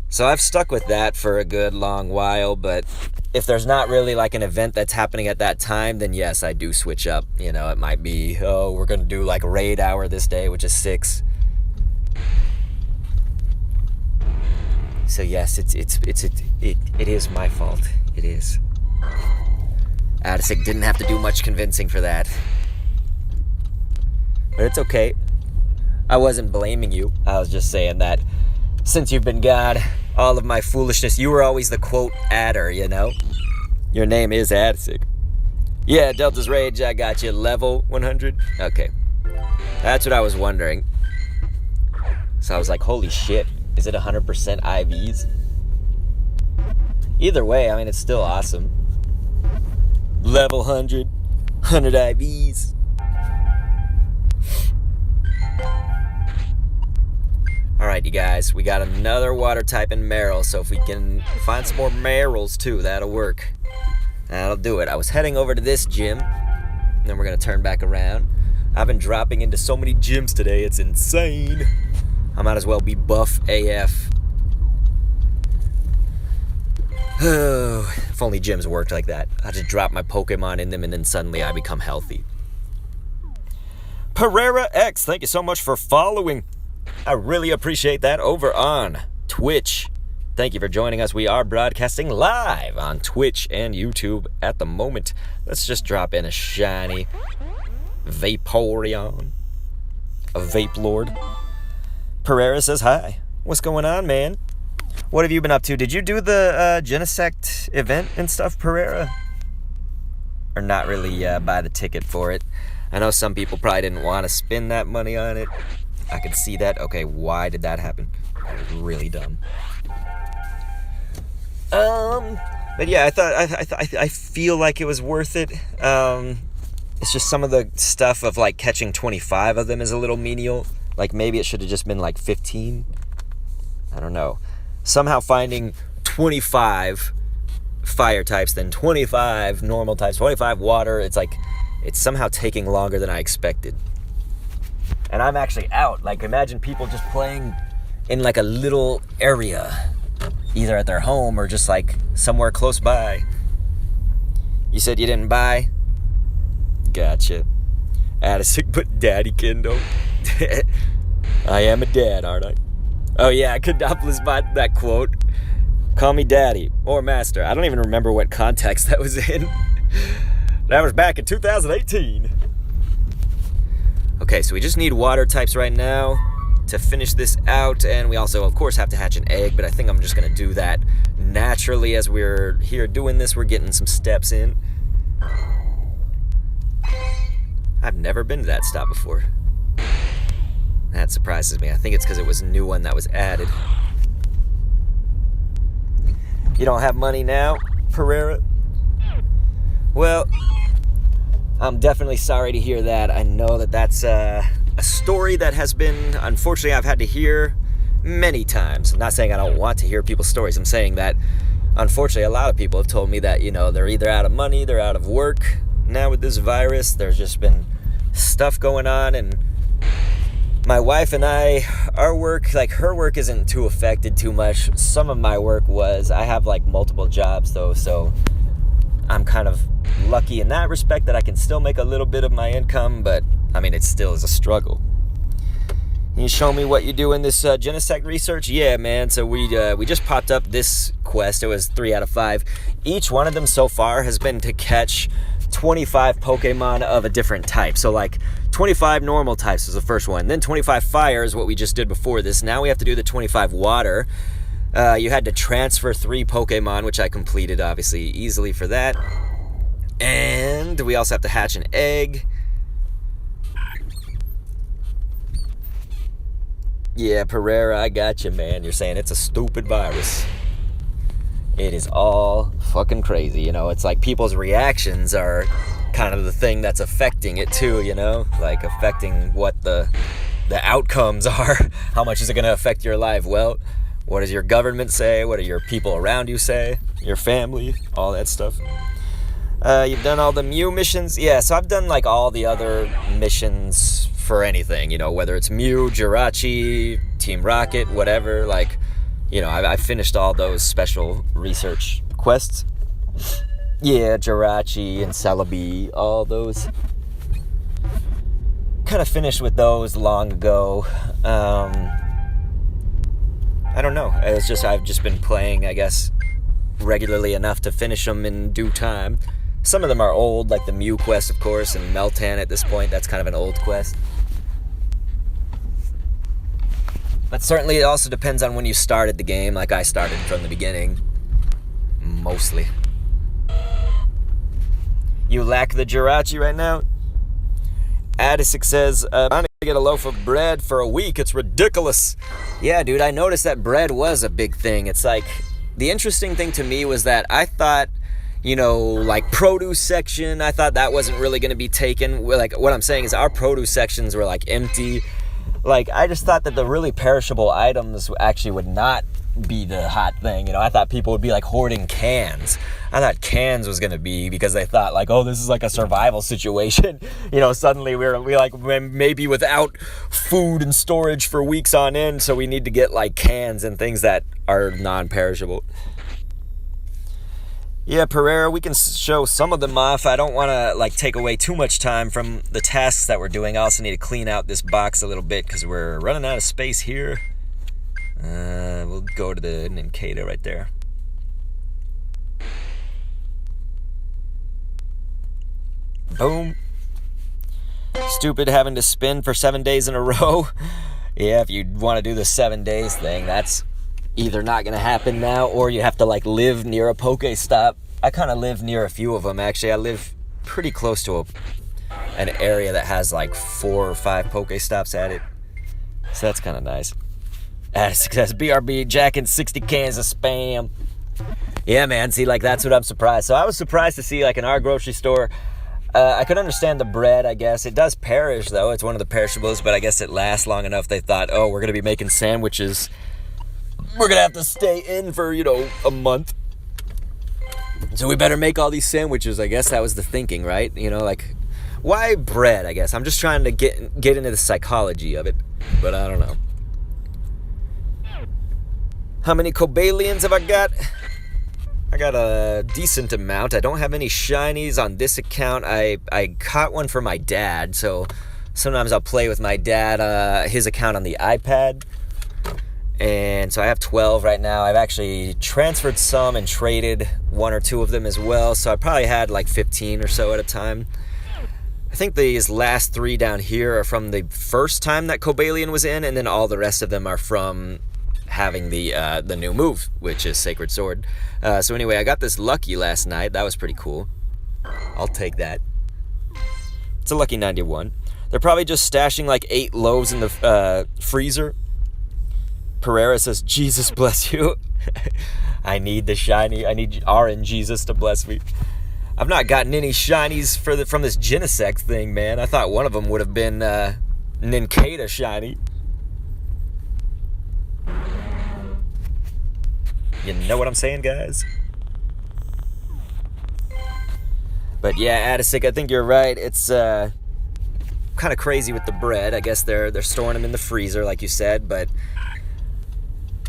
So I've stuck with that for a good long while, but if there's not really like an event that's happening at that time, then yes, I do switch up. You know, it might be, oh, we're going to do like a raid hour this day, which is 6. So yes, it is my fault. It is. Adisic didn't have to do much convincing for that. But it's okay. I wasn't blaming you. I was just saying that since you've been gone, all of my foolishness, you were always the quote adder, you know? Your name is Adisic. Yeah, Delta's Rage, I got you. Level 100? Okay. That's what I was wondering. So I was like, holy shit. Is it 100% IVs? Either way, I mean, it's still awesome. Level 100. 100 IVs. Alright, you guys. We got another water type in Meryl. So if we can find some more Meryls, too, that'll work. That'll do it. I was heading over to this gym. And then we're going to turn back around. I've been dropping into so many gyms today. It's insane. I might as well be buff AF. Oh, if only gyms worked like that. I just drop my Pokemon in them and then suddenly I become healthy. Pereira X, thank you so much for following. I really appreciate that over on Twitch. Thank you for joining us. We are broadcasting live on Twitch and YouTube at the moment. Let's just drop in a shiny Vaporeon. A Vape Lord. Pereira says hi. What's going on, man? What have you been up to? Did you do the Genesect event and stuff, Pereira? Or not really buy the ticket for it? I know some people probably didn't want to spend that money on it. I could see that. Okay, why did that happen? That was really dumb. But yeah, I feel like it was worth it. It's just some of the stuff of like catching 25 of them is a little menial. Like maybe it should have just been like 15. I don't know. Somehow finding 25 fire types, then 25 normal types, 25 water. It's like, it's somehow taking longer than I expected. And I'm actually out. Like, imagine people just playing in like a little area, either at their home or just like somewhere close by. You said you didn't buy? Gotcha. Addison put Daddy Kindle. I am a dad, aren't I? Oh yeah, Cadopolis bought that quote. Call me daddy or master. I don't even remember what context that was in. That was back in 2018. Okay, so we just need water types right now to finish this out, and we also, of course, have to hatch an egg, but I think I'm just going to do that naturally as we're here doing this. We're getting some steps in. I've never been to that stop before. That surprises me. I think it's because it was a new one that was added. You don't have money now, Pereira? Well, I'm definitely sorry to hear that. I know that that's a story that has been, unfortunately, I've had to hear many times. I'm not saying I don't want to hear people's stories. I'm saying that, unfortunately, a lot of people have told me that, you know, they're either out of money, they're out of work. Now with this virus, there's just been stuff going on, and my wife and I, our work, like her work isn't too affected too much. Some of my work was. I have like multiple jobs though, so I'm kind of lucky in that respect that I can still make a little bit of my income, but I mean, it still is a struggle. Can you show me what you do in this Genesect research? Yeah, man. So we just popped up this quest. It was 3 out of 5. Each one of them so far has been to catch 25 Pokemon of a different type. So like 25 normal types was the first one. Then 25 fire is what we just did before this. Now we have to do the 25 water. You had to transfer 3 Pokemon, which I completed obviously easily for that. And we also have to hatch an egg. Yeah, Pereira, I got you, man. You're saying it's a stupid virus. It is all fucking crazy, you know? It's like people's reactions are kind of the thing that's affecting it too, you know? Like affecting what the outcomes are. How much is it going to affect your life? Well, what does your government say? What do your people around you say? Your family? All that stuff. You've done all the Mew missions? Yeah, so I've done like all the other missions for anything, you know, whether it's Mew, Jirachi, Team Rocket, whatever, like, you know, I finished all those special research quests. Yeah, Jirachi and Celebi, all those. Kind of finished with those long ago. I don't know. It's just, I've just been playing, I guess, regularly enough to finish them in due time. Some of them are old, like the Mew quest, of course, and Meltan at this point. That's kind of an old quest. But certainly it also depends on when you started the game. Like I started from the beginning, mostly. You lack the Jirachi right now? Addisic says, I'm trying to get a loaf of bread for a week. It's ridiculous. Yeah, dude, I noticed that bread was a big thing. It's like, the interesting thing to me was that I thought, you know, like produce section, I thought that wasn't really going to be taken. Like, what I'm saying is our produce sections were like empty. Like, I just thought that the really perishable items actually would not be the hot thing. You know, I thought people would be like hoarding cans. I thought cans was going to be, because they thought like, oh, this is like a survival situation. You know, suddenly we're like maybe without food and storage for weeks on end. So we need to get like cans and things that are non-perishable. Yeah, Pereira, we can show some of them off. I don't want to like take away too much time from the tasks that we're doing. I also need to clean out this box a little bit because we're running out of space here. We'll go to the Nincada right there. Boom. Stupid having to spin for 7 days in a row. Yeah, if you want to do the 7 days thing, that's either not going to happen now, or you have to like live near a Pokestop. I kind of live near a few of them, actually. I live pretty close to an area that has like 4 or 5 Pokestops at it. So that's kind of nice. Success, BRB, jacking 60 cans of Spam. Yeah, man, see, like that's what I'm surprised. So I was surprised to see like in our grocery store, I could understand the bread, I guess. It does perish, though. It's one of the perishables, but I guess it lasts long enough. They thought, oh, we're going to be making sandwiches we're gonna have to stay in for, a month. So we better make all these sandwiches. I guess that was the thinking, right? Like, why bread, I guess? I'm just trying to get into the psychology of it, but I don't know. How many Cobalians have I got? I got a decent amount. I don't have any shinies on this account. I caught one for my dad, so sometimes I'll play with my dad, his account on the iPad. And so I have 12 right now. I've actually transferred some and traded one or two of them as well, so I probably had like 15 or so at a time. I think these last 3 down here are from the first time that Cobalion was in, and then all the rest of them are from having the new move, which is Sacred Sword. So anyway, I got this Lucky last night. That was pretty cool. I'll take that. It's a Lucky 91. They're probably just stashing like 8 loaves in the freezer. Pereira says, Jesus bless you. I need the shiny. I need RN Jesus to bless me. I've not gotten any shinies from this Genesect thing, man. I thought one of them would have been Nincada shiny. You know what I'm saying, guys? But yeah, Adisic, I think you're right. It's kind of crazy with the bread. I guess they're storing them in the freezer, like you said, but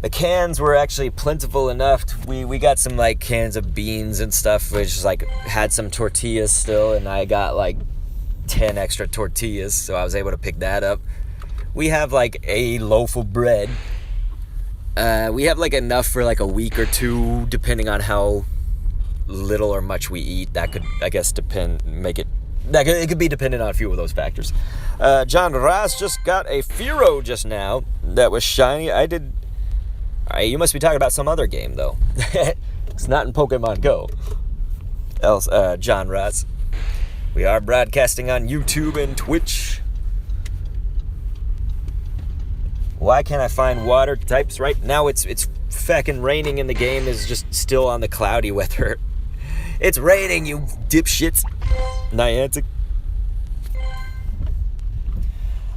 the cans were actually plentiful enough. We got some like cans of beans and stuff, which like had some tortillas still, and I got like 10 extra tortillas, so I was able to pick that up. We have like a loaf of bread. We have like enough for like a week or two, depending on how little or much we eat. That could, I guess, it could be dependent on a few of those factors. John Ross just got a Firo just now that was shiny. Alright, you must be talking about some other game though. It's not in Pokemon Go. John Ross. We are broadcasting on YouTube and Twitch. Why can't I find water types right now? It's feckin' raining and the game is just still on the cloudy weather. It's raining, you dipshits. Niantic.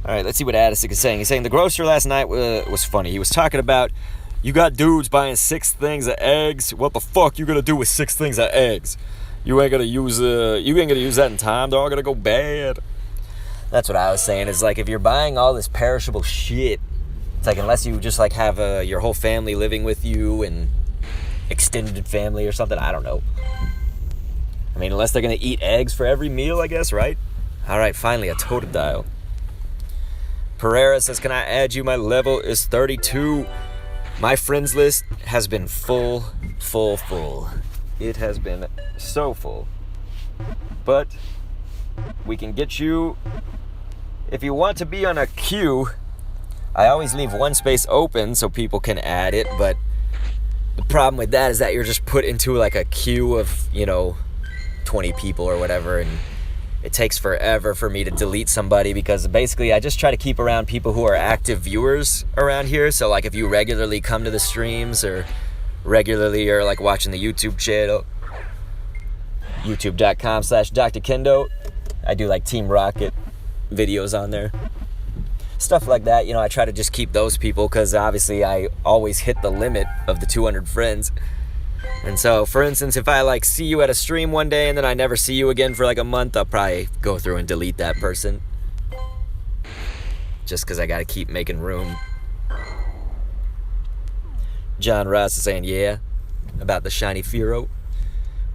Alright, let's see what Adisic is saying. He's saying the grocer last night was funny. He was talking about, you got dudes buying 6 things of eggs. What the fuck you gonna do with 6 things of eggs? You ain't gonna use that in time. They're all gonna go bad. That's what I was saying. It's like, if you're buying all this perishable shit, it's like, unless you just like have your whole family living with you and extended family or something, I don't know. I mean, unless they're gonna eat eggs for every meal, I guess, right? All right, finally a Totodile. Pereira says, can I add you? My level is 32. My friends list has been full. It has been so full. But we can get you, if you want to be on a queue. I always leave one space open so people can add it, but the problem with that is that you're just put into like a queue of, 20 people or whatever, and it takes forever for me to delete somebody, because basically I just try to keep around people who are active viewers around here. So like if you regularly come to the streams or regularly are like watching the YouTube channel, youtube.com/Dr. Kendo, I do like Team Rocket videos on there. Stuff like that, I try to just keep those people, because obviously I always hit the limit of the 200 friends. And so, for instance, if I like see you at a stream one day and then I never see you again for like a month, I'll probably go through and delete that person. Just because I got to keep making room. John Ross is saying, yeah, about the shiny Firo.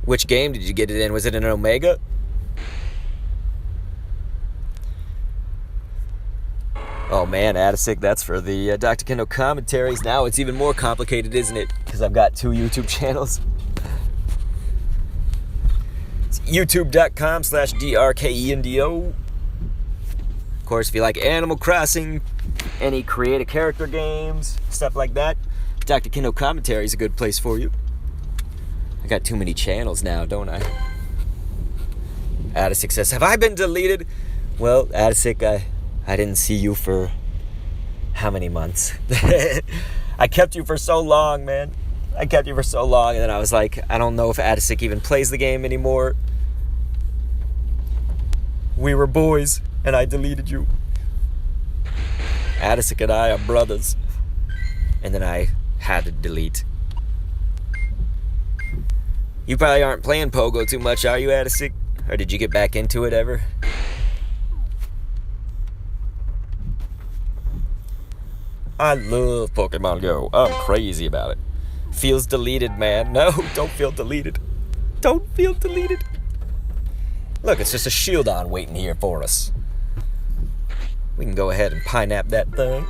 Which game did you get it in? Was it an Omega? Oh man, Adisic, that's for the Dr. Kendo commentaries. Now it's even more complicated, isn't it? Because I've got 2 YouTube channels. It's youtube.com/DRKENDO. Of course, if you like Animal Crossing, any create a character games, stuff like that, Dr. Kendo commentary is a good place for you. I got too many channels now, don't I? Adisic says, have I been deleted? Well, Adisic, I didn't see you for how many months? I kept you for so long, man. I kept you for so long, and then I was like, I don't know if Adisic even plays the game anymore. We were boys, and I deleted you. Adisic and I are brothers. And then I Had to delete. You probably aren't playing Pogo too much, are you, Addisic? Or did you get back into it ever? I love Pokemon Go. I'm crazy about it. Feels deleted, man. No, don't feel deleted. Don't feel deleted. Look, it's just a Shieldon waiting here for us. We can go ahead and pineapple that thing.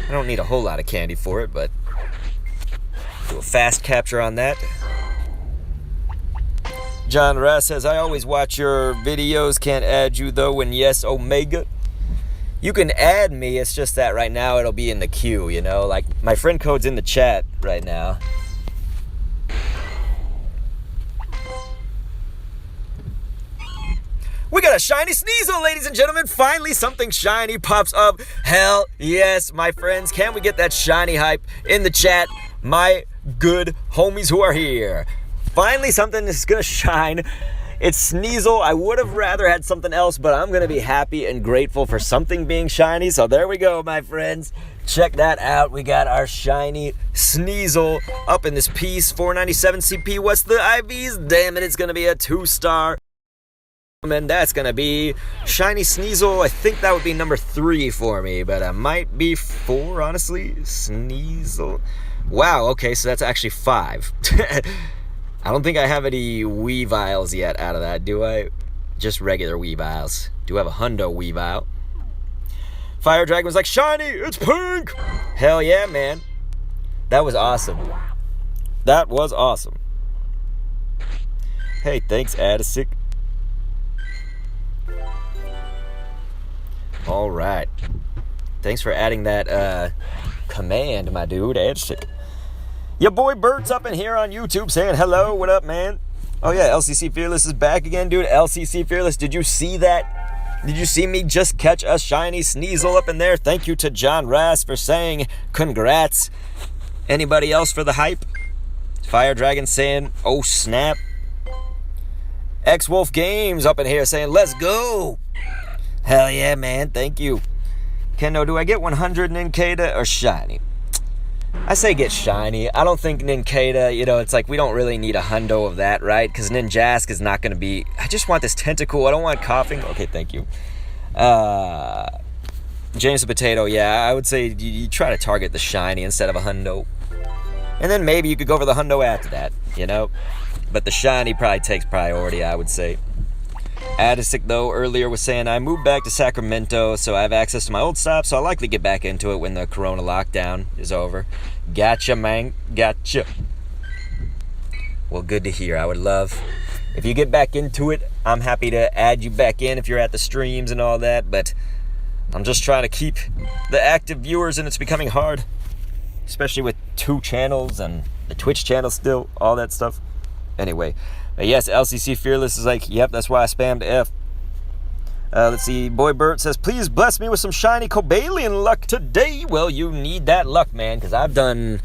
I don't need a whole lot of candy for it, but do a fast capture on that. John Rass says, I always watch your videos, can't add you though, and yes, Omega. You can add me, it's just that right now it'll be in the queue, you know? Like, my friend code's in the chat right now. We got a shiny Sneasel, ladies and gentlemen. Finally, something shiny pops up. Hell yes, my friends. Can we get that shiny hype in the chat? My good homies who are here. Finally, something is going to shine. It's Sneasel. I would have rather had something else, but I'm going to be happy and grateful for something being shiny. So there we go, my friends. Check that out. We got our shiny Sneasel up in this piece. 497 CP. What's the IVs? Damn it, it's going to be a 2-star. And that's going to be shiny Sneasel. I think that would be number 3 for me, but it might be 4, honestly. Sneasel. Wow, okay, so that's actually 5. I don't think I have any Weaviles yet out of that, do I? Just regular Weaviles. Do I have a Hundo Weavile? Fire Dragon was like, shiny, it's pink! Hell yeah, man. That was awesome. That was awesome. Hey, thanks, Addisic. All right. Thanks for adding that command, my dude. Addisic. Your boy Bert's up in here on YouTube saying hello. What up, man? Oh, yeah, LCC Fearless is back again, dude. LCC Fearless, did you see that? Did you see me just catch a shiny Sneasel up in there? Thank you to John Rass for saying congrats. Anybody else for the hype? Fire Dragon saying, oh, snap. X-Wolf Games up in here saying, let's go. Hell yeah, man. Thank you. Kendo, do I get 100 Nincada or shiny? I say get shiny. I don't think Nincada, you know, it's like we don't really need a hundo of that, right? Because Ninjask is not going to be... I just want this tentacle. I don't want coughing. Okay, thank you. James the Potato, yeah, I would say you try to target the shiny instead of a hundo. And then maybe you could go for the hundo after that, you know? But the shiny probably takes priority, I would say. Addisic, though, earlier was saying, I moved back to Sacramento, so I have access to my old stop, so I'll likely get back into it when the corona lockdown is over. Gotcha, man. Gotcha. Well, good to hear. I would love... If you get back into it, I'm happy to add you back in if you're at the streams and all that, but I'm just trying to keep the active viewers, and it's becoming hard. Especially with 2 channels and the Twitch channel still, all that stuff. Anyway... yes, LCC Fearless is like, yep, that's why I spammed F. Let's see, Boy Bert says, please bless me with some shiny Cobalion luck today. Well, you need that luck, man, because I've done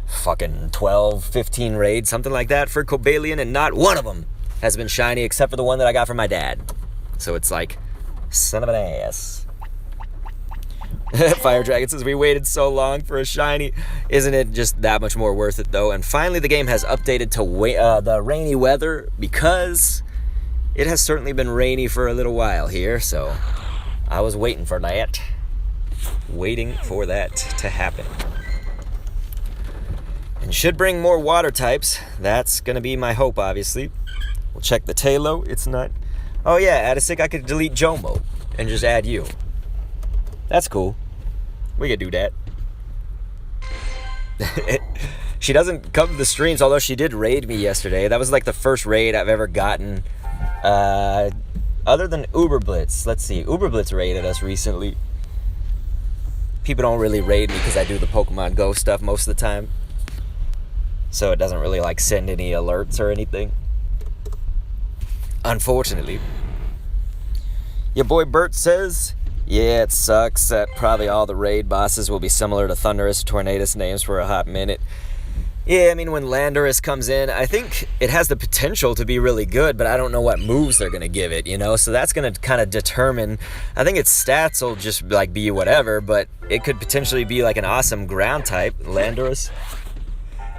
fucking 12, 15 raids, something like that for Cobalion, and not one of them has been shiny except for the one that I got from my dad. So it's like, son of an ass. Fire Dragon says, we waited so long for a shiny. Isn't it just that much more worth it, though? And finally, the game has updated to the rainy weather because it has certainly been rainy for a little while here. So I was waiting for that. Waiting for that to happen. And should bring more water types. That's going to be my hope, obviously. We'll check the Talo. It's not... Oh, yeah, Addisic, I could delete Jomo and just add you. That's cool. We could do that. She doesn't come to the streams, although she did raid me yesterday. That was like the first raid I've ever gotten. Other than Uberblitz. Let's see. Uberblitz raided us recently. People don't really raid me because I do the Pokemon Go stuff most of the time. So it doesn't really like send any alerts or anything. Unfortunately. Your boy Bert says... Yeah, it sucks that probably all the raid bosses will be similar to Thunderous Tornadus names for a hot minute. Yeah, I mean, when Landorus comes in, I think it has the potential to be really good, but I don't know what moves they're going to give it, you know? So that's going to kind of determine, I think its stats will just, like, be whatever, but it could potentially be, like, an awesome ground type, Landorus.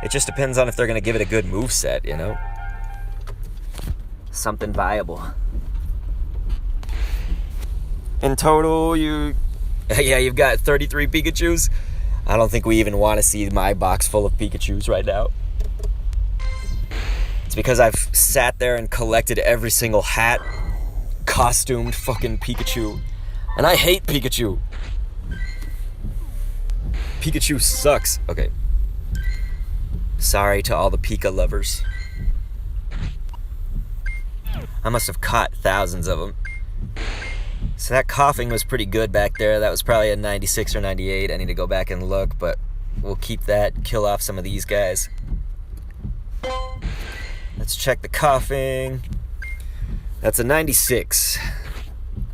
It just depends on if they're going to give it a good move set, you know? Something viable. In total, you've got 33 Pikachus. I don't think we even want to see my box full of Pikachus right now. It's because I've sat there and collected every single hat, costumed fucking Pikachu. And I hate Pikachu. Pikachu sucks. Okay. Sorry to all the Pika lovers. I must have caught thousands of them. So that coughing was pretty good back there. That was probably a 96 or 98. I need to go back and look, but we'll keep that, kill off some of these guys. Let's check the coughing. That's a 96.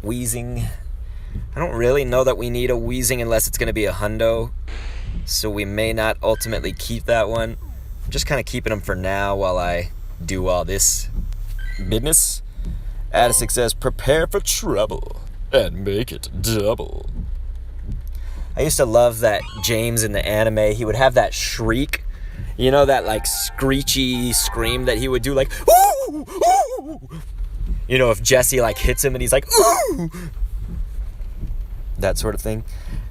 Wheezing. I don't really know that we need a wheezing unless it's going to be a hundo. So we may not ultimately keep that one. I'm just kind of keeping them for now while I do all this business. Genesect says, prepare for trouble and make it double. I used to love that James in the anime, he would have that shriek. You know, that like screechy scream that he would do, like, ooh, ooh. You know, if Jesse like hits him and he's like, ooh. That sort of thing.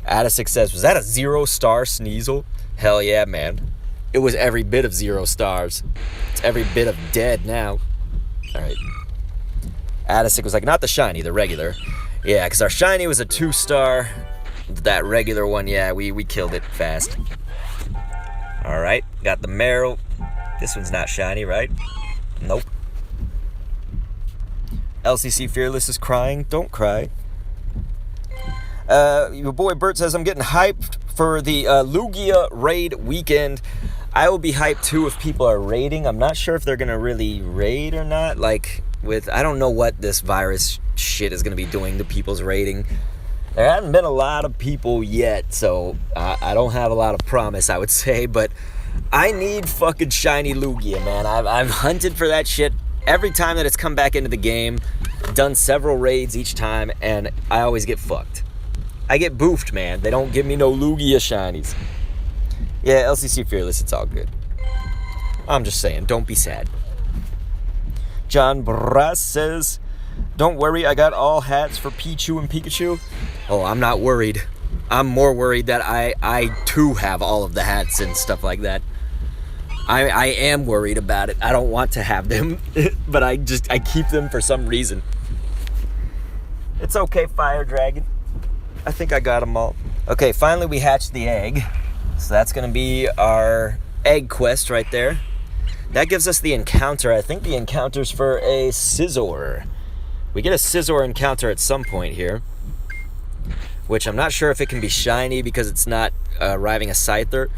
Genesect says, was that a 0-star Sneasel? Hell yeah, man. It was every bit of 0 stars. It's every bit of dead now. Alright. Genesect was like, not the shiny, the regular. Yeah, because our shiny was a 2-star. That regular one, yeah, we killed it fast. Alright, got the Meryl. This one's not shiny, right? Nope. LCC Fearless is crying. Don't cry. Your boy Bert says, I'm getting hyped for the Lugia raid weekend. I will be hyped too if people are raiding. I'm not sure if they're going to really raid or not. Like, I don't know what this virus shit is going to be doing to people's raiding. There haven't been a lot of people yet, so I don't have a lot of promise, I would say. But I need fucking shiny Lugia, man. I've hunted for that shit every time that it's come back into the game. Done several raids each time, and I always get fucked. I get boofed, man. They don't give me no Lugia shinies. Yeah, LCC Fearless, it's all good. I'm just saying, don't be sad. John Brass says, don't worry, I got all hats for Pichu and Pikachu. Oh, I'm not worried. I'm more worried that I too have all of the hats and stuff like that. I am worried about it. I don't want to have them, but I keep them for some reason. It's okay, Fire Dragon. I think I got them all. Okay, finally we hatched the egg. So that's going to be our egg quest right there. That gives us the encounter. I think the encounter's for a Scizor. We get a Scizor encounter at some point here, which I'm not sure if it can be shiny because it's not arriving a Scyther.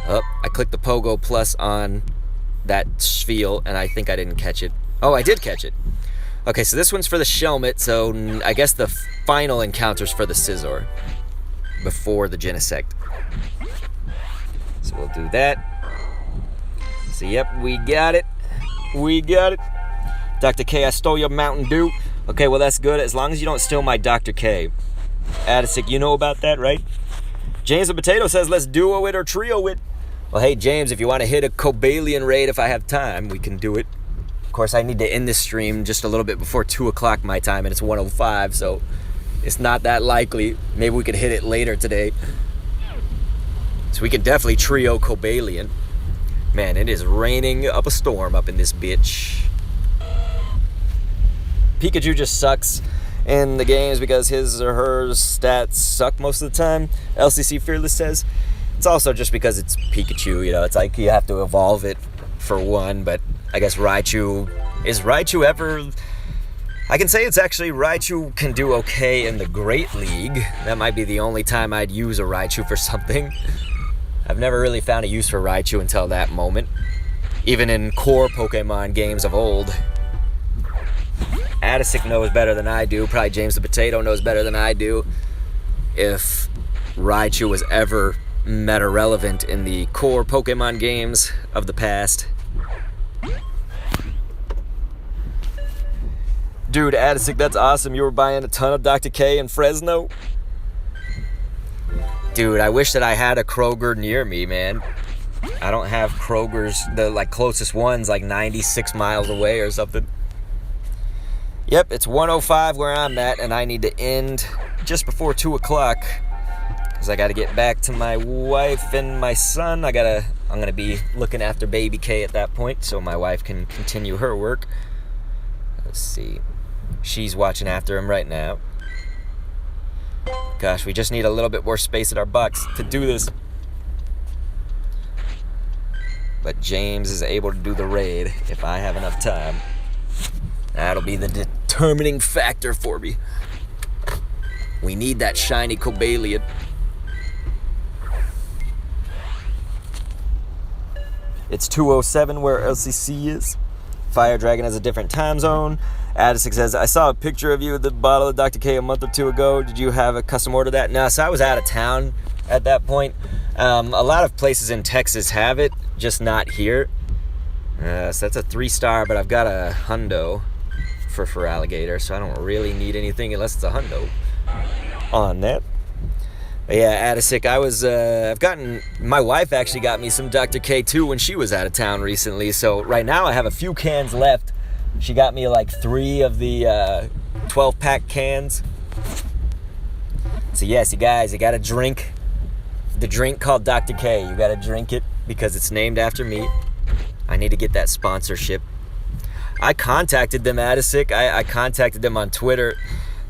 Oh, I clicked the Pogo Plus on that Spiel, and I think I didn't catch it. Oh, I did catch it. Okay, so this one's for the Shelmet, so I guess the final encounter's for the Scizor before the Genesect. So we'll do that. So, yep, we got it. We got it. Dr. K, I stole your Mountain Dew. Okay, well, that's good, as long as you don't steal my Dr. K. Genesect, you know about that, right? James the Potato says, let's duo it or trio it. Well, hey, James, if you want to hit a Cobalion raid if I have time, we can do it. Of course, I need to end this stream just a little bit before 2 o'clock my time, and it's 1:05, so it's not that likely. Maybe we could hit it later today. So we can definitely trio Cobalion. Man, it is raining up a storm up in this bitch. Pikachu just sucks in the games because his or her stats suck most of the time. LCC Fearless says. It's also just because it's Pikachu, you know, it's like you have to evolve it for one, but I guess Raichu, is Raichu ever, I can say it's actually, Raichu can do okay in the Great League. That might be the only time I'd use a Raichu for something. I've never really found a use for Raichu until that moment, even in core Pokemon games of old. Genesect knows better than I do, probably James the Potato knows better than I do, if Raichu was ever meta relevant in the core Pokemon games of the past. Dude, Adisic, that's awesome. You were buying a ton of Dr. K in Fresno? Dude, I wish that I had a Kroger near me, man. I don't have Kroger's, the like closest one's like 96 miles away or something. Yep, it's 1:05 where I'm at, and I need to end just before 2 o'clock because I got to get back to my wife and my son. I'm going to be looking after baby K at that point so my wife can continue her work. Let's see. She's watching after him right now. Gosh, we just need a little bit more space in our box to do this. But James is able to do the raid if I have enough time. That'll be the determining factor for me. We need that shiny Cobalion. It's 2:07 where LCC is. Fire Dragon has a different time zone. Adisic says, I saw a picture of you with the bottle of Dr. K a month or two ago. Did you have a custom order that? No, so I was out of town at that point. A lot of places in Texas have it, just not here. So that's a 3-star, but I've got a hundo for alligator, so I don't really need anything unless it's a hundo on that. But yeah, Adisic, my wife actually got me some Dr. K too when she was out of town recently. So right now I have a few cans left. She got me like 3 of the 12-pack cans. So yes, you guys, you gotta drink the drink called Dr. K. You gotta drink it because it's named after me. I need to get that sponsorship. I contacted them, Adisic. I contacted them on Twitter.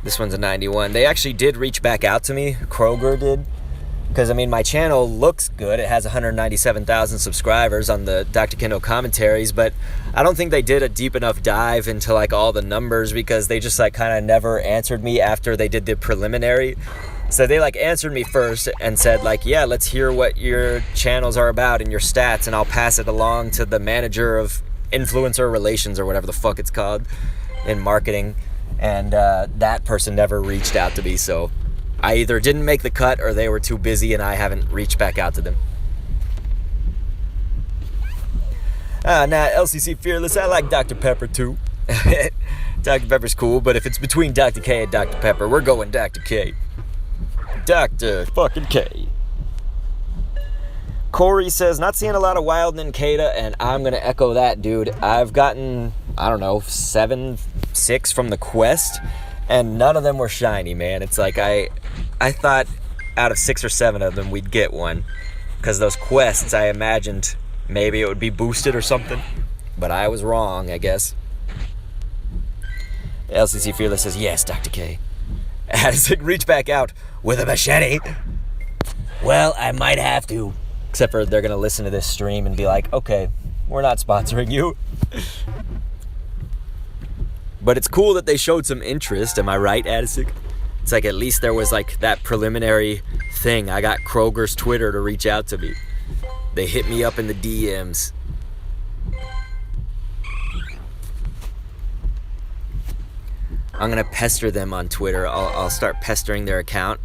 This one's a 91. They actually did reach back out to me. Kroger did. Because, I mean, my channel looks good. It has 197,000 subscribers on the Dr. Kendo commentaries, but I don't think they did a deep enough dive into, like, all the numbers because they just, like, kind of never answered me after they did the preliminary. So they, like, answered me first and said, like, yeah, let's hear what your channels are about and your stats, and I'll pass it along to the manager of influencer relations or whatever the fuck it's called in marketing. And that person never reached out to me, so I either didn't make the cut or they were too busy and I haven't reached back out to them. Nah, LCC Fearless, I like Dr. Pepper too. Dr. Pepper's cool, but if it's between Dr. K and Dr. Pepper, we're going Dr. K. Dr. fucking K. Corey says, not seeing a lot of wild Nincada, and I'm going to echo that, dude. I've gotten, 6 from the quest, and none of them were shiny, man. It's like I thought out of 6 or 7 of them we'd get one, because those quests, I imagined maybe it would be boosted or something, but I was wrong, I guess. LCC Fearless says, yes, Dr. K. As it reach back out with a machete. Well, I might have to. Except for they're going to listen to this stream and be like, okay, we're not sponsoring you. But it's cool that they showed some interest. Am I right, Adisic? It's like at least there was like that preliminary thing. I got Kroger's Twitter to reach out to me. They hit me up in the DMs. I'm going to pester them on Twitter. I'll start pestering their account.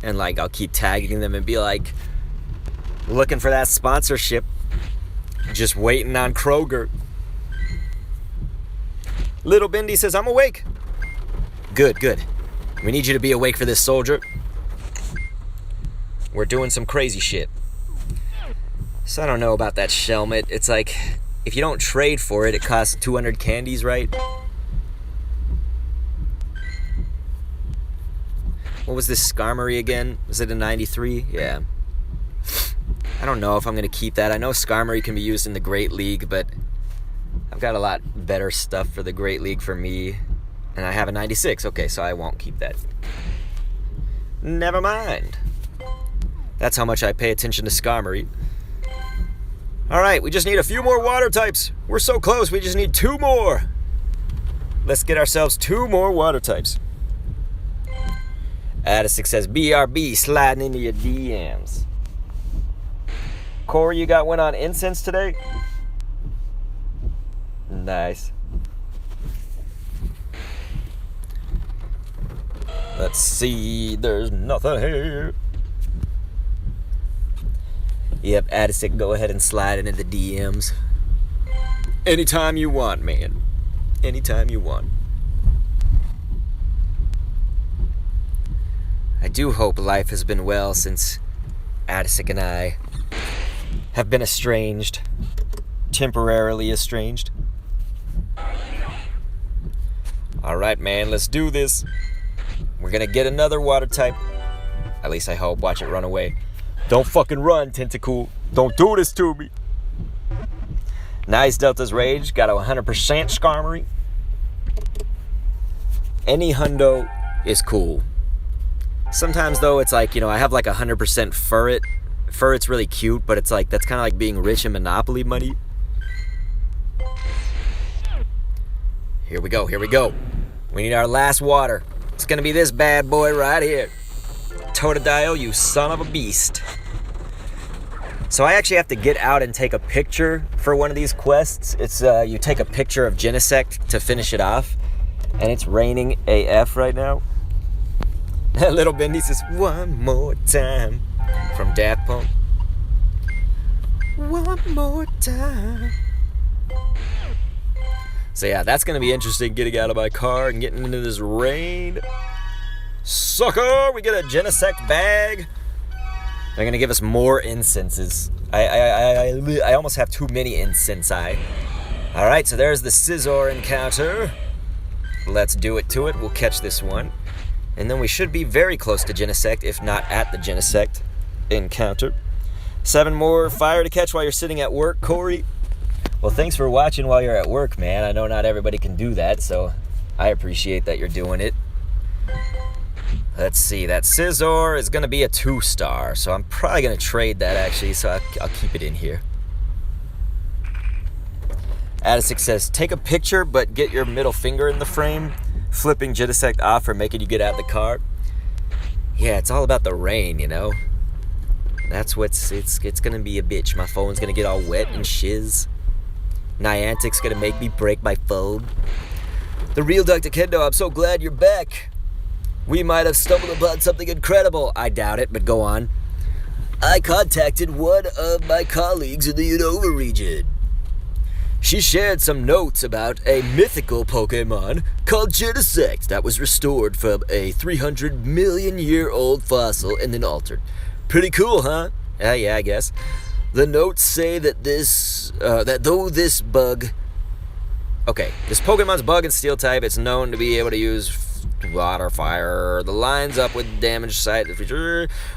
And like I'll keep tagging them and be like, looking for that sponsorship. Just waiting on Kroger. Little Bindi says, I'm awake. Good. We need you to be awake for this, soldier. We're doing some crazy shit. So I don't know about that Shelmet. It's like, if you don't trade for it, it costs 200 candies, right? What was this Skarmory again? Was it a 93? Yeah. I don't know if I'm going to keep that. I know Skarmory can be used in the Great League, but I've got a lot better stuff for the Great League for me. And I have a 96. Okay, so I won't keep that. Never mind. That's how much I pay attention to Skarmory. Alright, we just need a few more water types. We're so close, we just need 2 more. Let's get ourselves 2 more water types. Adisic says, BRB sliding into your DMs. Corey, you got one on incense today? Nice. Let's see. There's nothing here. Yep, Genesect, go ahead and slide into the DMs. Anytime you want, man. Anytime you want. I do hope life has been well since Genesect and I have been estranged. Temporarily estranged. Alright, man, let's do this. We're gonna get another water type. At least I hope. Watch it run away. Don't fucking run, Tentacool. Don't do this to me. Nice Delta's Rage. Got a 100% Skarmory. Any hundo is cool. Sometimes, though, it's like, I have like 100% Furret. Furret's really cute, but it's like, that's kind of like being rich in Monopoly money. Here we go, here we go. We need our last water. It's gonna be this bad boy right here. Totodile, you son of a beast. So I actually have to get out and take a picture for one of these quests. It's you take a picture of Genesect to finish it off. And it's raining AF right now. Little Bendy says, one more time. From Daft Punk. One more time. So yeah, that's going to be interesting, getting out of my car and getting into this rain. Sucker! We get a Genesect bag. They're going to give us more incenses. I almost have too many incensi. Alright, so there's the Scizor encounter. Let's do it to it. We'll catch this one. And then we should be very close to Genesect, if not at the Genesect encounter. 7 more fire to catch while you're sitting at work, Corey. Well, thanks for watching while you're at work, man. I know not everybody can do that, so I appreciate that you're doing it. Let's see, that Scizor is going to be a 2-star, so I'm probably going to trade that, actually, so I'll keep it in here. Genesect says, take a picture, but get your middle finger in the frame, flipping Genesect off or making you get out of the car. Yeah, it's all about the rain, That's what's, it's going to be a bitch. My phone's going to get all wet and shiz. Niantic's gonna make me break my phone. The real Dr. Kendo, I'm so glad you're back. We might have stumbled upon something incredible. I doubt it, but go on. I contacted one of my colleagues in the Unova region. She shared some notes about a mythical Pokemon called Genesect that was restored from a 300 million year old fossil and then altered. Pretty cool, huh? Yeah, I guess. The notes say that this Pokemon's bug and steel type, it's known to be able to use water, fire. The lines up with damage site.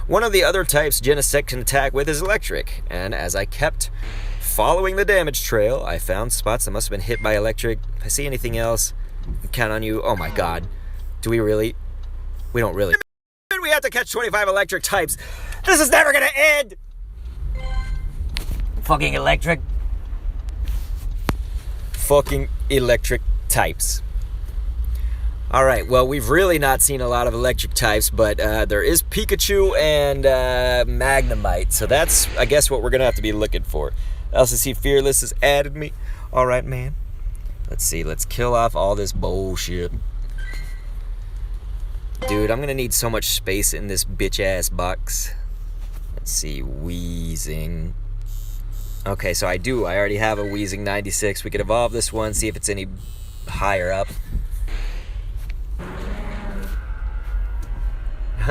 One of the other types Genesect can attack with is electric. And as I kept following the damage trail, I found spots that must have been hit by electric. If I see anything else, I count on you. Oh my god. Do we really? We don't really. We have to catch 25 electric types. This is never gonna end! Fucking electric. Fucking electric types. Alright, well, we've really not seen a lot of electric types, but there is Pikachu and Magnemite, so that's, I guess, what we're going to have to be looking for. LCC Fearless has added me. Alright, man. Let's see, let's kill off all this bullshit. Dude, I'm going to need so much space in this bitch-ass box. Let's see, Wheezing. Okay, so I already have a Wheezing 96. We could evolve this one, see if it's any higher up.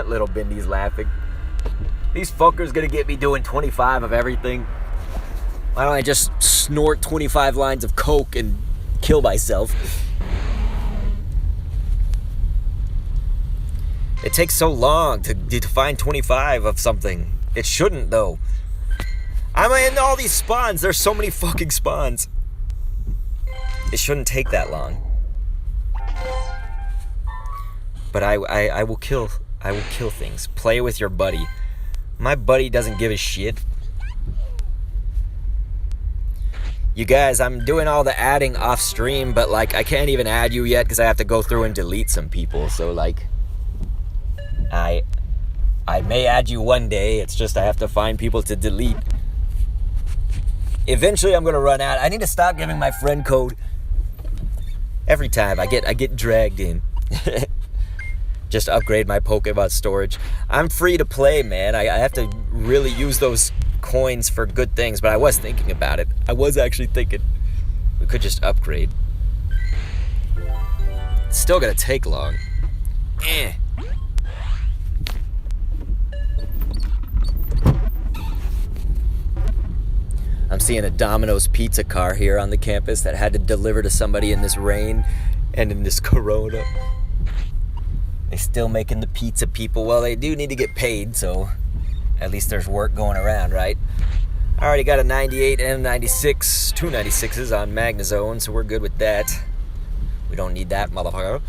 Little Bendy's laughing. These fuckers gonna get me doing 25 of everything. Why don't I just snort 25 lines of coke and kill myself? It takes so long to find 25 of something. It shouldn't, though. I'm in all these spawns. There's so many fucking spawns. It shouldn't take that long. But I will kill things. Play with your buddy. My buddy doesn't give a shit. You guys, I'm doing all the adding off stream, but like I can't even add you yet because I have to go through and delete some people. So like I may add you one day. It's just I have to find people to delete. Eventually I'm gonna run out. I need to stop giving my friend code every time I get dragged in. Just upgrade my Pokemon storage. I'm free to play, man. I have to really use those coins for good things, but I was thinking about it. I was actually thinking we could just upgrade. It's still gonna take long. I'm seeing a Domino's pizza car here on the campus that had to deliver to somebody in this rain and in this corona. They still making the pizza, people. Well, they do need to get paid, so at least there's work going around, right? I already got a 98 and a 96, two 96s on Magnazone, so we're good with that. We don't need that, motherfucker.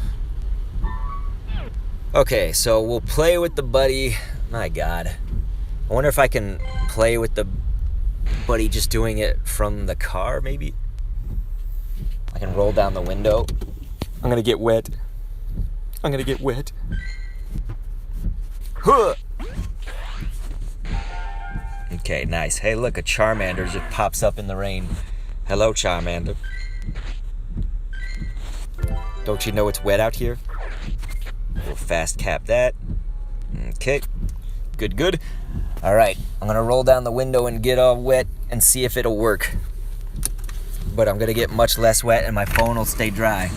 Okay, so we'll play with the buddy. My God. I wonder if I can play with the buddy just doing it from the car, maybe? I can roll down the window. I'm gonna get wet. I'm gonna get wet. Huh. Okay, nice. Hey, look, a Charmander just pops up in the rain. Hello, Charmander. Don't you know it's wet out here? We'll fast cap that. Okay. Good, good. All right, I'm gonna roll down the window and get all wet and see if it'll work. But I'm gonna get much less wet and my phone will stay dry.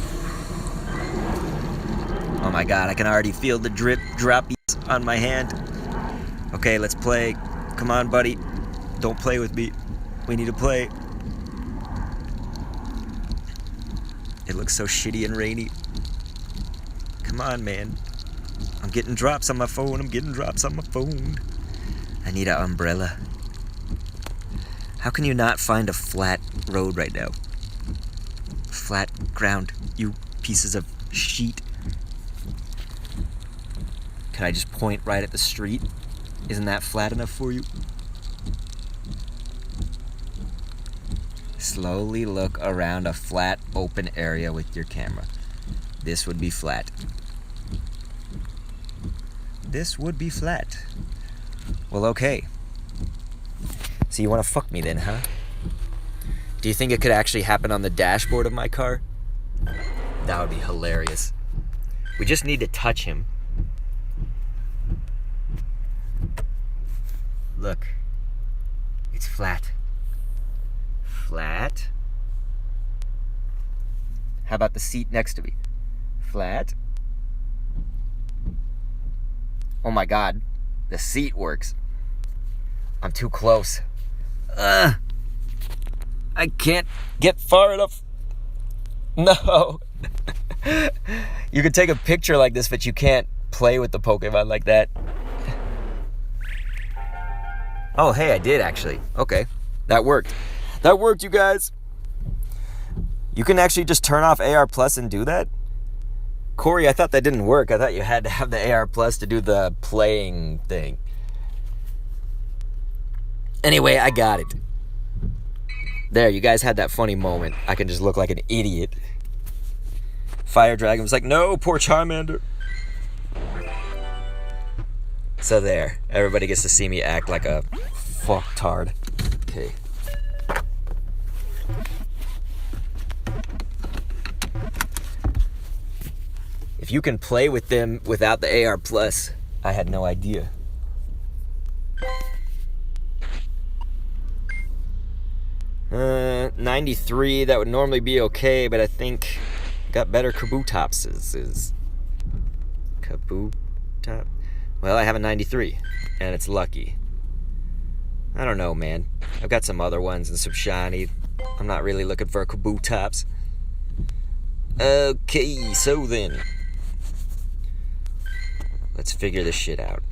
Oh my God, I can already feel the drip droppies on my hand. Okay, let's play. Come on, buddy. Don't play with me. We need to play. It looks so shitty and rainy. Come on, man. I'm getting drops on my phone. I need an umbrella. How can you not find a flat road right now? Flat ground, you pieces of shit. Can I just point right at the street? Isn't that flat enough for you? Slowly look around a flat, open area with your camera. This would be flat. This would be flat. Well, okay. So you want to fuck me then, huh? Do you think it could actually happen on the dashboard of my car? That would be hilarious. We just need to touch him. Look. It's flat. Flat. How about the seat next to me? Flat. Oh my God. The seat works. I'm too close. I can't get far enough. No. You can take a picture like this, but you can't play with the Pokemon like that. Oh, hey, I did actually. Okay. That worked. That worked, you guys. You can actually just turn off AR Plus and do that? Corey, I thought that didn't work. I thought you had to have the AR Plus to do the playing thing. Anyway, I got it. There, you guys had that funny moment. I can just look like an idiot. Fire Dragon was like, no, poor Charmander. So there, everybody gets to see me act like a fucktard. Okay. If you can play with them without the AR Plus, I had no idea. Uh, 93, that would normally be okay, but I think got better Kabootopses. Kabootop? Well, I have a 93, and it's lucky. I don't know, man. I've got some other ones and some shiny. I'm not really looking for a Kabootops. Okay, so then. Let's figure this shit out.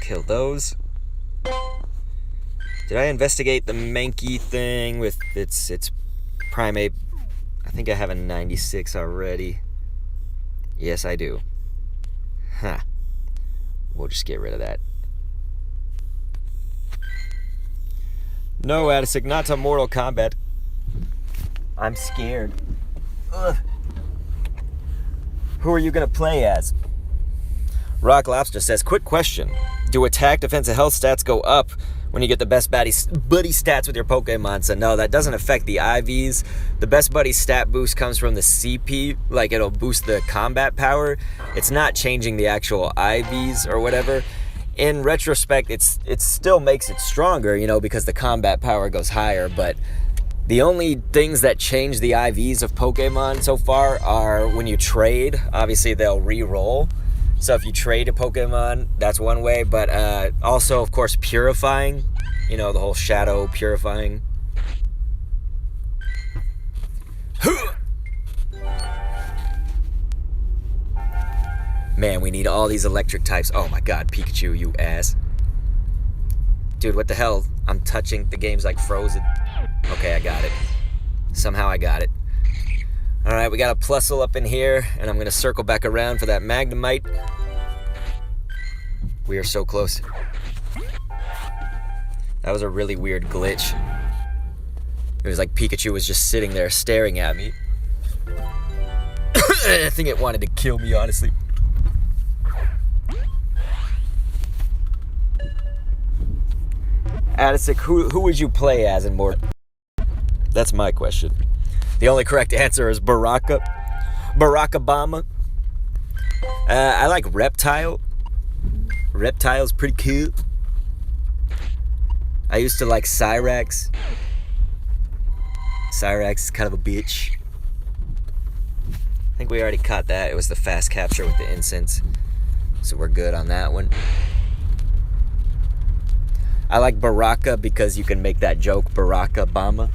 Kill those. Did I investigate the Mankey thing with its primate? I think I have a 96 already. Yes, I do. Huh. We'll just get rid of that. No, Adisic, not to Mortal Kombat. I'm scared. Ugh. Who are you gonna play as? Rock Lobster says, quick question. Do attack, defense, and health stats go up when you get the best buddy stats with your Pokemon. So no, that doesn't affect the IVs. The best buddy stat boost comes from the CP, like it'll boost the combat power. It's not changing the actual IVs or whatever. In retrospect, it still makes it stronger, you know, because the combat power goes higher. But the only things that change the IVs of Pokemon so far are when you trade. Obviously, they'll re-roll. So if you trade a Pokemon, that's one way. But also, of course, purifying. You know, the whole shadow purifying. Man, we need all these electric types. Oh my god, Pikachu, you ass. Dude, what the hell? I'm touching the game's like frozen. Okay, I got it. Somehow I got it. Alright, we got a Plusle up in here, and I'm going to circle back around for that Magnemite. We are so close. That was a really weird glitch. It was like Pikachu was just sitting there staring at me. I think it wanted to kill me, honestly. Genesect, who would you play as in Mortal? That's my question. The only correct answer is Barack Obama. I like Reptile. Reptile's pretty cute. I used to like Cyrax. Cyrax is kind of a bitch. I think we already caught that. It was the fast capture with the incense. So we're good on that one. I like Baraka because you can make that joke, Barack Obama.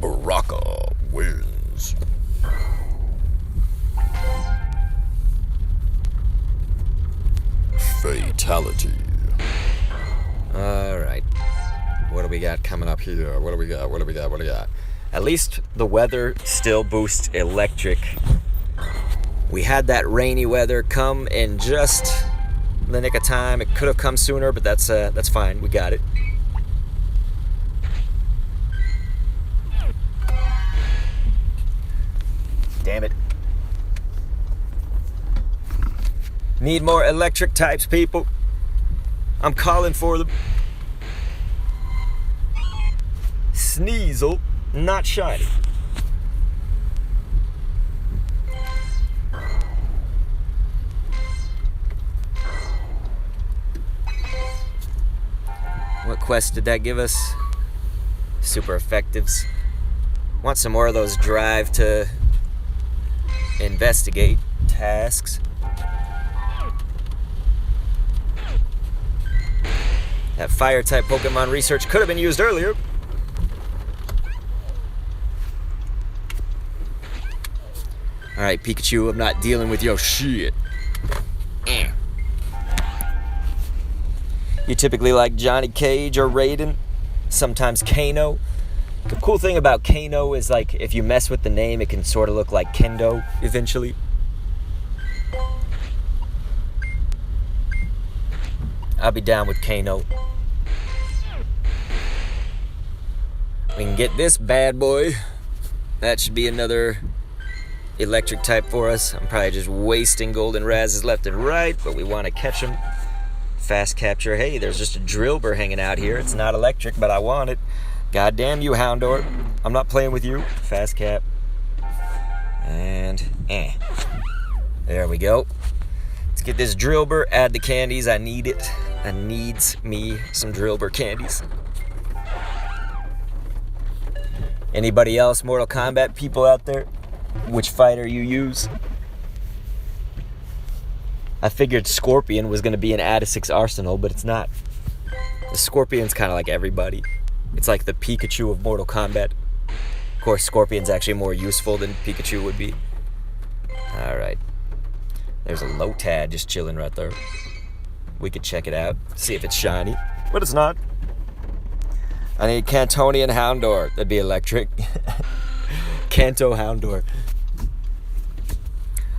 Baraka wins. Fatality. Alright. What do we got coming up here? What do we got? At least the weather still boosts electric. We had that rainy weather come in just the nick of time. It could have come sooner, but that's fine. We got it. Damn it. Need more electric types, people. I'm calling for them. Sneasel, not shiny. What quest did that give us? Super effectives. Want some more of those drive to investigate tasks. That fire type Pokemon research could have been used earlier. Alright, Pikachu, I'm not dealing with your shit. You typically like Johnny Cage or Raiden, sometimes Kano. The cool thing about Kano is, like, if you mess with the name, it can sort of look like Kendo eventually. I'll be down with Kano. We can get this bad boy. That should be another electric type for us. I'm probably just wasting golden razzes left and right, but we want to catch them. Fast capture. Hey, there's just a Drillbur hanging out here. It's not electric, but I want it. God damn you, Houndour. I'm not playing with you. Fast cap. And, there we go. Let's get this Drillbur. Add the candies. I need it. I needs me some Drillbur candies. Anybody else Mortal Kombat people out there? Which fighter you use? I figured Scorpion was going to be in Genesect's arsenal, but it's not. The Scorpion's kind of like everybody. It's like the Pikachu of Mortal Kombat. Of course, Scorpion's actually more useful than Pikachu would be. Alright. There's a Lotad just chilling right there. We could check it out, see if it's shiny. But it's not. I need Cantonian Houndour. That'd be electric. Kanto Houndour.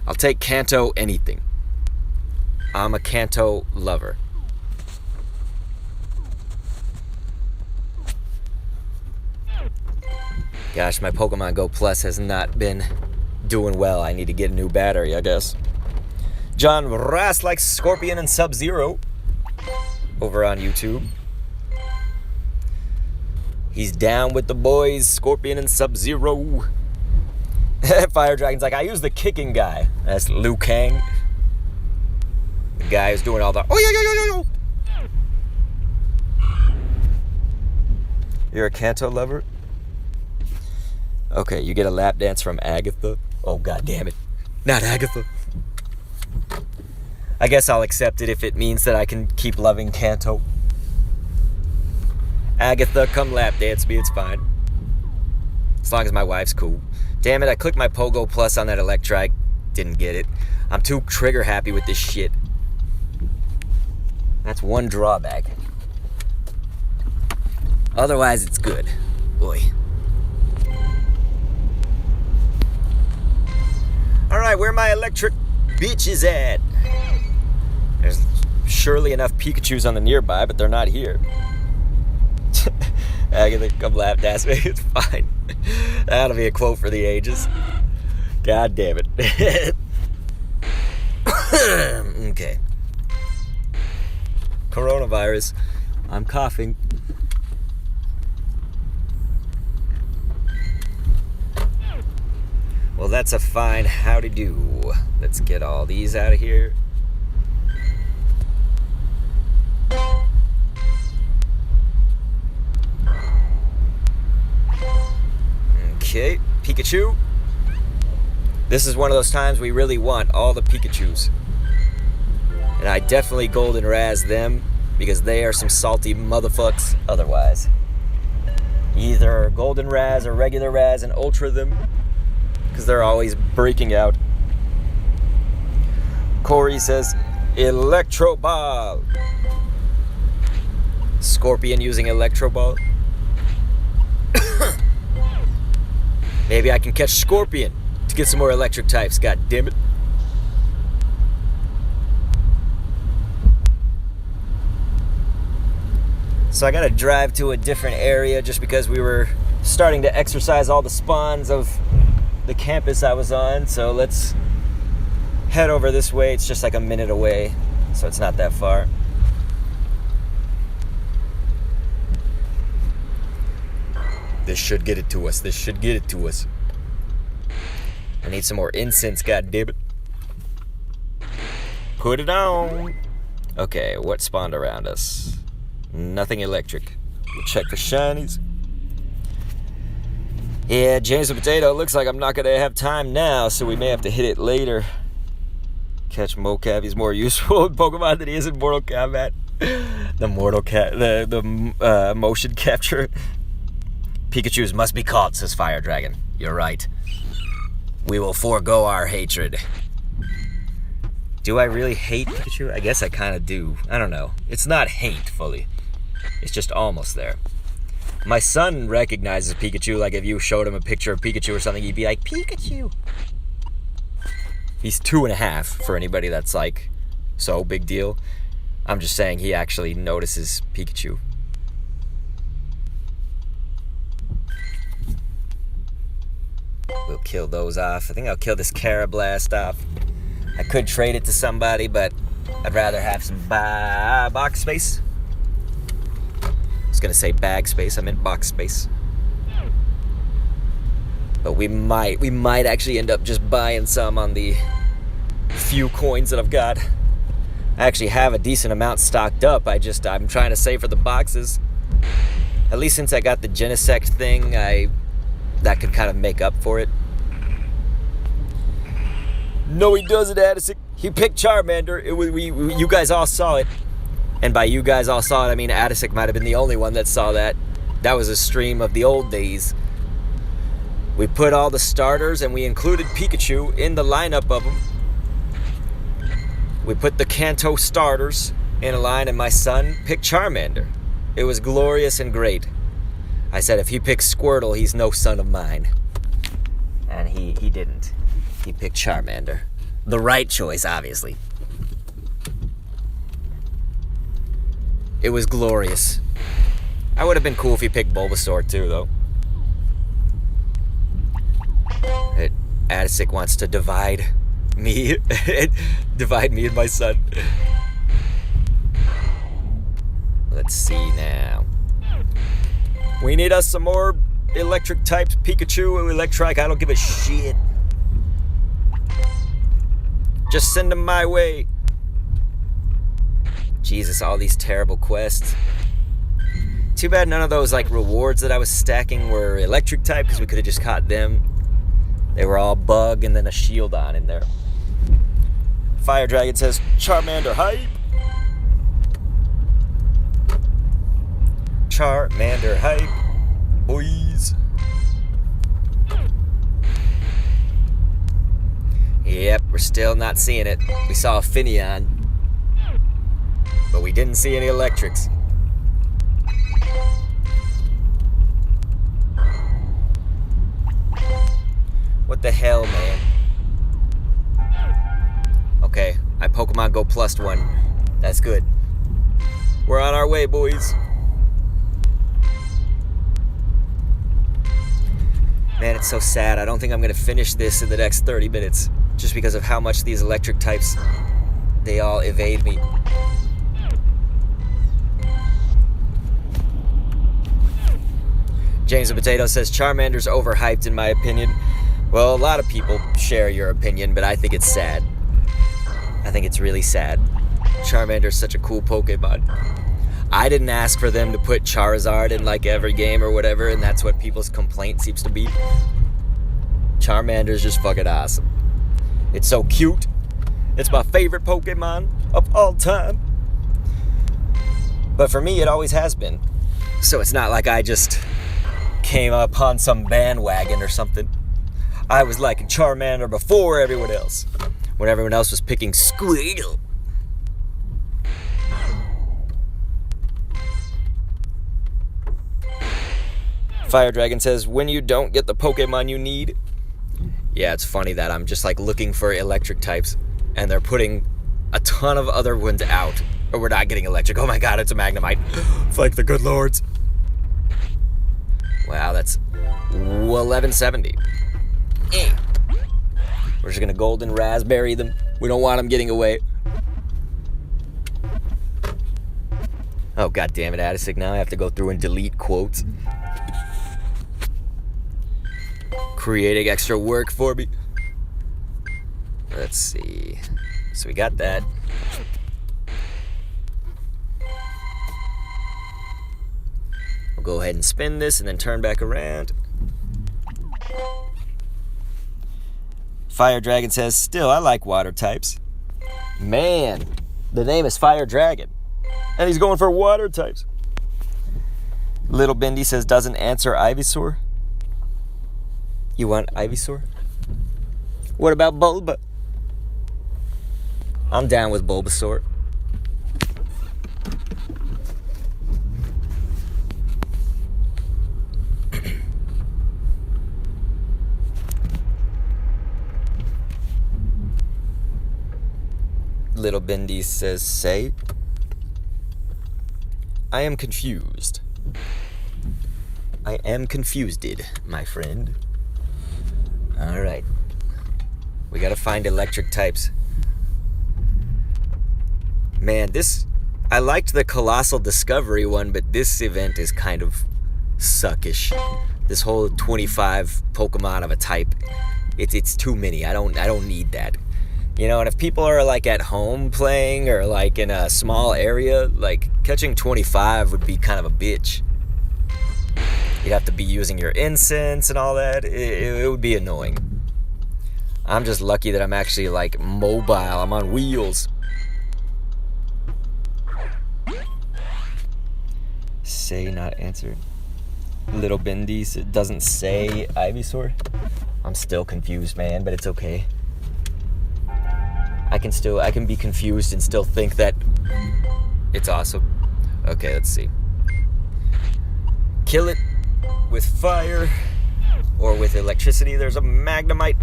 I'll take Kanto anything. I'm a Kanto lover. Gosh, my Pokemon Go Plus has not been doing well. I need to get a new battery, I guess. John Rass likes Scorpion and Sub-Zero over on YouTube. He's down with the boys, Scorpion and Sub-Zero. Fire Dragon's like, I use the kicking guy. That's Liu Kang. The guy who's doing all the... Oh, yo, yo, yo, yo, yo. You're a Kanto lover? Okay, you get a lap dance from Agatha. Oh, god damn it. Not Agatha. I guess I'll accept it if it means that I can keep loving Kanto. Agatha, come lap dance me, it's fine. As long as my wife's cool. Damn it, I clicked my Pogo Plus on that Electrike. Didn't get it. I'm too trigger happy with this shit. That's one drawback. Otherwise, it's good. Boy. Alright, where my electric bitches at? There's surely enough Pikachus on the nearby, but they're not here. Agatha, come lap dance me. It's fine. That'll be a quote for the ages. God damn it. Okay. Coronavirus. I'm coughing. Well, that's a fine howdy do. Let's get all these out of here. Okay, Pikachu. This is one of those times we really want all the Pikachus. And I definitely golden razz them because they are some salty motherfucks otherwise. Either golden razz or regular razz and ultra them because they're always breaking out. Corey says, Electro Ball. Scorpion using Electro Ball. Maybe I can catch Scorpion to get some more electric types, god damn it. So I gotta drive to a different area just because we were starting to exercise all the spawns of the campus I was on. So let's head over this way. It's just like a minute away, so it's not that far. This should get it to us. This should get it to us. I need some more incense, goddammit. Put it on. Okay, what spawned around us? Nothing electric. We'll check for shinies. Yeah, James the Potato, looks like I'm not going to have time now, so we may have to hit it later. Catch Mocap, he's more useful in Pokemon than he is in Mortal Kombat. The motion capture. Pikachus must be caught, says Fire Dragon. You're right. We will forego our hatred. Do I really hate Pikachu? I guess I kind of do. I don't know. It's not hate fully. It's just almost there. My son recognizes Pikachu. Like if you showed him a picture of Pikachu or something, he'd be like, Pikachu. He's 2.5 for anybody that's like, so big deal. I'm just saying he actually notices Pikachu. We'll kill those off. I think I'll kill this Carablast off. I could trade it to somebody, but I'd rather have some box space. I was gonna say bag space, I meant box space. But we might actually end up just buying some on the few coins that I've got. I actually have a decent amount stocked up. I'm trying to save for the boxes. At least since I got the Genesect thing, that could kind of make up for it. No, he doesn't, Addison. He picked Charmander. You guys all saw it. And by you guys all saw it, I mean Addison might have been the only one that saw that. That was a stream of the old days. We put all the starters and we included Pikachu in the lineup of them. We put the Kanto starters in a line and my son picked Charmander. It was glorious and great. I said, if he picks Squirtle, he's no son of mine. And he didn't. He picked Charmander. The right choice, obviously. It was glorious. I would have been cool if he picked Bulbasaur too, though. Addisic wants to divide. Me? Divide me and my son. Let's see now. We need us some more electric types. Pikachu, Electrike, I don't give a shit. Just send them my way. Jesus, all these terrible quests. Too bad none of those like rewards that I was stacking were electric type, because we could have just caught them. They were all bug and then a shield on in there. Fire Dragon says, Charmander hype. Charmander hype, boys. Yep, we're still not seeing it. We saw a Finneon, but we didn't see any electrics. What the hell, man? Okay, I Pokemon Go +1. That's good. We're on our way, boys. Man, it's so sad. I don't think I'm going to finish this in the next 30 minutes. Just because of how much these electric types, they all evade me. James the Potato says, Charmander's overhyped in my opinion. Well, a lot of people share your opinion, but I think it's sad. I think it's really sad. Charmander's such a cool Pokemon. I didn't ask for them to put Charizard in like every game or whatever, and that's what people's complaint seems to be. Charmander's just fucking awesome. It's so cute. It's my favorite Pokemon of all time. But for me, it always has been. So it's not like I just came upon some bandwagon or something. I was liking Charmander before everyone else, when everyone else was picking Squirtle. Fire Dragon says, when you don't get the Pokemon you need. Yeah, it's funny that I'm just like looking for electric types and they're putting a ton of other ones out, or we're not getting electric. Oh my god, it's a Magnemite. Thank the good lords. Wow, that's 1170. We're just gonna golden raspberry them. We don't want them getting away. Oh god damn it, Addisig, now I have to go through and delete quotes. Creating extra work for me. Let's see. So we got that. We'll go ahead and spin this and then turn back around. Fire Dragon says, still, I like water types. Man, the name is Fire Dragon. And he's going for water types. Little Bindi says, doesn't answer Ivysaur. You want Ivysaur? What about Bulba? I'm down with Bulbasaur. Little Bindi says, say. I am confused. I am confused, my friend. Alright. We gotta find electric types. Man, I liked the Colossal Discovery one, but this event is kind of suckish. This whole 25 Pokemon of a type. It's too many. I don't need that. You know, and if people are like at home playing or like in a small area, like catching 25 would be kind of a bitch. You'd have to be using your incense and all that. It would be annoying. I'm just lucky that I'm actually like mobile. I'm on wheels. Say not answered. Little Bindi doesn't say Ivysaur. I'm still confused, man, but it's okay. I can be confused and still think that it's awesome. Okay, let's see. Kill it with fire or with electricity. There's a Magnemite.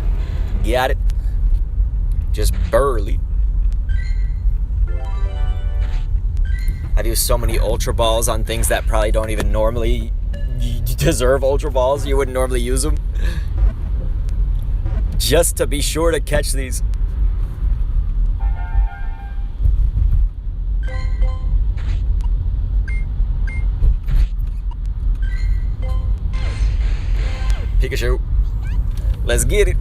Got it. Just burly. I've used so many Ultra Balls on things that probably don't even normally deserve Ultra Balls. You wouldn't normally use them. Just to be sure to catch these. Pikachu. Let's get it.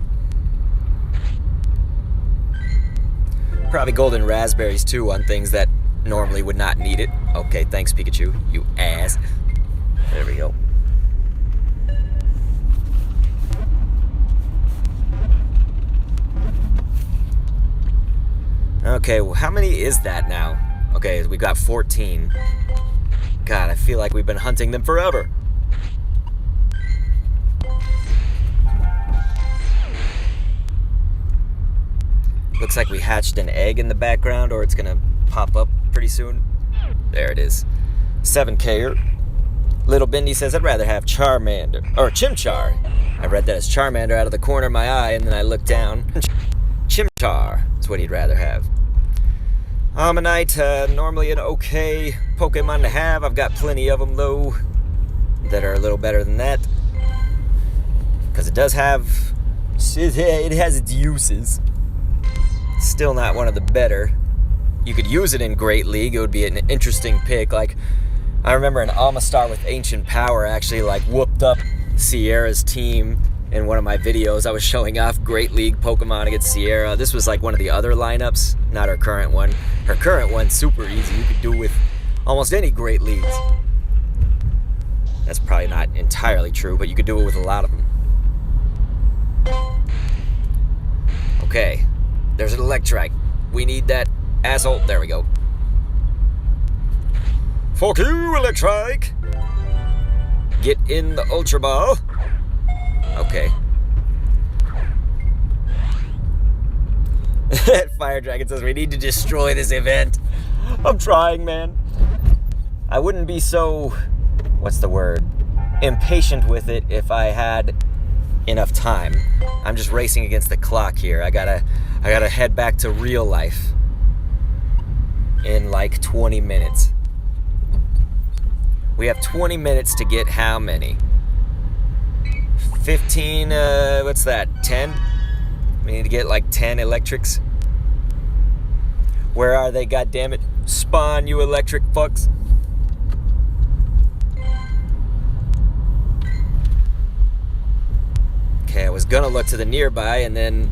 Probably golden raspberries too on things that normally would not need it. Okay, thanks Pikachu, you ass. There we go. Okay, well, how many is that now? Okay, we got 14. God, I feel like we've been hunting them forever. Looks like we hatched an egg in the background, or it's gonna pop up pretty soon. There it is. 7K-er. Little Bindi says, I'd rather have Charmander, or Chimchar. I read that as Charmander out of the corner of my eye, and then I looked down. Chimchar is what he'd rather have. Ammonite, normally an okay Pokemon to have. I've got plenty of them, though, that are a little better than that. Because it has its uses. Still not one of the better. You could use it in Great League. It would be an interesting pick. Like, I remember an Amistar with Ancient Power actually, like, whooped up Sierra's team in one of my videos. I was showing off Great League Pokemon against Sierra. This was like one of the other lineups, not her current one. Her current one's super easy. You could do with almost any Great Leagues. That's probably not entirely true, but you could do it with a lot of them. Okay, there's an Electrike. We need that asshole. There we go. Fuck you, Electrike! Get in the Ultra Ball. Okay. Fire Dragon says we need to destroy this event. I'm trying, man. I wouldn't be so, what's the word, impatient with it if I had enough time. I'm just racing against the clock here. I gotta head back to real life in like 20 minutes. We have 20 minutes to get how many? 15, what's that, 10? We need to get like 10 electrics. Where are they, goddammit? Spawn, you electric fucks. Okay, I was gonna look to the nearby and then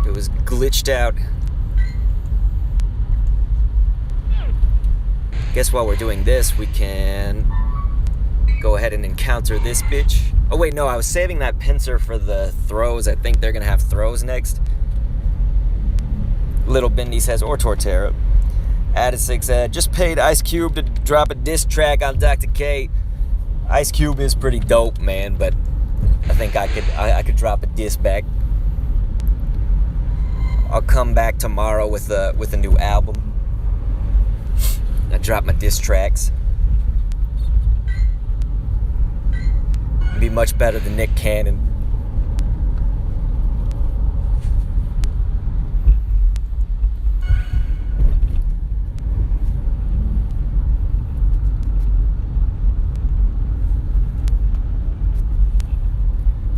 it was glitched out. Guess while we're doing this, we can go ahead and encounter this bitch. Oh wait, no, I was saving that pincer for the throws. I think they're gonna have throws next. Little Bindi says, or Torterra. Addisix just paid Ice Cube to drop a diss track on Dr. K. Ice Cube is pretty dope, man, but I think I could drop a diss back. I'll come back tomorrow with a new album. I drop my diss tracks. Be much better than Nick Cannon.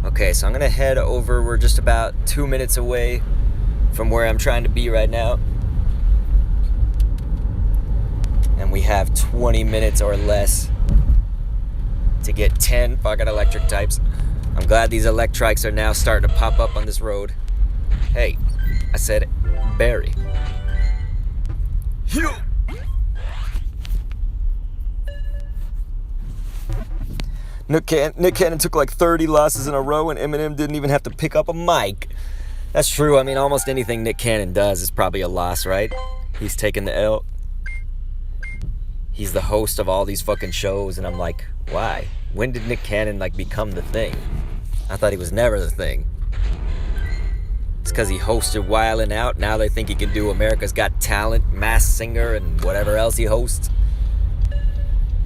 Okay, so I'm gonna head over. We're just about 2 minutes away from where I'm trying to be right now. And we have 20 minutes or less to get 10 fucking electric types. I'm glad these Electrikes are now starting to pop up on this road. Hey, I said berry. Phew. Nick Cannon took like 30 losses in a row and Eminem didn't even have to pick up a mic. That's true. I mean, almost anything Nick Cannon does is probably a loss, right? He's taking the L. He's the host of all these fucking shows, and I'm like, why? When did Nick Cannon, like, become the thing? I thought he was never the thing. It's because he hosted Wildin' Out. Now they think he can do America's Got Talent, Masked Singer, and whatever else he hosts.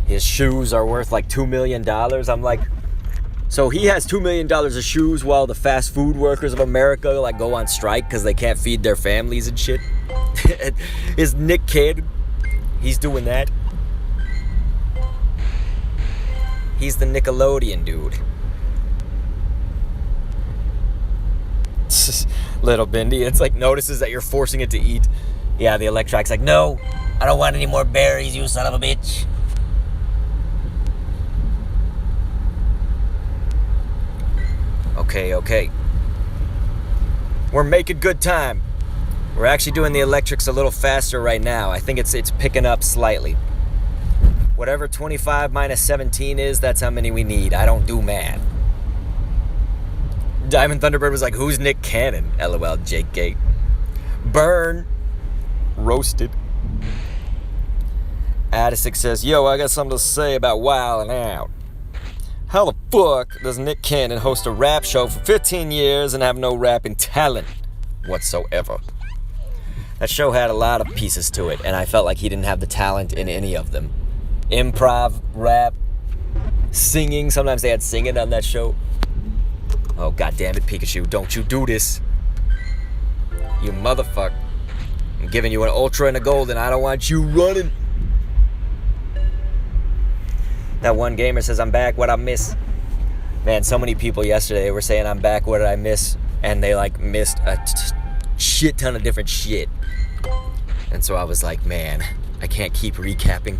His shoes are worth like $2 million. I'm like, so he has $2 million of shoes while the fast food workers of America like go on strike because they can't feed their families and shit. Is Nick Cannon, he's doing that. He's the Nickelodeon dude. Little Bindi, it's like notices that you're forcing it to eat. Yeah, the Electrike's like, no, I don't want any more berries, you son of a bitch. Okay. We're making good time. We're actually doing the electrics a little faster right now. I think it's picking up slightly. Whatever 25 minus 17 is, that's how many we need. I don't do math. Diamond Thunderbird was like, who's Nick Cannon? LOL, JK. Burn. Roasted. Addisic says, yo, I got something to say about Wildin' Out. How the fuck does Nick Cannon host a rap show for 15 years and have no rapping talent whatsoever? That show had a lot of pieces to it, and I felt like he didn't have the talent in any of them. Improv, rap, singing. Sometimes they had singing on that show. Oh, goddammit, Pikachu, don't you do this. You motherfucker. I'm giving you an ultra and a golden. I don't want you running. That one gamer says, I'm back, what I miss? Man, so many people yesterday were saying, I'm back, what did I miss? And they, like, missed a shit ton of different shit. And so I was like, man, I can't keep recapping.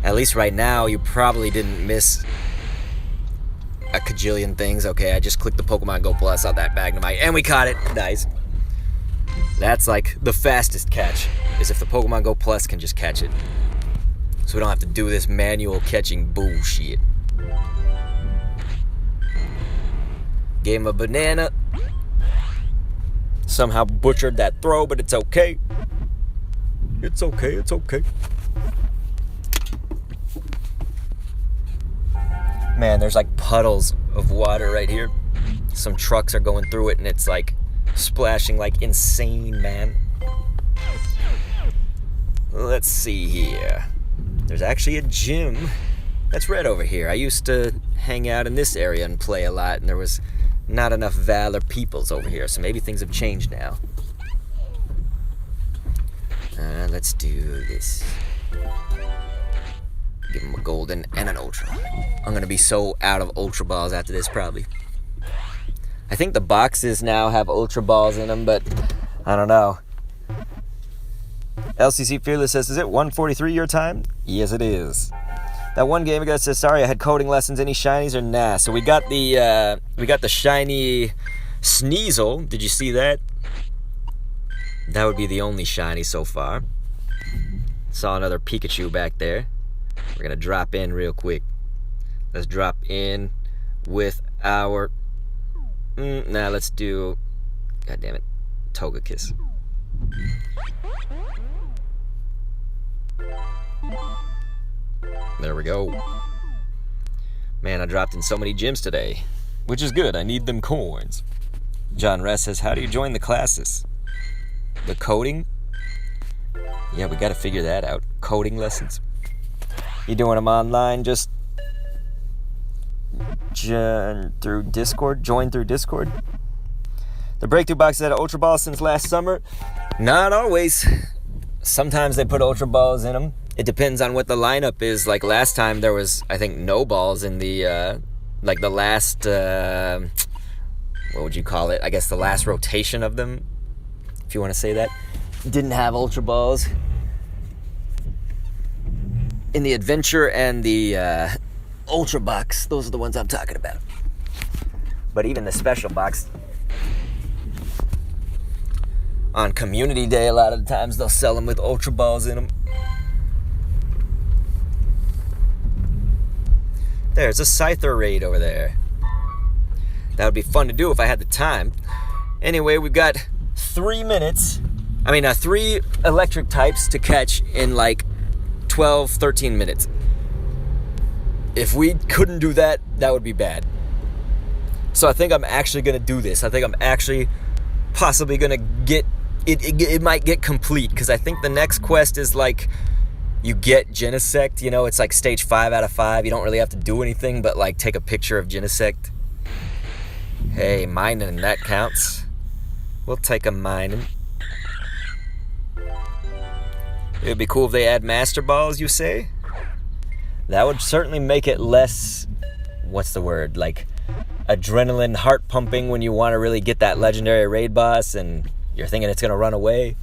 At least right now, you probably didn't miss a cajillion things. Okay, I just clicked the Pokemon Go Plus out that Magnemite, and we caught it. Nice. That's, like, the fastest catch, is if the Pokemon Go Plus can just catch it. So we don't have to do this manual catching bullshit. Gave him a banana. Somehow butchered that throw, but it's okay. It's okay. Man, there's like puddles of water right here. Some trucks are going through it and it's like splashing like insane, man. Let's see here. There's actually a gym that's red over here. I used to hang out in this area and play a lot, and there was not enough Valor peoples over here, so maybe things have changed now. Let's do this. Give him a golden and an ultra. I'm going to be so out of ultra balls after this, probably. I think the boxes now have ultra balls in them, but I don't know. LCC Fearless says, is it 1:43 your time? Yes, it is. That one gamer guy says, sorry, I had coding lessons. Any shinies or nah? So we got the shiny Sneasel. Did you see that? That would be the only shiny so far. Saw another Pikachu back there. We're gonna drop in real quick. Let's drop in with our. Let's do. God damn it, Togekiss. There we go. Man, I dropped in so many gyms today, which is good. I need them coins. John Ress says, how do you join the classes? The coding? Yeah, we got to figure that out. Coding lessons. You doing them online? Just join through Discord? The Breakthrough Box had an Ultra Ball since last summer. Not always. Sometimes they put Ultra Balls in them. It depends on what the lineup is. Like last time, there was, I think, no balls in the, like the last, what would you call it? I guess the last rotation of them, if you want to say that. Didn't have Ultra Balls. In the Adventure and the Ultra Box, those are the ones I'm talking about. But even the Special Box, on Community Day, a lot of the times they'll sell them with Ultra Balls in them. There's a Scyther raid over there. That would be fun to do if I had the time. Anyway, we've got 3 minutes. 3 electric types to catch in like 12, 13 minutes. If we couldn't do that, that would be bad. So I think I'm actually going to do this. I think I'm actually possibly going to get... It might get complete, because I think the next quest is like... You get Genesect, you know, it's like stage 5 out of 5. You don't really have to do anything but like take a picture of Genesect. Hey, mining, that counts. We'll take a mining. It would be cool if they add Master Balls, you say? That would certainly make it less, what's the word, like adrenaline heart pumping when you want to really get that legendary raid boss and you're thinking it's going to run away.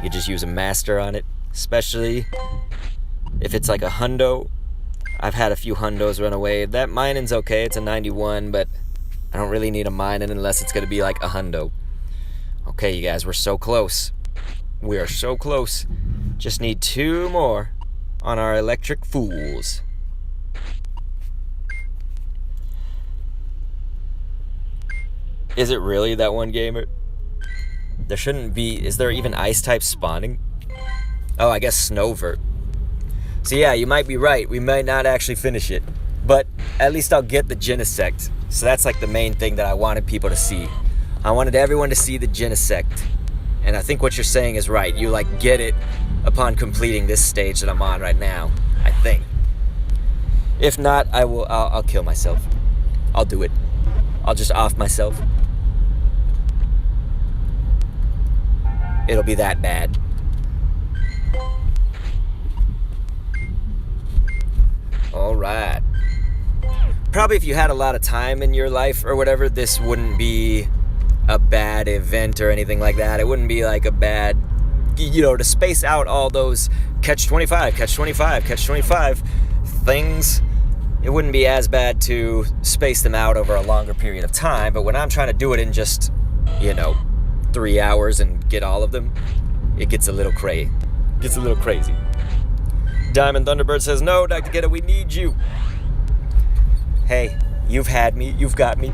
You just use a Master on it. Especially if it's like a hundo. I've had a few hundos run away. That mining's okay, it's a 91, but I don't really need to mine it unless it's going to be like a hundo. Okay, you guys, we're so close. We are so close. Just need 2 more on our electric fools. Is it really that one gamer? There shouldn't be... Is there even ice type spawning? Oh, I guess Snowvert. So yeah, you might be right. We might not actually finish it. But at least I'll get the Genesect. So that's like the main thing that I wanted people to see. I wanted everyone to see the Genesect. And I think what you're saying is right. You like get it upon completing this stage that I'm on right now. I think. If not, I'll kill myself. I'll do it. I'll just off myself. It'll be that bad. Alright. Probably if you had a lot of time in your life or whatever, this wouldn't be a bad event or anything like that. It wouldn't be like a bad, to space out all those catch 25 things. It wouldn't be as bad to space them out over a longer period of time. But when I'm trying to do it in just, 3 hours and get all of them, it gets a little crazy. Diamond Thunderbird says, no, Dr. Ghetto, we need you. Hey, you've had me, you've got me.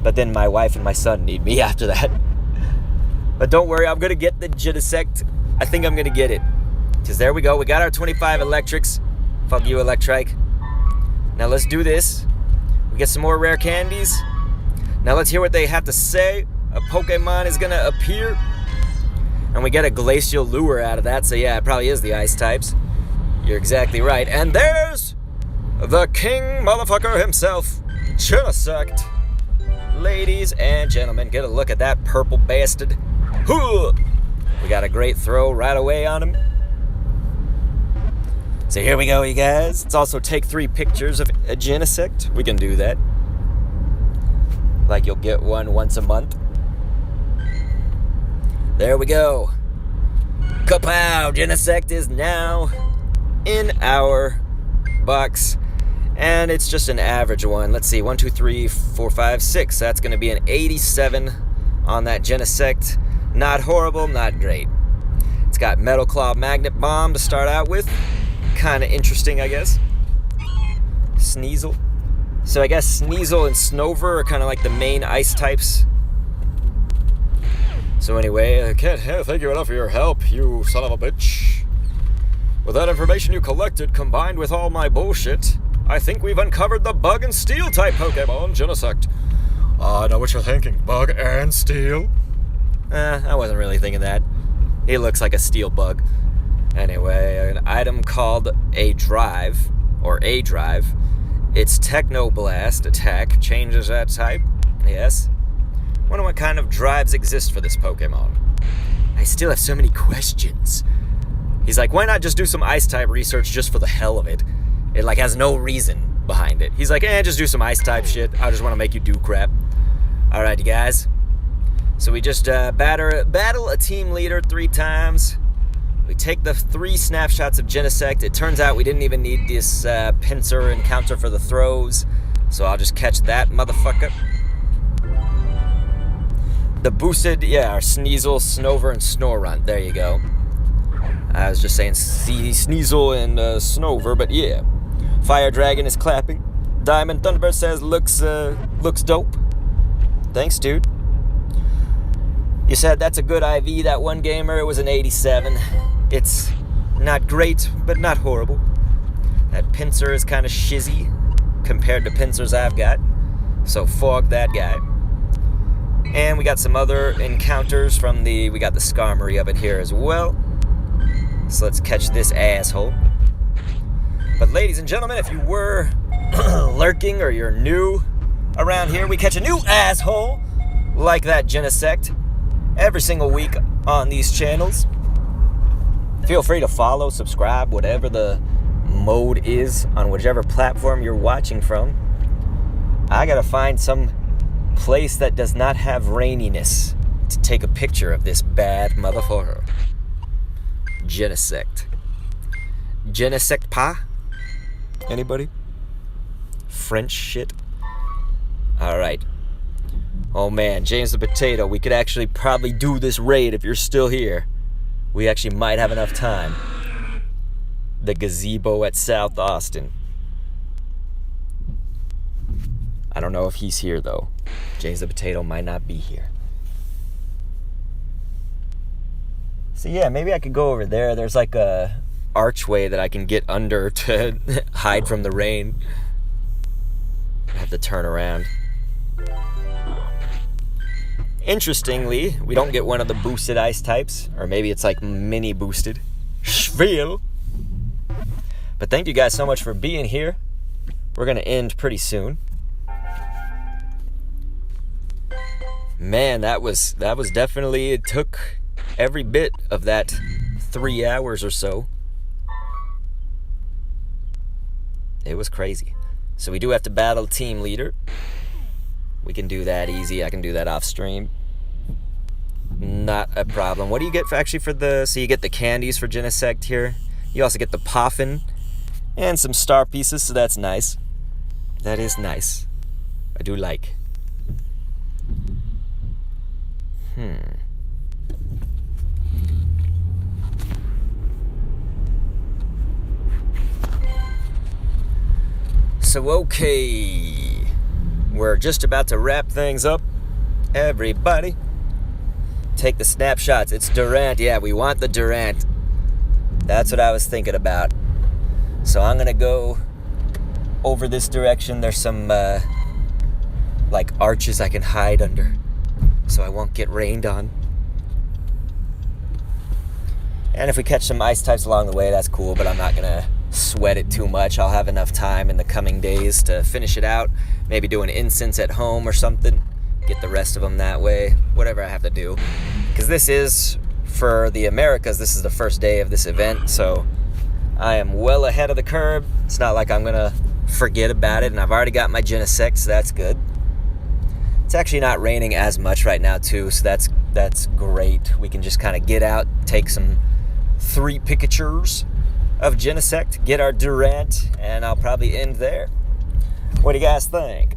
But then my wife and my son need me after that. But don't worry, I'm going to get the Genesect. I think I'm going to get it. Because there we go, we got our 25 electrics. Fuck you, Electrike. Now let's do this. We get some more rare candies. Now let's hear what they have to say. A Pokemon is going to appear. And we get a Glacial Lure out of that. So yeah, it probably is the ice types. You're exactly right. And there's the king motherfucker himself, Genesect. Ladies and gentlemen, get a look at that purple bastard. Hoo! We got a great throw right away on him. So here we go, you guys. Let's also take 3 pictures of a Genesect. We can do that. Like you'll get one once a month. There we go. Kapow! Genesect is now in our box. And it's just an average one. Let's see, 1, 2, 3, 4, 5, 6. That's going to be an 87 on that Genesect. Not horrible, not great. It's got Metal Claw Magnet Bomb to start out with. Kind of interesting, I guess. Sneasel. So I guess Sneasel and Snover are kind of like the main ice types. So anyway, I can't thank you enough for your help, you son of a bitch. With that information you collected, combined with all my bullshit, I think we've uncovered the Bug and Steel type Pokemon, Genesect. I know what you're thinking, Bug and Steel. I wasn't really thinking that. He looks like a steel bug. Anyway, an item called a Drive, or a Drive. Its Technoblast attack changes that type. Yes. Wonder what kind of drives exist for this Pokemon. I still have so many questions. He's like, why not just do some ice type research just for the hell of it? It like has no reason behind it. He's like, just do some ice type shit. I just want to make you do crap. Alright, you guys. So we just battle a team leader 3 times. We take the 3 snapshots of Genesect. It turns out we didn't even need this pincer encounter for the throws. So I'll just catch that motherfucker. The boosted, our Sneasel, Snover, and Snorunt. There you go. I was just saying Sneasel and Snover, but yeah. Fire Dragon is clapping. Diamond Thunderbird says looks dope. Thanks, dude. You said that's a good IV, that one gamer. It was an 87. It's not great, but not horrible. That pincer is kind of shizzy compared to pincers I've got. So fog that guy. And we got some other encounters from we got the Skarmory of it here as well. So let's catch this asshole. But ladies and gentlemen, if you were lurking or you're new around here, we catch a new asshole like that Genesect every single week on these channels. Feel free to follow, subscribe, whatever the mode is on whichever platform you're watching from. I gotta find some place that does not have raininess to take a picture of this bad motherfucker. Genesect. Genesect pa? Anybody? French shit? Alright. Oh man, James the Potato, we could actually probably do this raid if you're still here. We actually might have enough time. The gazebo at South Austin. I don't know if he's here though. James the Potato might not be here. So yeah, maybe I could go over there. There's like a archway that I can get under to hide from the rain. I have to turn around. Interestingly, we don't get one of the boosted ice types, or maybe it's like mini boosted. Schweel. But thank you guys so much for being here. We're gonna end pretty soon. Man, that was definitely, it took every bit of that 3 hours or so. It was crazy. So we do have to battle team leader. We can do that easy. I can do that off stream. Not a problem. What do you get for the... So you get the candies for Genesect here. You also get the poffin and some star pieces, so that's nice. That is nice. I do like. So okay, we're just about to wrap things up. Everybody, take the snapshots. It's Durant. Yeah, we want the Durant. That's what I was thinking about. So I'm gonna go over this direction. There's some like arches I can hide under, so I won't get rained on. And if we catch some ice types along the way, that's cool, but I'm not gonna sweat it too much. I'll have enough time in the coming days to finish it out. Maybe do an instance at home or something. Get the rest of them that way. Whatever I have to do. Because this is, for the Americas, this is the first day of this event, so I am well ahead of the curve. It's not like I'm gonna forget about it, and I've already got my Genesect, so that's good. It's actually not raining as much right now too, so that's great. We can just kind of get out, take some 3 pictures of Genesect, get our Durant, and I'll probably end there. What do you guys think?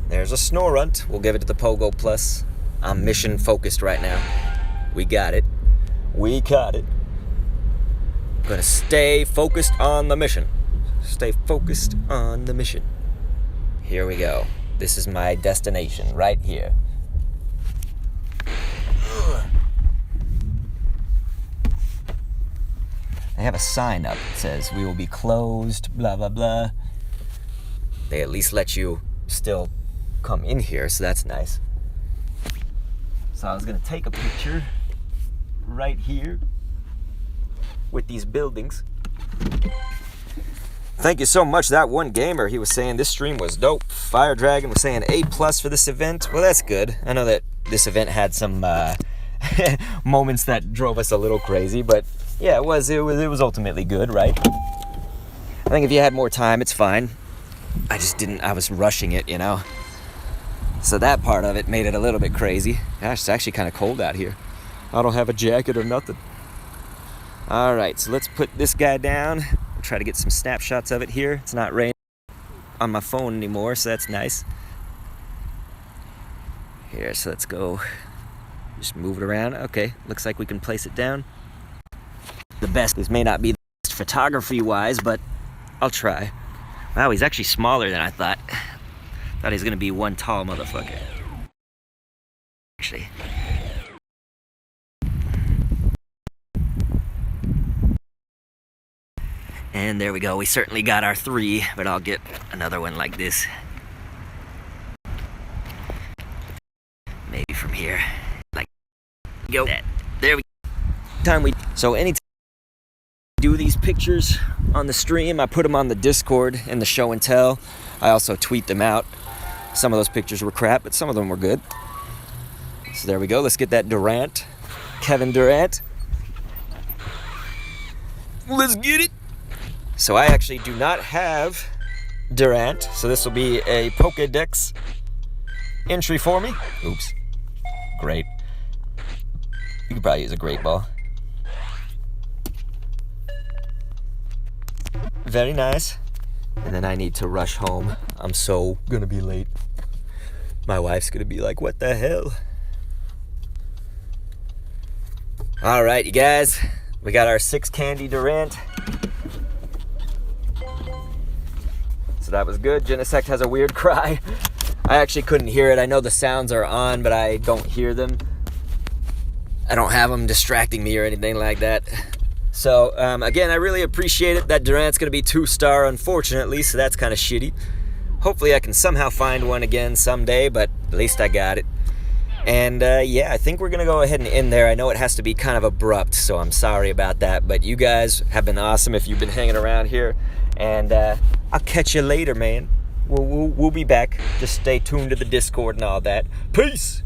There's a Snorunt. We'll give it to the Pogo Plus. I'm mission focused right now. We got it. We got it. I'm gonna stay focused on the mission. Stay focused on the mission. Here we go. This is my destination right here. They have a sign up that says we will be closed, blah blah blah. They at least let you still come in here, so that's nice. So I was gonna take a picture right here with these buildings. Thank you so much. That one gamer, he was saying this stream was dope. Fire Dragon was saying A+ for this event. Well, that's good. I know that this event had some moments that drove us a little crazy, but yeah, it was ultimately good, right? I think if you had more time, it's fine. I was rushing it, you know? So that part of it made it a little bit crazy. Gosh, it's actually kind of cold out here. I don't have a jacket or nothing. All right, so let's put this guy down. We'll try to get some snapshots of it here. It's not raining on my phone anymore, so that's nice. Here, so let's go. Just move it around. Okay, looks like we can place it down. The best, this may not be the best photography-wise, but I'll try. Wow, he's actually smaller than I thought. Thought he was gonna be one tall motherfucker. Actually. And there we go. We certainly got our 3, but I'll get another one like this. Maybe from here. Like, go. There we go. So anytime I do these pictures on the stream, I put them on the Discord in the show and tell. I also tweet them out. Some of those pictures were crap, but some of them were good. So there we go. Let's get that Durant. Kevin Durant. Let's get it. So I actually do not have Durant, so this will be a Pokédex entry for me. Oops. Great. You could probably use a great ball. Very nice. And then I need to rush home. I'm so gonna be late. My wife's gonna be like, what the hell? All right, you guys. We got our 6 candy Durant. So that was good. Genesect has a weird cry. I actually couldn't hear it. I know the sounds are on, but I don't hear them. I don't have them distracting me or anything like that. So, again, I really appreciate it. That Durant's going to be 2-star, unfortunately, so that's kind of shitty. Hopefully I can somehow find one again someday, but at least I got it. And, yeah, I think we're going to go ahead and end there. I know it has to be kind of abrupt, so I'm sorry about that. But you guys have been awesome if you've been hanging around here. And I'll catch you later, man. We'll be back. Just stay tuned to the Discord and all that. Peace!